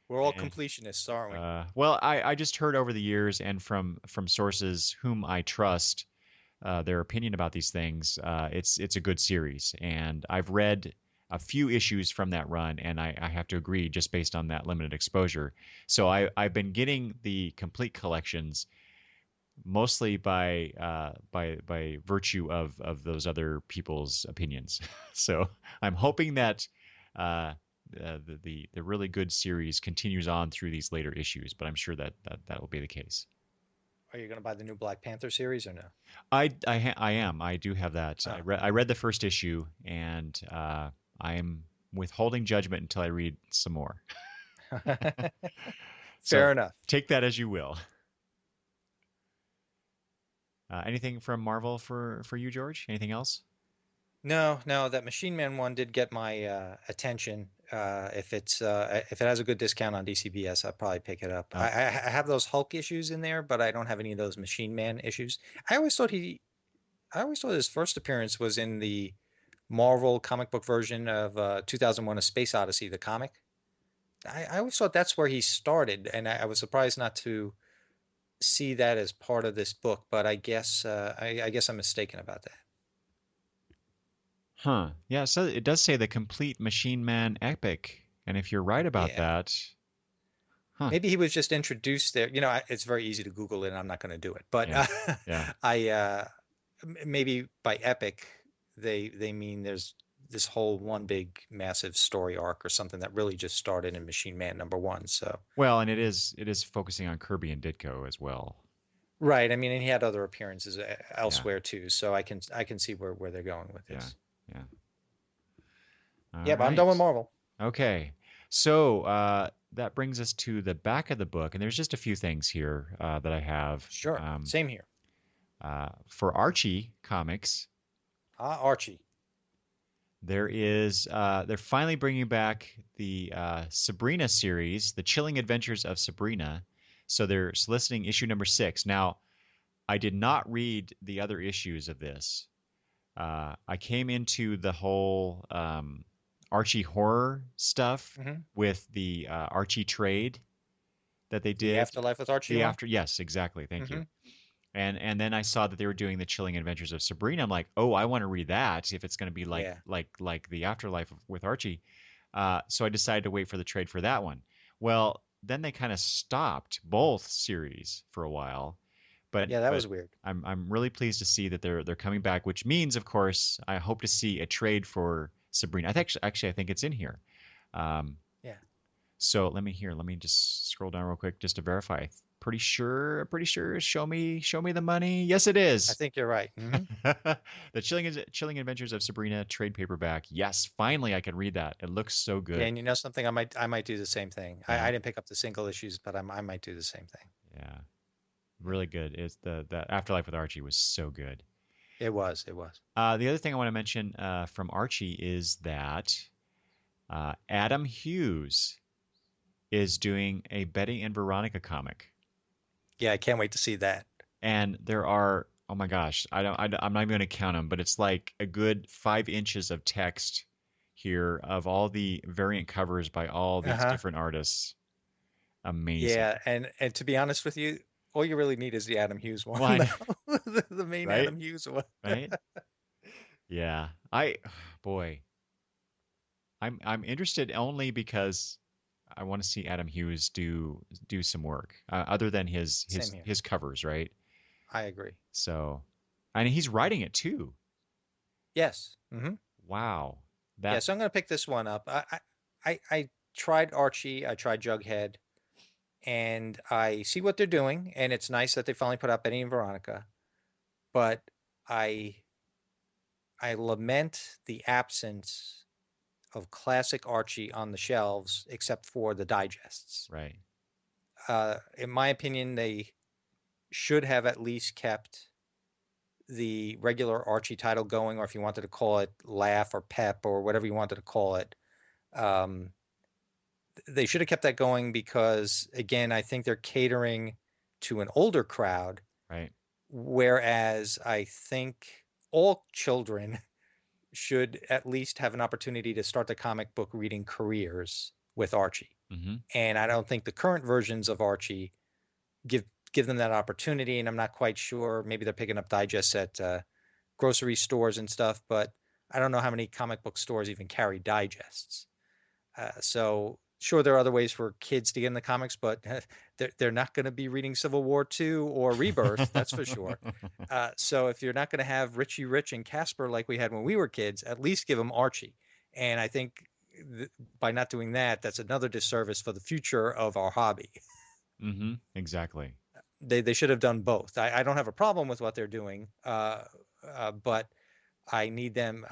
We're all And, completionists, aren't we? well, I just heard over the years and from sources whom I trust their opinion about these things. It's a good series, and I've read a few issues from that run, and I have to agree just based on that limited exposure. So I've been getting the complete collections mostly by virtue of those other people's opinions. So I'm hoping that the really good series continues on through these later issues, but I'm sure that will be the case. Are you going to buy the new Black Panther series or no? I am. I do have that. Oh. I read the first issue, and I am withholding judgment until I read some more. So Fair enough. take that as you will. Anything from Marvel for you, George? Anything else? No, no, that Machine Man one did get my attention. If it has a good discount on DCBS, I'll probably pick it up. Oh, I have those Hulk issues in there, but I don't have any of those Machine Man issues. I always thought I always thought his first appearance was in the Marvel comic book version of 2001: A Space Odyssey, the comic. I always thought that's where he started, and I was surprised not to see that as part of this book. But I guess I'm mistaken about that. huh. Yeah. So it does say the complete Machine Man epic, and if you're right about Yeah. that, huh? Maybe he was just introduced there. It's very easy to Google it, and I'm not going to do it. But Yeah. Yeah. I maybe by epic they mean there's this whole one big massive story arc or something that really just started in Machine Man #1. So Well, and it is focusing on Kirby and Ditko as well. right, I mean, and he had other appearances Yeah. elsewhere too. So I can see where they're going with Yeah. this. Yeah. All Yeah, but I'm done with right. Marvel. Okay. So that brings us to the back of the book, and there's just a few things here that I have. Sure, same here. For Archie comics, Ah, Archie. There is, they're finally bringing back the Sabrina series, The Chilling Adventures of Sabrina. So they're soliciting issue number 6. Now, I did not read the other issues of this. I came into the whole Archie horror stuff Hmm. with the Archie trade that they The did. Afterlife with Archie The one. after, yes, exactly. Thank you. Hmm. And then I saw that they were doing the Chilling Adventures of Sabrina. I'm like, oh, I want to read that if it's going to be like Yeah. the Afterlife with Archie. So I decided to wait for the trade for that one. Well, then they kind of stopped both series for a while, but Yeah, that was weird. I'm really pleased to see that they're coming back, which means, of course, I hope to see a trade for Sabrina. I think it's in here. Um, Yeah. so let me just scroll down real quick just to verify. Pretty sure. Show me the money. Yes, it I is. think you're right. Hmm. The Chilling Adventures of Sabrina trade paperback. Yes, finally I can read that. It looks so Yeah, good. and you know something? I might do the same thing. Yeah, I didn't pick up the single issues, but I might do the same thing. yeah, Yeah. really good. It's the Afterlife with Archie was so good. It was. It was. The other thing I want to mention from Archie is that Adam Hughes is doing a Betty and Veronica comic. Yeah, I can't wait to see that. And there are, oh my gosh, I'm not even going to count them, but it's like a good 5 inches of text here of all the variant covers by all these Uh-huh. different artists. Amazing. Yeah, and to be honest with you, all you really need is the Adam Hughes one, One, the main right? Adam Hughes one. Right? Yeah. Boy, I'm interested only because I want to see Adam Hughes do some work other than Same here. his covers, right? I agree. So, and he's writing it too. Yes. Hmm. Wow. Yeah, That so I'm going to pick this one up. I tried Archie, I tried Jughead, and I see what they're doing, and it's nice that they finally put out Benny and Veronica, but I I lament the absence of classic Archie on the shelves, except for the digests. right. In my opinion, they should have at least kept the regular Archie title going, or if you wanted to call it Laugh or Pep or whatever you wanted to call it. Um, they should have kept that going because, again, I think they're catering to an older crowd, Right. whereas I think all children should at least have an opportunity to start the comic book reading careers with Archie. Hmm. And I don't think the current versions of Archie give give them that opportunity. And I'm not quite sure. Maybe they're picking up digests at grocery stores and stuff, but I don't know how many comic book stores even carry digests. So sure, there are other ways for kids to get in the comics, but they're not going to be reading Civil War II or Rebirth, that's for sure. So if you're not going to have Richie Rich and Casper like we had when we were kids, at least give them Archie. And I think by not doing that, that's another disservice for the future of our hobby. Exactly. They should have done both. I don't have a problem with what they're doing, but I need them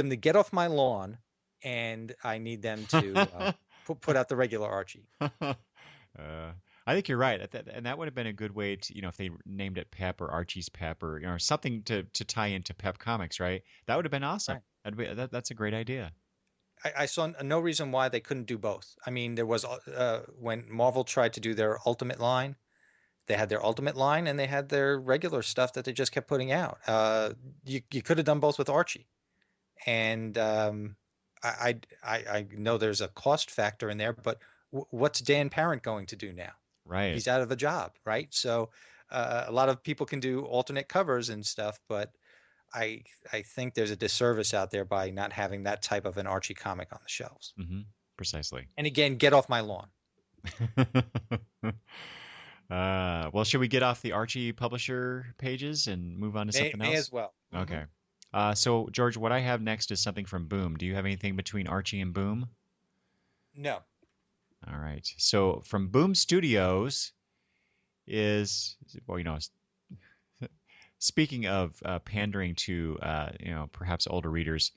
to get off my lawn, and I need them to put out the regular Archie. I think you're right, and that would have been a good way to, if they named it Pep or Archie's Pep or something to tie into Pep Comics, right? That would have been awesome. Right. That's a great idea. I saw no reason why they couldn't do both. I mean, there was when Marvel tried to do their Ultimate line, they had their Ultimate line and they had their regular stuff that they just kept putting out. You could have done both with Archie, and I know there's a cost factor in there, but what's Dan Parent going to do now? Right. He's out of a job, right? So a lot of people can do alternate covers and stuff, but I think there's a disservice out there by not having that type of an Archie comic on the shelves. Precisely. And again, get off my lawn. Well, should we get off the Archie publisher pages and move on to something May else? as well. Mm-hmm. Okay. So, George, what I have next is something from Boom. Do you have anything between Archie and Boom? No. All right. So, from Boom Studios is, well, speaking of pandering to, perhaps older readers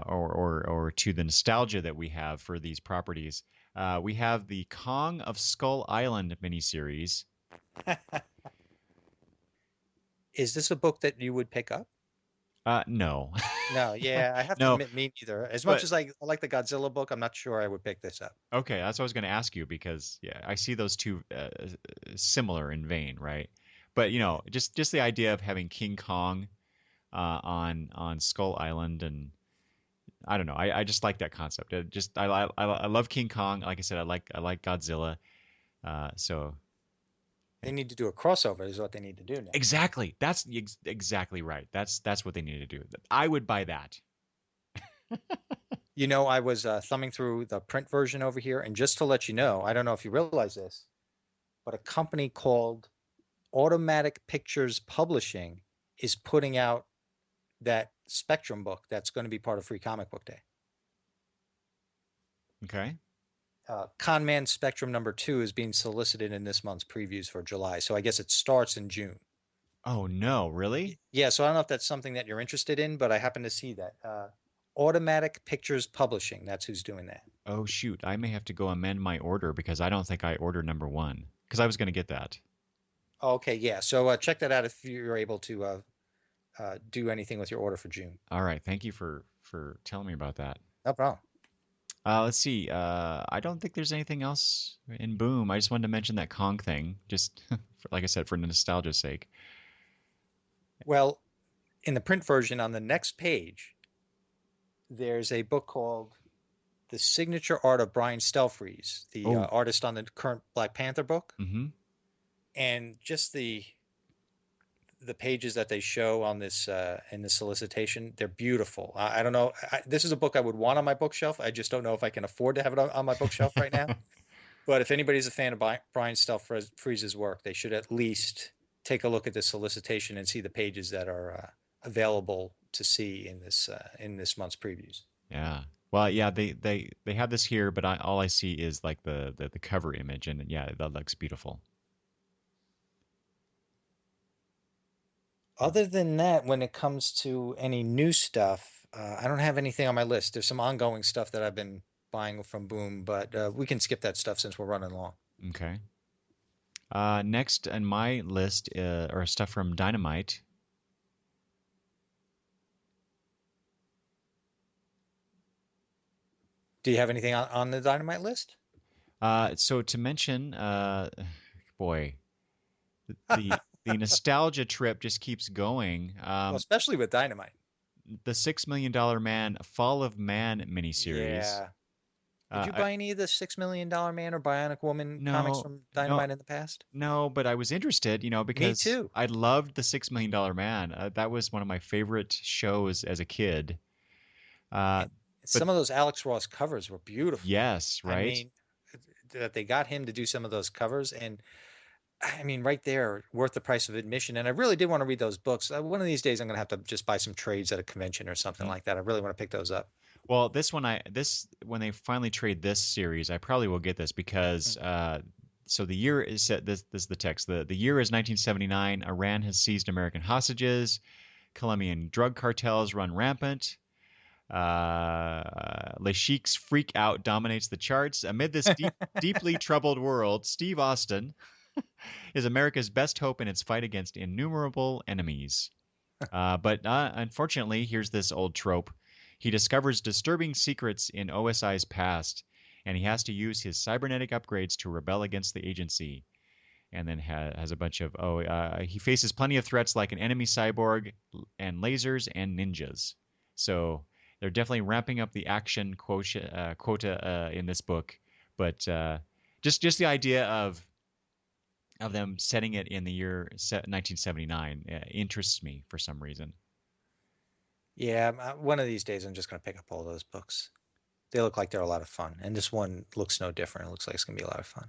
or to the nostalgia that we have for these properties, we have the Kong of Skull Island miniseries. Is this a book that you would pick up? No. No, yeah, I have to No, admit, me neither. As much but as I like the Godzilla book, I'm not sure I would pick this up. okay, that's what I was going to ask you because yeah, I see those two similar in vein, right? But you know, just the idea of having King Kong on Skull Island, and I don't know, I just like that concept. I love King Kong. Like I said, I like Godzilla. So They need to do a crossover, is what they need to do now. exactly, that's exactly right. That's what they need to do. I would buy that. You know, I was thumbing through the print version over here, and just to let you know, I don't know if you realize this, but a company called Automatic Pictures Publishing is putting out that Spectrum book that's going to be part of Free Comic Book Day. Okay. Con Man Spectrum #2 is being solicited in this month's previews for July, so I guess it starts in June. Oh no, really? Yeah, so I don't know if that's something that you're interested in, but I happen to see that. Automatic Pictures Publishing, that's who's doing that. Oh shoot, I may have to go amend my order because I don't think I ordered #1 because I was going to get that. Okay, yeah. So check that out if you're able to do anything with your order for June. All right, thank you for telling me about that. No problem. Let's see. I don't think there's anything else in Boom. I just wanted to mention that Kong thing, just like I said, for nostalgia's sake. Well, in the print version on the next page, there's a book called The Signature Art of Brian Stelfreeze, the Oh, artist on the current Black Panther book. mm-hmm. And just the pages that they show on this in the solicitation, they're beautiful. I don't know. This is a book I would want on my bookshelf. I just don't know if I can afford to have it on my bookshelf right now. But if anybody's a fan of Brian Stelfreeze's work, they should at least take a look at the solicitation and see the pages that are available to see in this month's previews. Yeah. Well, yeah, they have this here, but all I see is like the cover image, and yeah, that looks beautiful. Other than that, when it comes to any new stuff, I don't have anything on my list. There's some ongoing stuff that I've been buying from Boom, but we can skip that stuff since we're running long. Okay. Next on my list are stuff from Dynamite. Do you have anything on the Dynamite list? So to mention, boy, the the nostalgia trip just keeps going. Well, especially with Dynamite. The $6 Million Man Fall of Man miniseries. Yeah. Did you I, buy any of the $6 Million Man or Bionic Woman comics no, from no, Dynamite in the past? no, but I was interested, Me because too. I loved the $6 Million Man. That was one of my favorite shows as a kid. Uh, And but some of those Alex Ross covers were beautiful. yes, I right? mean, that they got him to do some of those covers, and I mean, right there, worth the price of admission. And I really did want to read those books. One of these days, I'm going to have to just buy some trades at a convention or something Mhm. like that. I really want to pick those up. Well, this when they finally trade this series, I probably will get this because so the year is set. This is the text. The year is 1979. Iran has seized American hostages. Colombian drug cartels run rampant. Le Chic's Freak Out dominates the charts. Amid this deeply troubled world, Steve Austin is America's best hope in its fight against innumerable enemies. But unfortunately, here's this old trope. He discovers disturbing secrets in OSI's past, and he has to use his cybernetic upgrades to rebel against the agency. And then has a bunch of, he faces plenty of threats like an enemy cyborg and lasers and ninjas. So they're definitely ramping up the action quota in this book. But just the idea of them setting it in the year 1979 interests me for some reason. Yeah, one of these days, I'm just going to pick up all those books. They look like they're a lot of fun, and this one looks no different. It looks like it's going to be a lot of fun.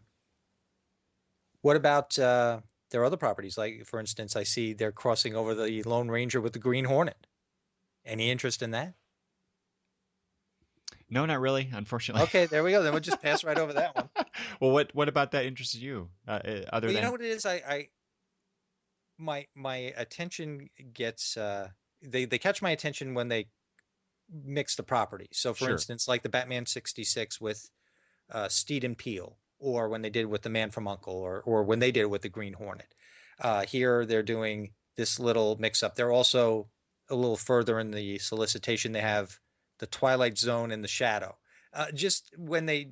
What about their other properties? Like, for instance, I see they're crossing over the Lone Ranger with the Green Hornet. Any interest in that? No, not really, unfortunately. Okay, there we go. Then we'll just pass right over that one. Well, what about that interested you? Other Well, you know than what it is? I my attention gets they catch my attention when they mix the properties. So, for sure, instance, like the Batman 66 with Steed and Peel, or when they did with the Man from Uncle, or when they did it with the Green Hornet. Here they're doing this little mix up. They're also a little further in the solicitation, they have the Twilight Zone and the Shadow. Just when they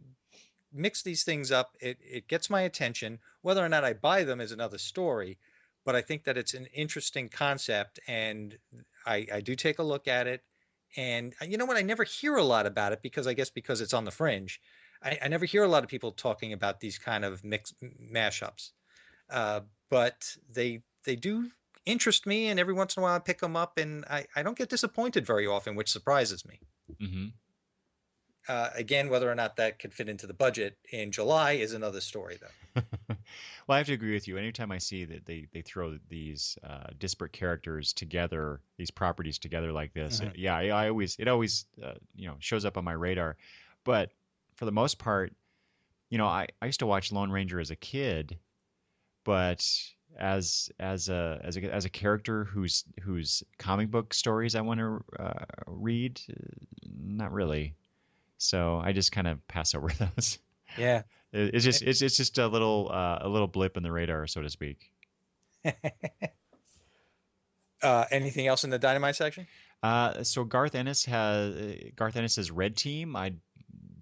mix these things up, it gets my attention. Whether or not I buy them is another story, but I think that it's an interesting concept, and I do take a look at it. And you know what? I never hear a lot about it because I guess because it's on the fringe. I never hear a lot of people talking about these kind of mix mashups, uh, but they do interest me, and every once in a while I pick them up, and I don't get disappointed very often, which surprises me. Hmm. Again, whether or not that could fit into the budget in July is another story, though. Well, I have to agree with you. Anytime I see that they throw these disparate characters together, these properties together like this, Mhm. yeah, I always it always shows up on my radar. But for the most part, I used to watch Lone Ranger as a kid, but as a character whose comic book stories I want to read, not really. So I just kind of pass over those. Yeah. It's just a little blip in the radar, so to speak. Anything else in the Dynamite section? So Garth Ennis's Red Team. I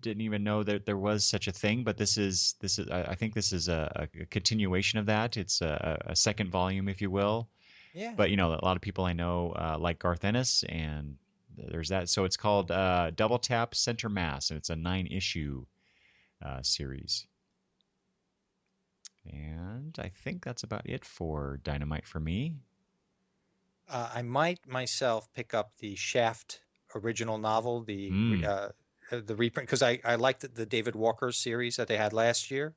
didn't even know that there was such a thing, but this is I think this is a continuation of that. It's a second volume, if you will. Yeah. But a lot of people I know like Garth Ennis, and there's that. So it's called Double Tap Center Mass, and it's a 9-issue series. And I think that's about it for Dynamite for me. I might myself pick up the Shaft original novel, Mm. the reprint, because I liked the David Walker series that they had last year,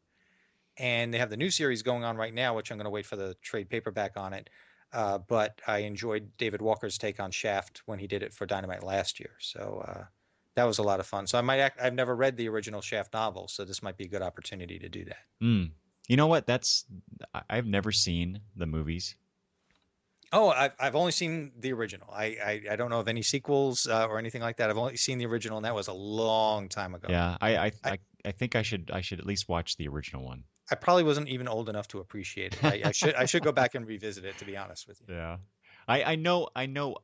and they have the new series going on right now, which I'm going to wait for the trade paperback on it. But I enjoyed David Walker's take on Shaft when he did it for Dynamite last year, so that was a lot of fun. So I've never read the original Shaft novel, so this might be a good opportunity to do that. Mm. You know what? I've never seen the movies. Oh, I've only seen the original. I don't know of any sequels or anything like that. I've only seen the original, and that was a long time ago. Yeah, I, I think I should at least watch the original one. I probably wasn't even old enough to appreciate it. I should go back and revisit it, to be honest with you. Yeah. I know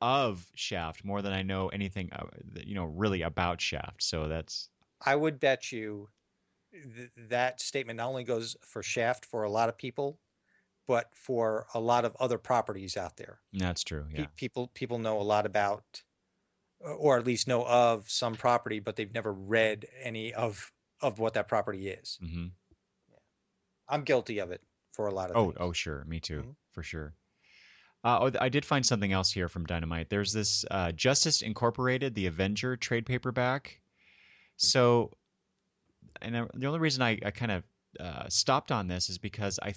of Shaft more than I know anything really about Shaft. So that's I would bet you that statement not only goes for Shaft for a lot of people, but for a lot of other properties out there. that's true. Yeah. People know a lot about, or at least know of some property, but they've never read any of what that property is. Hmm. Yeah. I'm guilty of it for a lot of Oh, things. sure. Me too. Mhm. For sure. I did find something else here from Dynamite. There's this Justice Incorporated, the Avenger trade paperback. So, the only reason I kind of stopped on this is because I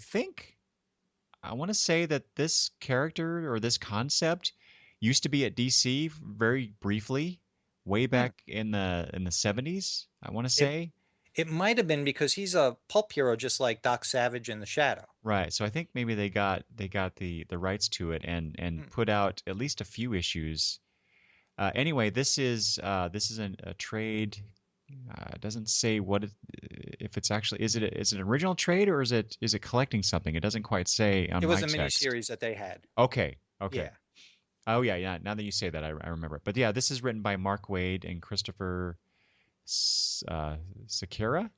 want to say that this character or this concept used to be at DC very briefly, way Hmm. back in the 70s. I want to It say. it might have been because he's a pulp hero, just like Doc Savage in the Shadow. Right. So I think maybe they got the rights to it and Hmm. put out at least a few issues. Anyway, this is a trade. It doesn't say if it's actually is it an original trade or is it collecting something? It doesn't quite say on It was my a mini text. series that they had. Okay. Okay. Yeah. Oh yeah, yeah. Now that you say that, I remember it. But yeah, this is written by Mark Waid and Christopher Sakara Oh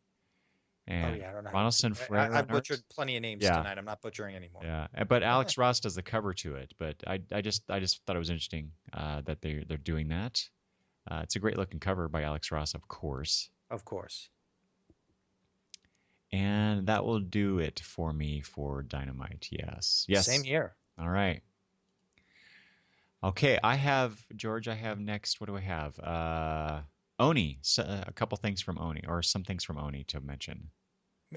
and yeah, I don't know how you. Ronaldson Frere I've on art. butchered plenty of names Yeah, tonight. I'm not butchering anymore. yeah. But Alex Ross does the cover to it. But I just thought it was interesting that they're doing that. It's a great looking cover by Alex Ross, of course. Of course. And that will do it for me for Dynamite. Yes. Same Yes. here. All right. Okay, George, I have next. What do I have? Oni. So, a couple things from Oni, or some things from Oni to mention.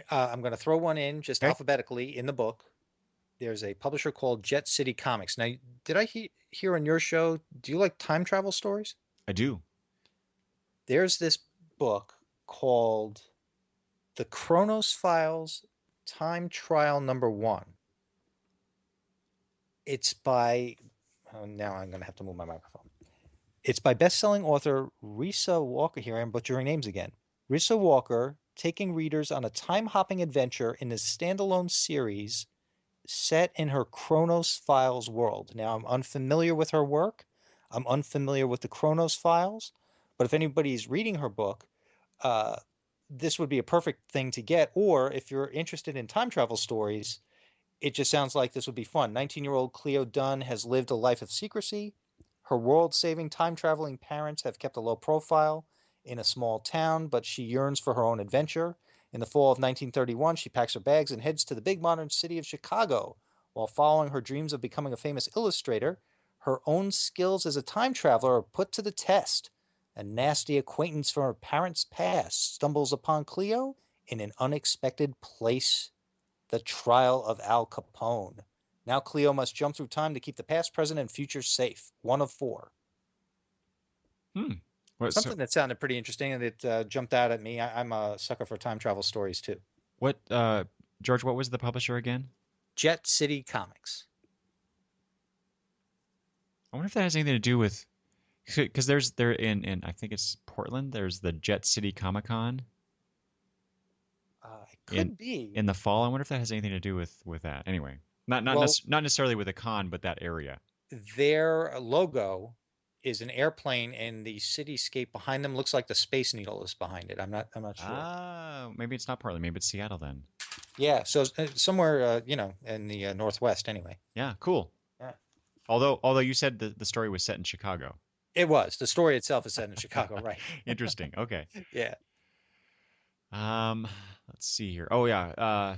I'm going to throw one in just Okay. alphabetically in the book. There's a publisher called Jet City Comics. Now, did I hear on your show? Do you like time travel stories? I do. There's this book called The Chronos Files Time Trial Number One. It's by, oh, now I'm going to have to move my microphone. It's by best-selling author Risa Walker. Here I am butchering names again. Risa Walker, taking readers on a time-hopping adventure in a standalone series set in her Chronos Files world. Now, I'm unfamiliar with her work. I'm unfamiliar with the Chronos Files, but if anybody's reading her book, uh, this would be a perfect thing to get. Or if you're interested in time travel stories, it just sounds like this would be fun. 19-year-old Cleo Dunn has lived a life of secrecy. Her world-saving, time-traveling parents have kept a low profile in a small town, but she yearns for her own adventure. In the fall of 1931, she packs her bags and heads to the big modern city of Chicago. While following her dreams of becoming a famous illustrator, her own skills as a time traveler are put to the test. A nasty acquaintance from her parents' past stumbles upon Cleo in an unexpected place: the trial of Al Capone. Now Cleo must jump through time to keep the past, present, and future safe. One of four. Hmm. What? So Something that sounded pretty interesting and it jumped out at me. I'm a sucker for time travel stories too. what? George, what was the publisher again? Jet City Comics. I wonder if that has anything to do with because there in I think it's Portland. There's the Jet City Comic Con It in could be. in the fall. I wonder if that has anything to do with that. Anyway, Well, not necessarily with a con, but that area. their logo is an airplane, and the cityscape behind them looks like the Space Needle is behind it. I'm not sure. Ah, maybe it's not Portland. Maybe it's Seattle then. Yeah, so somewhere in the Northwest anyway. Yeah, cool. Yeah. Although you said the story was set in Chicago. It was. The story itself is set in Chicago, right? Interesting. Okay. Yeah. Um, let's see here. Oh yeah.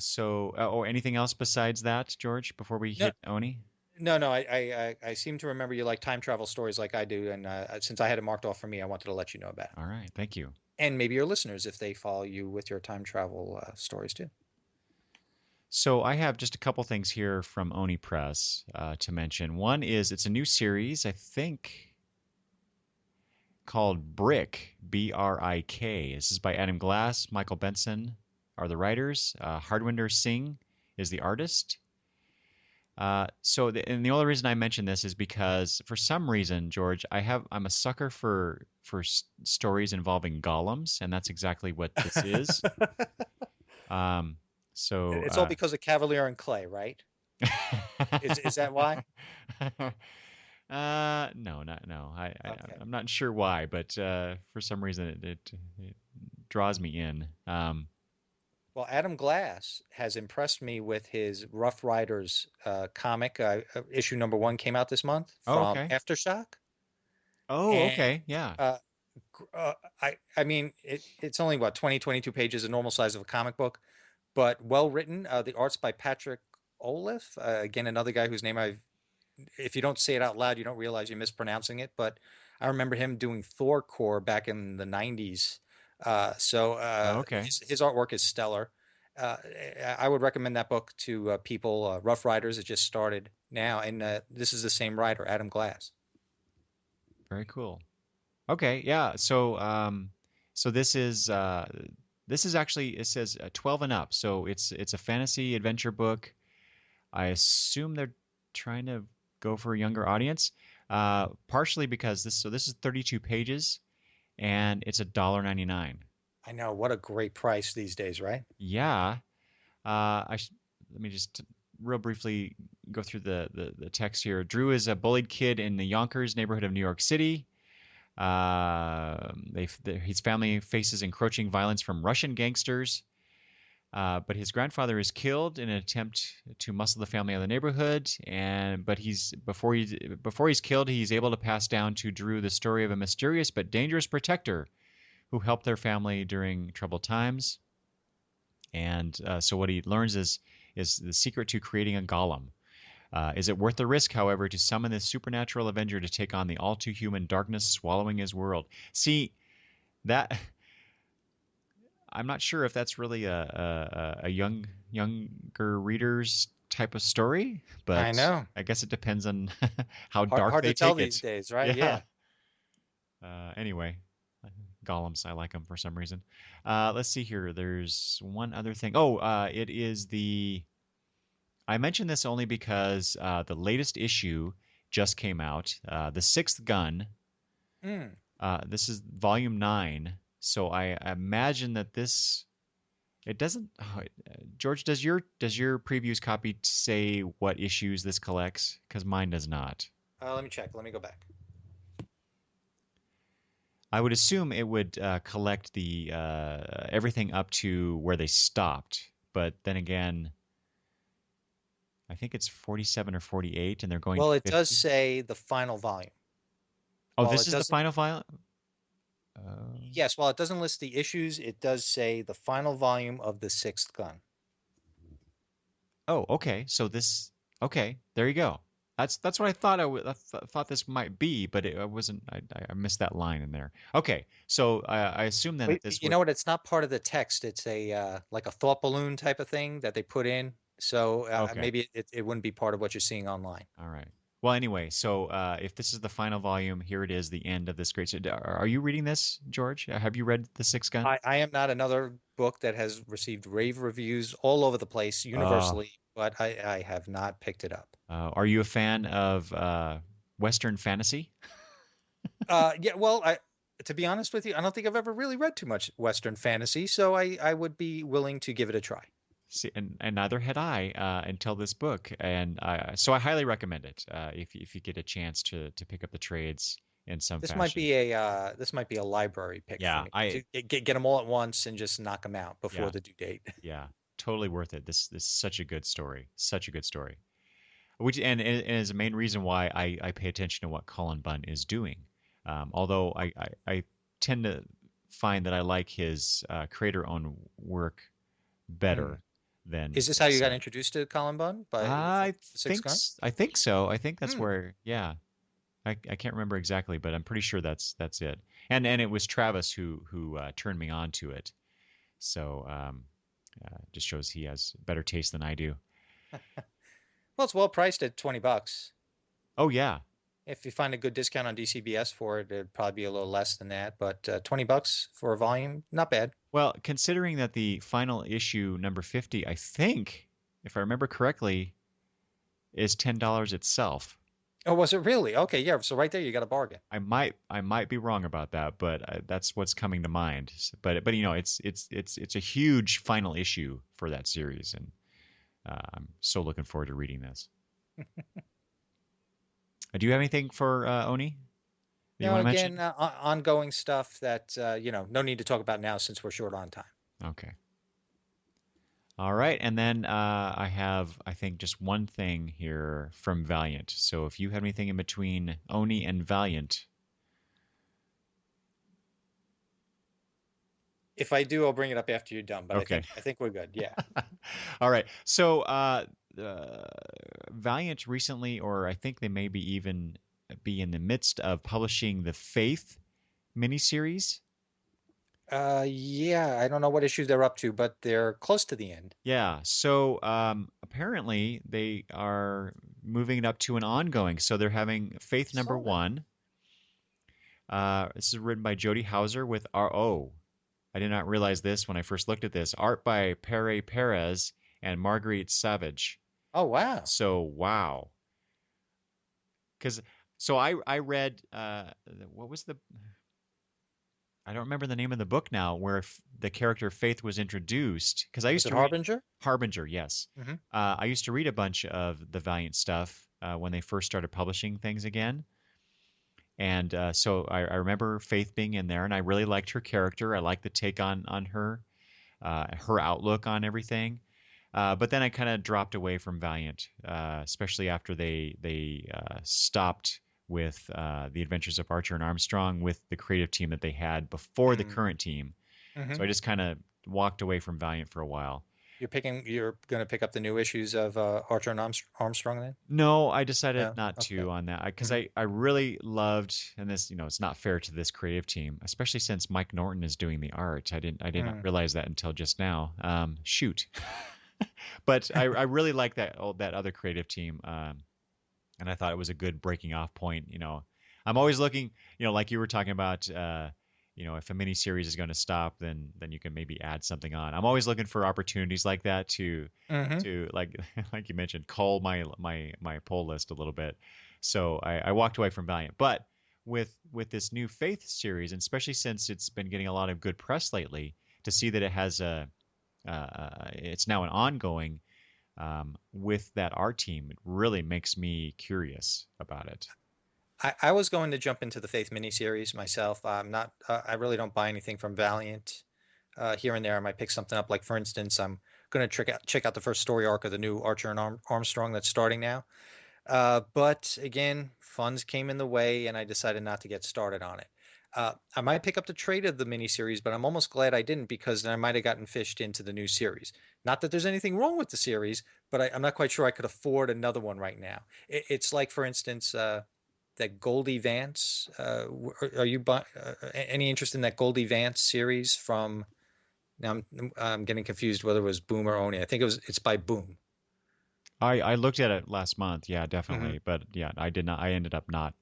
Anything else besides that, George? Before we No, hit Oni? no. I seem to remember you like time travel stories like I do, and since I had it marked off for me, I wanted to let you know about it, All right. Thank you. and maybe your listeners if they follow you with your time travel stories too. So I have just a couple things here from Oni Press to mention. One is it's a new series, I think, called Brick, Brik. This is by Adam Glass, Michael Benson are the writers. Hardwinder Singh is the artist. And the only reason I mention this is because for some reason, George, I'm a sucker for stories involving golems, and that's exactly what this is. Um, so It's all because of Cavalier and Clay, right? Is that why? No, not no. Okay. I'm not sure why, but for some reason it draws me in. Well, Adam Glass has impressed me with his Rough Riders comic. Issue number one came out this month Oh, from okay. Aftershock, Oh, and okay. Yeah. uh, I mean it's only what 22 pages, a normal size of a comic book, but well written. The art's by Patrick Olaf, again another guy whose name if you don't say it out loud, you don't realize you're mispronouncing it. But I remember him doing Thor Core back in the '90s. Oh, okay. His artwork is stellar. Uh, I would recommend that book to people. Rough Riders, it just started now, and this is the same writer, Adam Glass. Very cool. Okay, yeah. So this is actually it says 12 and up. So it's a fantasy adventure book. I assume they're trying to go for a younger audience. Partially because this is 32 pages and it's $1.99. I know, what a great price these days, right? Yeah. Let me just real briefly go through the text here. Drew is a bullied kid in the Yonkers neighborhood of New York City. His family faces encroaching violence from Russian gangsters, but his grandfather is killed in an attempt to muscle the family out of the neighborhood. But before he's killed, he's able to pass down to Drew the story of a mysterious but dangerous protector who helped their family during troubled times. And so what he learns is the secret to creating a golem. Is it worth the risk, however, to summon this supernatural avenger to take on the all-too-human darkness swallowing his world? See, that I'm not sure if that's really a younger reader's type of story, I but know. I guess it depends on how Hard, dark hard they to tell take these it. days, right? Yeah. Yeah. Anyway, golems, I like them for some reason. Let's see here. There's one other thing. Oh, it is I mention this only because the latest issue just came out, The Sixth Gun. Mm. This is volume 9, so I imagine that it doesn't. George, does your previews copy say what issues this collects? Because mine does not. Let me check. Let me go back. I would assume it would collect the everything up to where they stopped, but then again, I think it's 47 or 48, and they're going to Well, it does 50. say the final volume. Oh, While this it is the doesn't, final file. Uh, yes, while it doesn't list the issues, it does say the final volume of the Sixth Gun. oh, okay. So this, okay, there you go. That's what I thought. Thought this might be, but I wasn't. I missed that line in there. Okay, so I assume then that Wait, this you would. know what? It's not part of the text. It's a like a thought balloon type of thing that they put in. So Okay, maybe it wouldn't be part of what you're seeing online. all right. Well, anyway, so if this is the final volume, here it is, the end of this great. Are you reading this, George? Have you read The Six Gun? I am not another book that has received rave reviews all over the place Uh, universally, but I have not picked it up. are you a fan of Western fantasy? Yeah, well, to be honest with you, I don't think I've ever really read too much Western fantasy, so I would be willing to give it a try. See, and neither had I until this book, and so I highly recommend it if you get a chance to pick up the trades in some fashion. This might be a library pick for Yeah, me to get them all at once and just knock them out before yeah, the due date. yeah, totally worth it. This is such a good story, such a good story. Which and is the main reason why I pay attention to what Colin Bunn is doing. Although I tend to find that I like his creator-owned work Hmm. better than Is this how you this. got introduced to Colin Bunn by from the Six Gun? I think so. I think that's Hmm. where. Yeah, I can't remember exactly, but I'm pretty sure that's it. And it was Travis who turned me on to it. So just shows he has better taste than I do. Well, it's well priced at $20. Oh yeah. If you find a good discount on DCBS for it, it'd probably be a little less than that, but $20 for a volume, not bad. Well, considering that the final issue number 50, I think, if I remember correctly, is $10 itself. Oh, was it really? Okay, yeah. So right there, you got a bargain. I might be wrong about that, but that's what's coming to mind. But you know, it's a huge final issue for that series, and I'm so looking forward to reading this. Do you have anything for Oni that you Now, want to again, mention? ongoing stuff that, no need to talk about now since we're short on time. Okay. All right, and then I have, I think, just one thing here from Valiant. So if you have anything in between Oni and Valiant, If I do, I'll bring it up after you're done, but okay. I think we're good. Yeah. All right. So Valiant recently, or I think they maybe even be in the midst of publishing the Faith miniseries. Yeah, I don't know what issues they're up to, but they're close to the end. Yeah. So apparently they are moving it up to an ongoing. So they're having Faith number Saw that. one. This is written by Jody Hauser with R.O. I did not realize this when I first looked at this. Art by Pere Perez and Marguerite Savage. Oh, wow. So wow. Because so I read what was the I don't remember the name of the book now where the character Faith was introduced because I Was used it to read Harbinger? Harbinger, yes. Hmm. I used to read a bunch of the Valiant stuff when they first started publishing things again. And so I remember Faith being in there, and I really liked her character. I liked the take on her outlook on everything. But then I kind of dropped away from Valiant, especially after they stopped with the Adventures of Archer and Armstrong with the creative team that they had before the Mm. current team. Hmm. So I just kind of walked away from Valiant for a while. You're going to pick up the new issues of Archer and Armstrong then? No, I decided No. not Okay. to on that because Hmm. I really loved, and this, it's not fair to this creative team, especially since Mike Norton is doing the art. I did not Mm. realize that until just now. Shoot. But I really like that other creative team, and I thought it was a good breaking off point. I'm always looking, like you were talking about, if a miniseries is going to stop, then you can maybe add something on. I'm always looking for opportunities like that Hmm. to like like you mentioned, call my pull list a little bit. So I walked away from Valiant, but with this new Faith series, and especially since it's been getting a lot of good press lately, to see that it has it's now an ongoing with that art team, it really makes me curious about it. I was going to jump into the Faith miniseries myself. I'm not. I really don't buy anything from Valiant. Here and there, I might pick something up. Like for instance, I'm going to check out the first story arc of the new Archer and Armstrong that's starting now. But again, funds came in the way, and I decided not to get started on it. I might pick up the trade of the miniseries, but I'm almost glad I didn't because then I might have gotten fished into the new series. Not that there's anything wrong with the series, but I'm not quite sure I could afford another one right now. It's like, for instance, that Goldie Vance. Are you any interest in that Goldie Vance series from? Now I'm getting confused whether it was Boom or Oni. I think it's by Boom. I looked at it last month. Yeah, Hmm. definitely. But yeah, I did not. I ended up not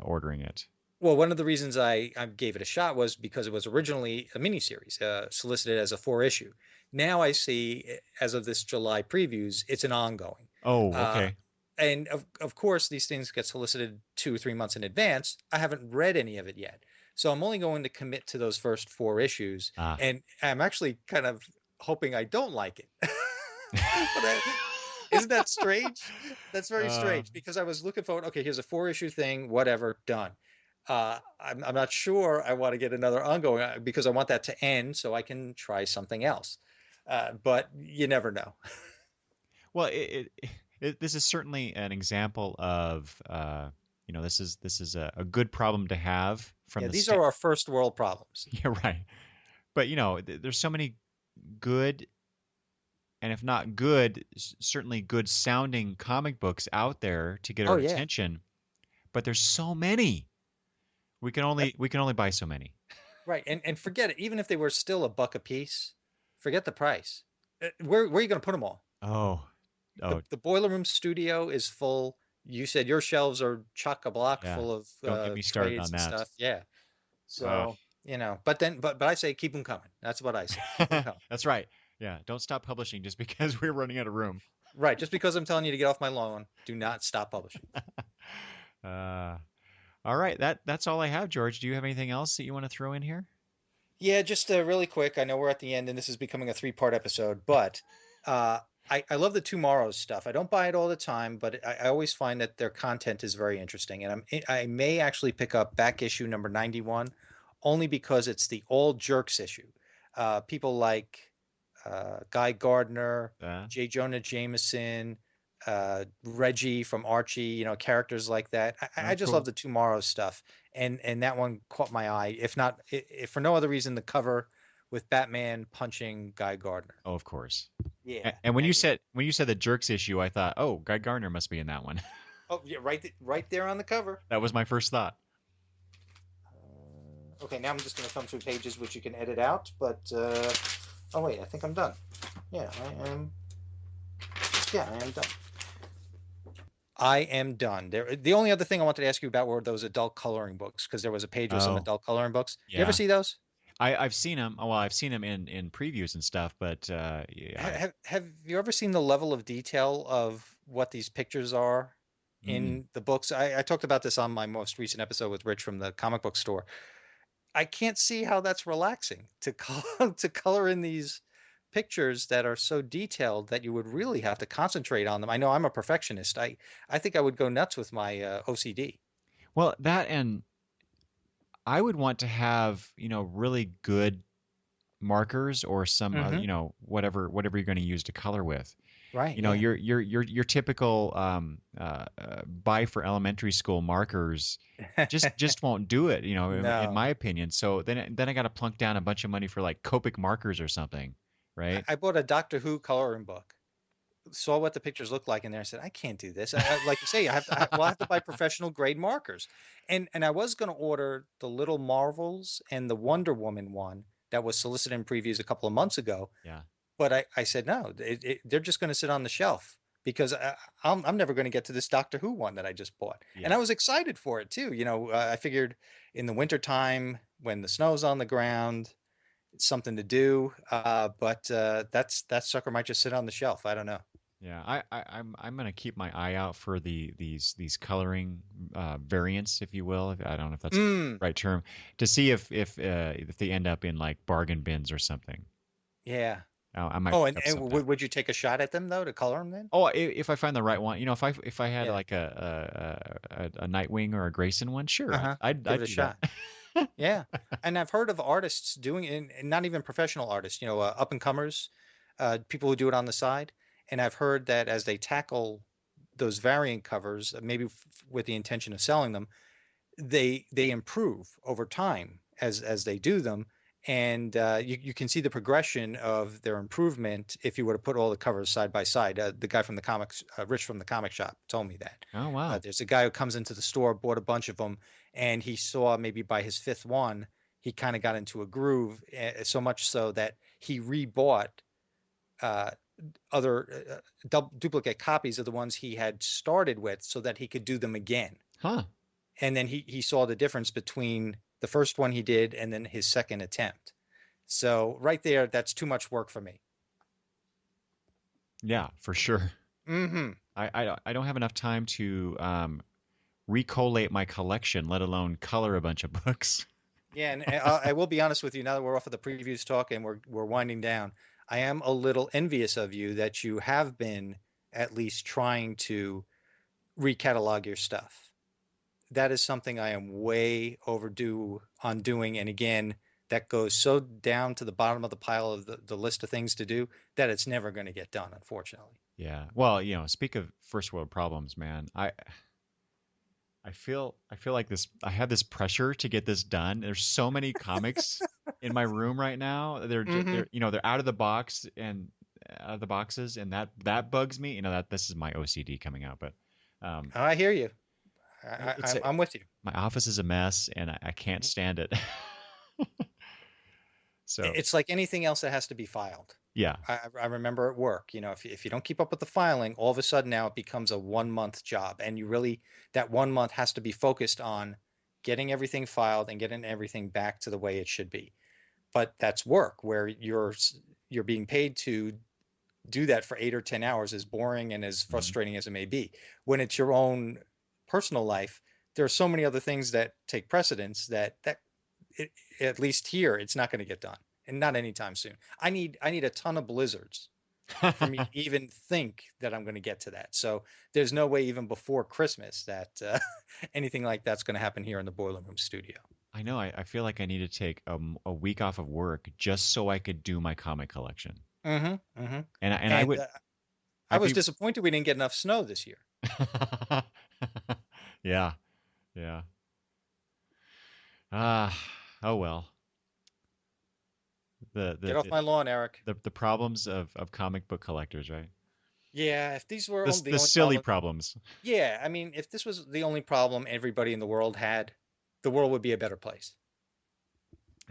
ordering it. Well, one of the reasons I gave it a shot was because it was originally a miniseries, solicited as a four issue. Now I see, as of this July previews, it's an ongoing. Oh, Uh, okay. and of course, these things get solicited 2 or 3 months in advance. I haven't read any of it yet. So I'm only going to commit to those first four issues. Ah. And I'm actually kind of hoping I don't like it. But isn't that strange? That's very uh, strange because I was looking forward. Okay, here's a four-issue thing, whatever, done. I'm not sure I want to get another ongoing because I want that to end so I can try something else. But you never know. well, this is certainly an example of this is a good problem to have from Yeah, the these stand. are our first world problems. Yeah, right. But there's so many good, and if not good, certainly good sounding comic books out there to get Oh our yeah, attention. But there's so many. We can only buy so many. right. And forget it. Even if they were still a buck a piece, forget the price. Where are you going to put them all? Oh, The oh, the Boiler Room studio is full. You said your shelves are chock a block yeah. full of Don't get me started trades on and that. stuff. Yeah. Uh, So, but I say keep them coming. That's what I say. Keep them coming. that's right. Yeah, don't stop publishing just because we're running out of room. Right. Just because I'm telling you to get off my lawn, do not stop publishing. Uh, all right, that's all I have, George. Do you have anything else that you want to throw in here? Yeah, just really quick. I know we're at the end and this is becoming a three-part episode, but uh, I love the Tomorrows stuff. I don't buy it all the time, but I always find that their content is very interesting. And I may actually pick up back issue number 91 only because it's the all jerks issue. People like Guy Gardner, Uh, J. Jonah Jameson, Reggie from Archie, characters like that. I oh, just love cool. the Tomorrow stuff, and that one caught my eye. If not, if for no other reason, the cover with Batman punching Guy Gardner. Oh, of course. Yeah, And when you and said when you said the Jerks issue, I thought, oh, Guy Gardner must be in that one. oh yeah, right there on the cover. That was my first thought. Okay, now I'm just going to come through pages which you can edit out. But oh wait, I think I'm done. Yeah, I am. Yeah, I am done. I am done. The only other thing I wanted to ask you about were those adult coloring books because there was a page with some Oh, adult coloring books. You ever yeah. see those? I've seen him. Well, I've seen him in previews and stuff, but yeah, Have you ever seen the level of detail of what these pictures are mm-mm. in the books? I talked about this on my most recent episode with Rich from the comic book store. I can't see how that's relaxing to color, to color in these pictures that are so detailed that you would really have to concentrate on them. I know I'm a perfectionist. I think I would go nuts with my OCD. Well, that and I would want to have really good markers or some Hmm. whatever you're going to use to color with. Right. You know, Yeah. your typical buy for elementary school markers just won't do it. In No. my opinion. So then I got to plunk down a bunch of money for like Copic markers or something, right? I bought a Doctor Who coloring book, saw what the pictures looked like in there. I said, I can't do this. Like you say, I have to buy professional grade markers. And I was going to order the Little Marvels and the Wonder Woman one that was solicited in previews a couple of months ago. Yeah. But I said, no, they're just going to sit on the shelf because I'm never going to get to this Doctor Who one that I just bought. And Yeah. I was excited for it too. I figured in the wintertime when the snow's on the ground, it's something to do. But that sucker might just sit on the shelf. I don't know. Yeah, I'm gonna keep my eye out for these coloring variants, if you will. I don't know if that's the Mm, right term, to see if they end up in like bargain bins or something. yeah. I might Oh, pick up and sometime. would you take a shot at them though to color them then? Oh, if I find the right one, if I had Yeah. like a Nightwing or a Grayson one, sure, Uh-huh. Give I'd it a do that. shot. Yeah. And I've heard of artists doing it, and not even professional artists, up and comers, people who do it on the side. And I've heard that as they tackle those variant covers, maybe with the intention of selling them, they improve over time as they do them, and you can see the progression of their improvement if you were to put all the covers side by side. The guy from the comics, Rich from the comic shop, told me that. Oh wow. There's a guy who comes into the store, bought a bunch of them, and he saw maybe by his fifth one, he kind of got into a groove, so much so that he rebought uh, other duplicate copies of the ones he had started with so that he could do them again. Huh. And then he saw the difference between the first one he did and then his second attempt. So right there, that's too much work for me. Yeah, for sure. Mm-hmm. I don't have enough time to recollate my collection, let alone color a bunch of books. Yeah, and I will be honest with you. Now that we're off of the previews talk and we're winding down, I am a little envious of you that you have been at least trying to recatalog your stuff. That is something I am way overdue on doing. And again, that goes so down to the bottom of the pile of the list of things to do that it's never going to get done, unfortunately. Yeah. Well, speak of first world problems, man. I feel like this I have this pressure to get this done. There's so many comics in my room right now. Mm-hmm. They're out of the box and out of the boxes, and that bugs me. That this is my OCD coming out, but um I hear you. it's I'm with you. my office is a mess and I can't Mhm. stand it. So, It's like anything else that has to be filed. yeah. I remember at work, if you don't keep up with the filing, all of a sudden now it becomes a 1 month job. And that 1 month has to be focused on getting everything filed and getting everything back to the way it should be. But that's work where you're being paid to do that for 8 or 10 hours, as boring and as Mhm. frustrating as it may be. When it's your own personal life, there are so many other things that take precedence that it, at least here, it's not going to get done, and not anytime soon. I need a ton of blizzards for me to even think that I'm going to get to that. So there's no way even before Christmas that anything like that's going to happen here in the Boiler Room studio. I know. I feel like I need to take a week off of work just so I could do my comic collection. Mm-hmm, mm-hmm. And And I I'd was be disappointed we didn't get enough snow this year. Yeah, yeah. Ah, oh well. The Get the off my lawn, Eric. the problems of comic book collectors, right? Yeah, if these were The the the only silly problem, problems. yeah, I mean, if this was the only problem everybody in the world had, the world would be a better place.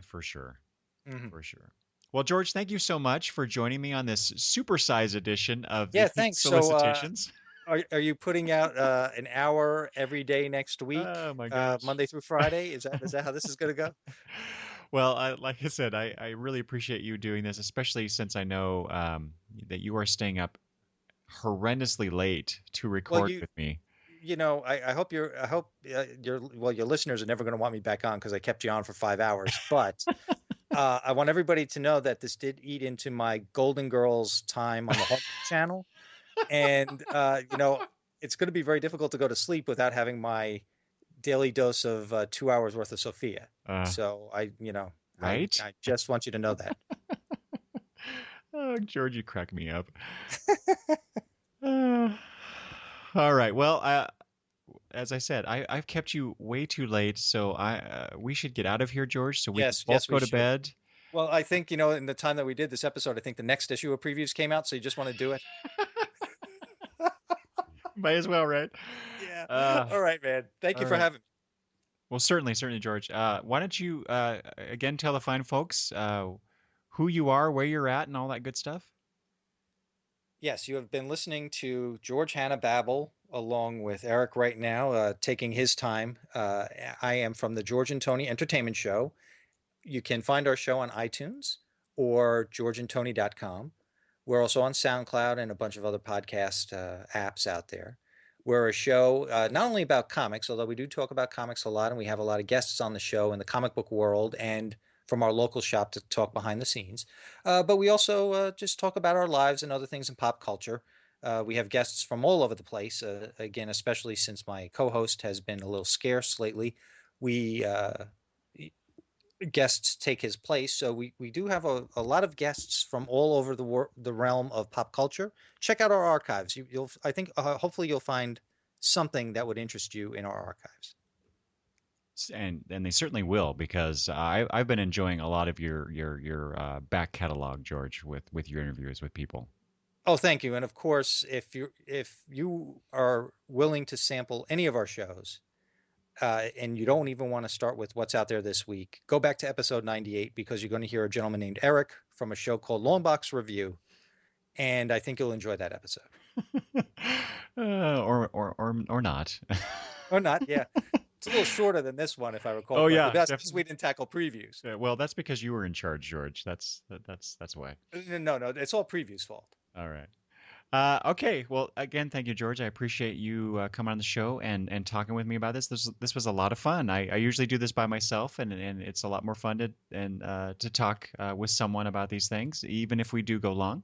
For sure. Hmm. For sure. Well, George, thank you so much for joining me on this supersized edition of Yeah, the thanks. So, Solicitations. are you putting out an hour every day next week, Oh my gosh. Monday through Friday? Is that how this is going to go? Well, like I said, I really appreciate you doing this, especially since I know that you are staying up horrendously late to Well, record with me. I hope your listeners are never going to want me back on because I kept you on for 5 hours. But I want everybody to know that this did eat into my Golden Girls time on the Home channel, and it's going to be very difficult to go to sleep without having my daily dose of 2 hours worth of Sophia. Uh, So right? I just want you to know that. Oh, George, you crack me up. Uh, all right. Well, as I said, I've kept you way too late, so we should get out of here, George, so we can Yes, both yes, go we to should. bed. Well, I think, in the time that we did this episode, I think the next issue of previews came out, so you just want to do it? Might as well, right? Yeah. Uh, All right, man. Thank you all for right. having me. Well, certainly, George. Why don't you again tell the fine folks who you are, where you're at, and all that good stuff? Yes, you have been listening to George Hanna babble along with Eric right now, taking his time. I am from the George and Tony Entertainment Show. You can find our show on iTunes or georgeandtony.com. We're also on SoundCloud and a bunch of other podcast apps out there. We're a show not only about comics, although we do talk about comics a lot, and we have a lot of guests on the show in the comic book world and from our local shop to talk behind the scenes. But we also just talk about our lives and other things in pop culture. We have guests from all over the place. Again, especially since my co-host has been a little scarce lately, we guests take his place. So we do have a lot of guests from all over the realm of pop culture. Check out our archives. You'll I think hopefully you'll find something that would interest you in our archives. And they certainly will, because I've been enjoying a lot of your back catalog, George, with your interviews with people. Oh, thank you. And of course, if you are willing to sample any of our shows, and you don't even want to start with what's out there this week, go back to episode 98 because you're going to hear a gentleman named Eric from a show called Longbox Review, and I think you'll enjoy that episode. Or not. Or not, yeah. It's a little shorter than this one, if I recall Oh correctly. yeah, But that's because definitely. we didn't tackle previews. Well, that's because you were in charge, George. That's why. No, no, it's all previews' fault. All right. Okay. Well, again, thank you, George. I appreciate you coming on the show and talking with me about this. This was a lot of fun. I usually do this by myself, and it's a lot more fun to talk with someone about these things, even if we do go long.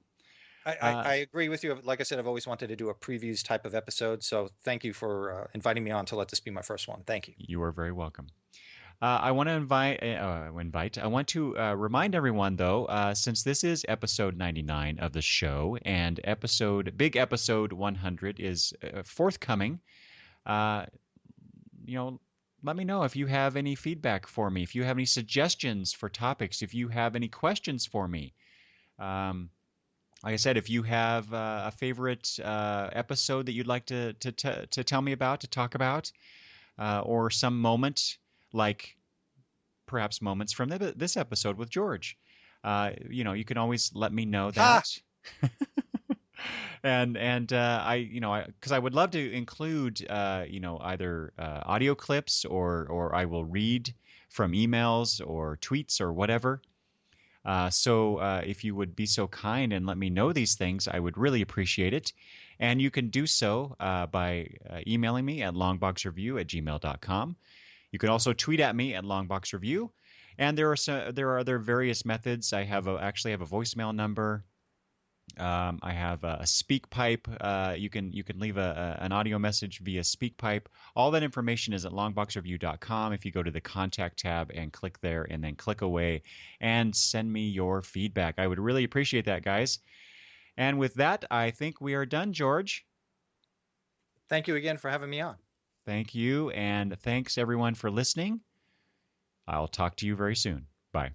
I agree with you. Like I said, I've always wanted to do a previews type of episode. So thank you for inviting me on to let this be my first one. Thank you. You are very welcome. I want to invite. I want to remind everyone, though, since this is episode 99 of the show, and big episode 100 is forthcoming. Uh, Let me know if you have any feedback for me, if you have any suggestions for topics, if you have any questions for me. Like I said, if you have a favorite episode that you'd like to tell me about, to talk about, or some moment, like perhaps moments from this episode with George, you can always let me know Ha! that. And because I would love to include either audio clips, or I will read from emails or tweets or whatever. So if you would be so kind and let me know these things, I would really appreciate it. And you can do so by emailing me at longboxreview@gmail.com. You can also tweet at me at longboxreview. And there are other various methods. I actually have a voicemail number. I have a speak pipe. You can leave an audio message via speak pipe. All that information is at longboxreview.com. If you go to the contact tab and click there, and then click away and send me your feedback, I would really appreciate that, guys. And with that, I think we are done, George. Thank you again for having me on. Thank you, and thanks everyone for listening. I'll talk to you very soon. Bye.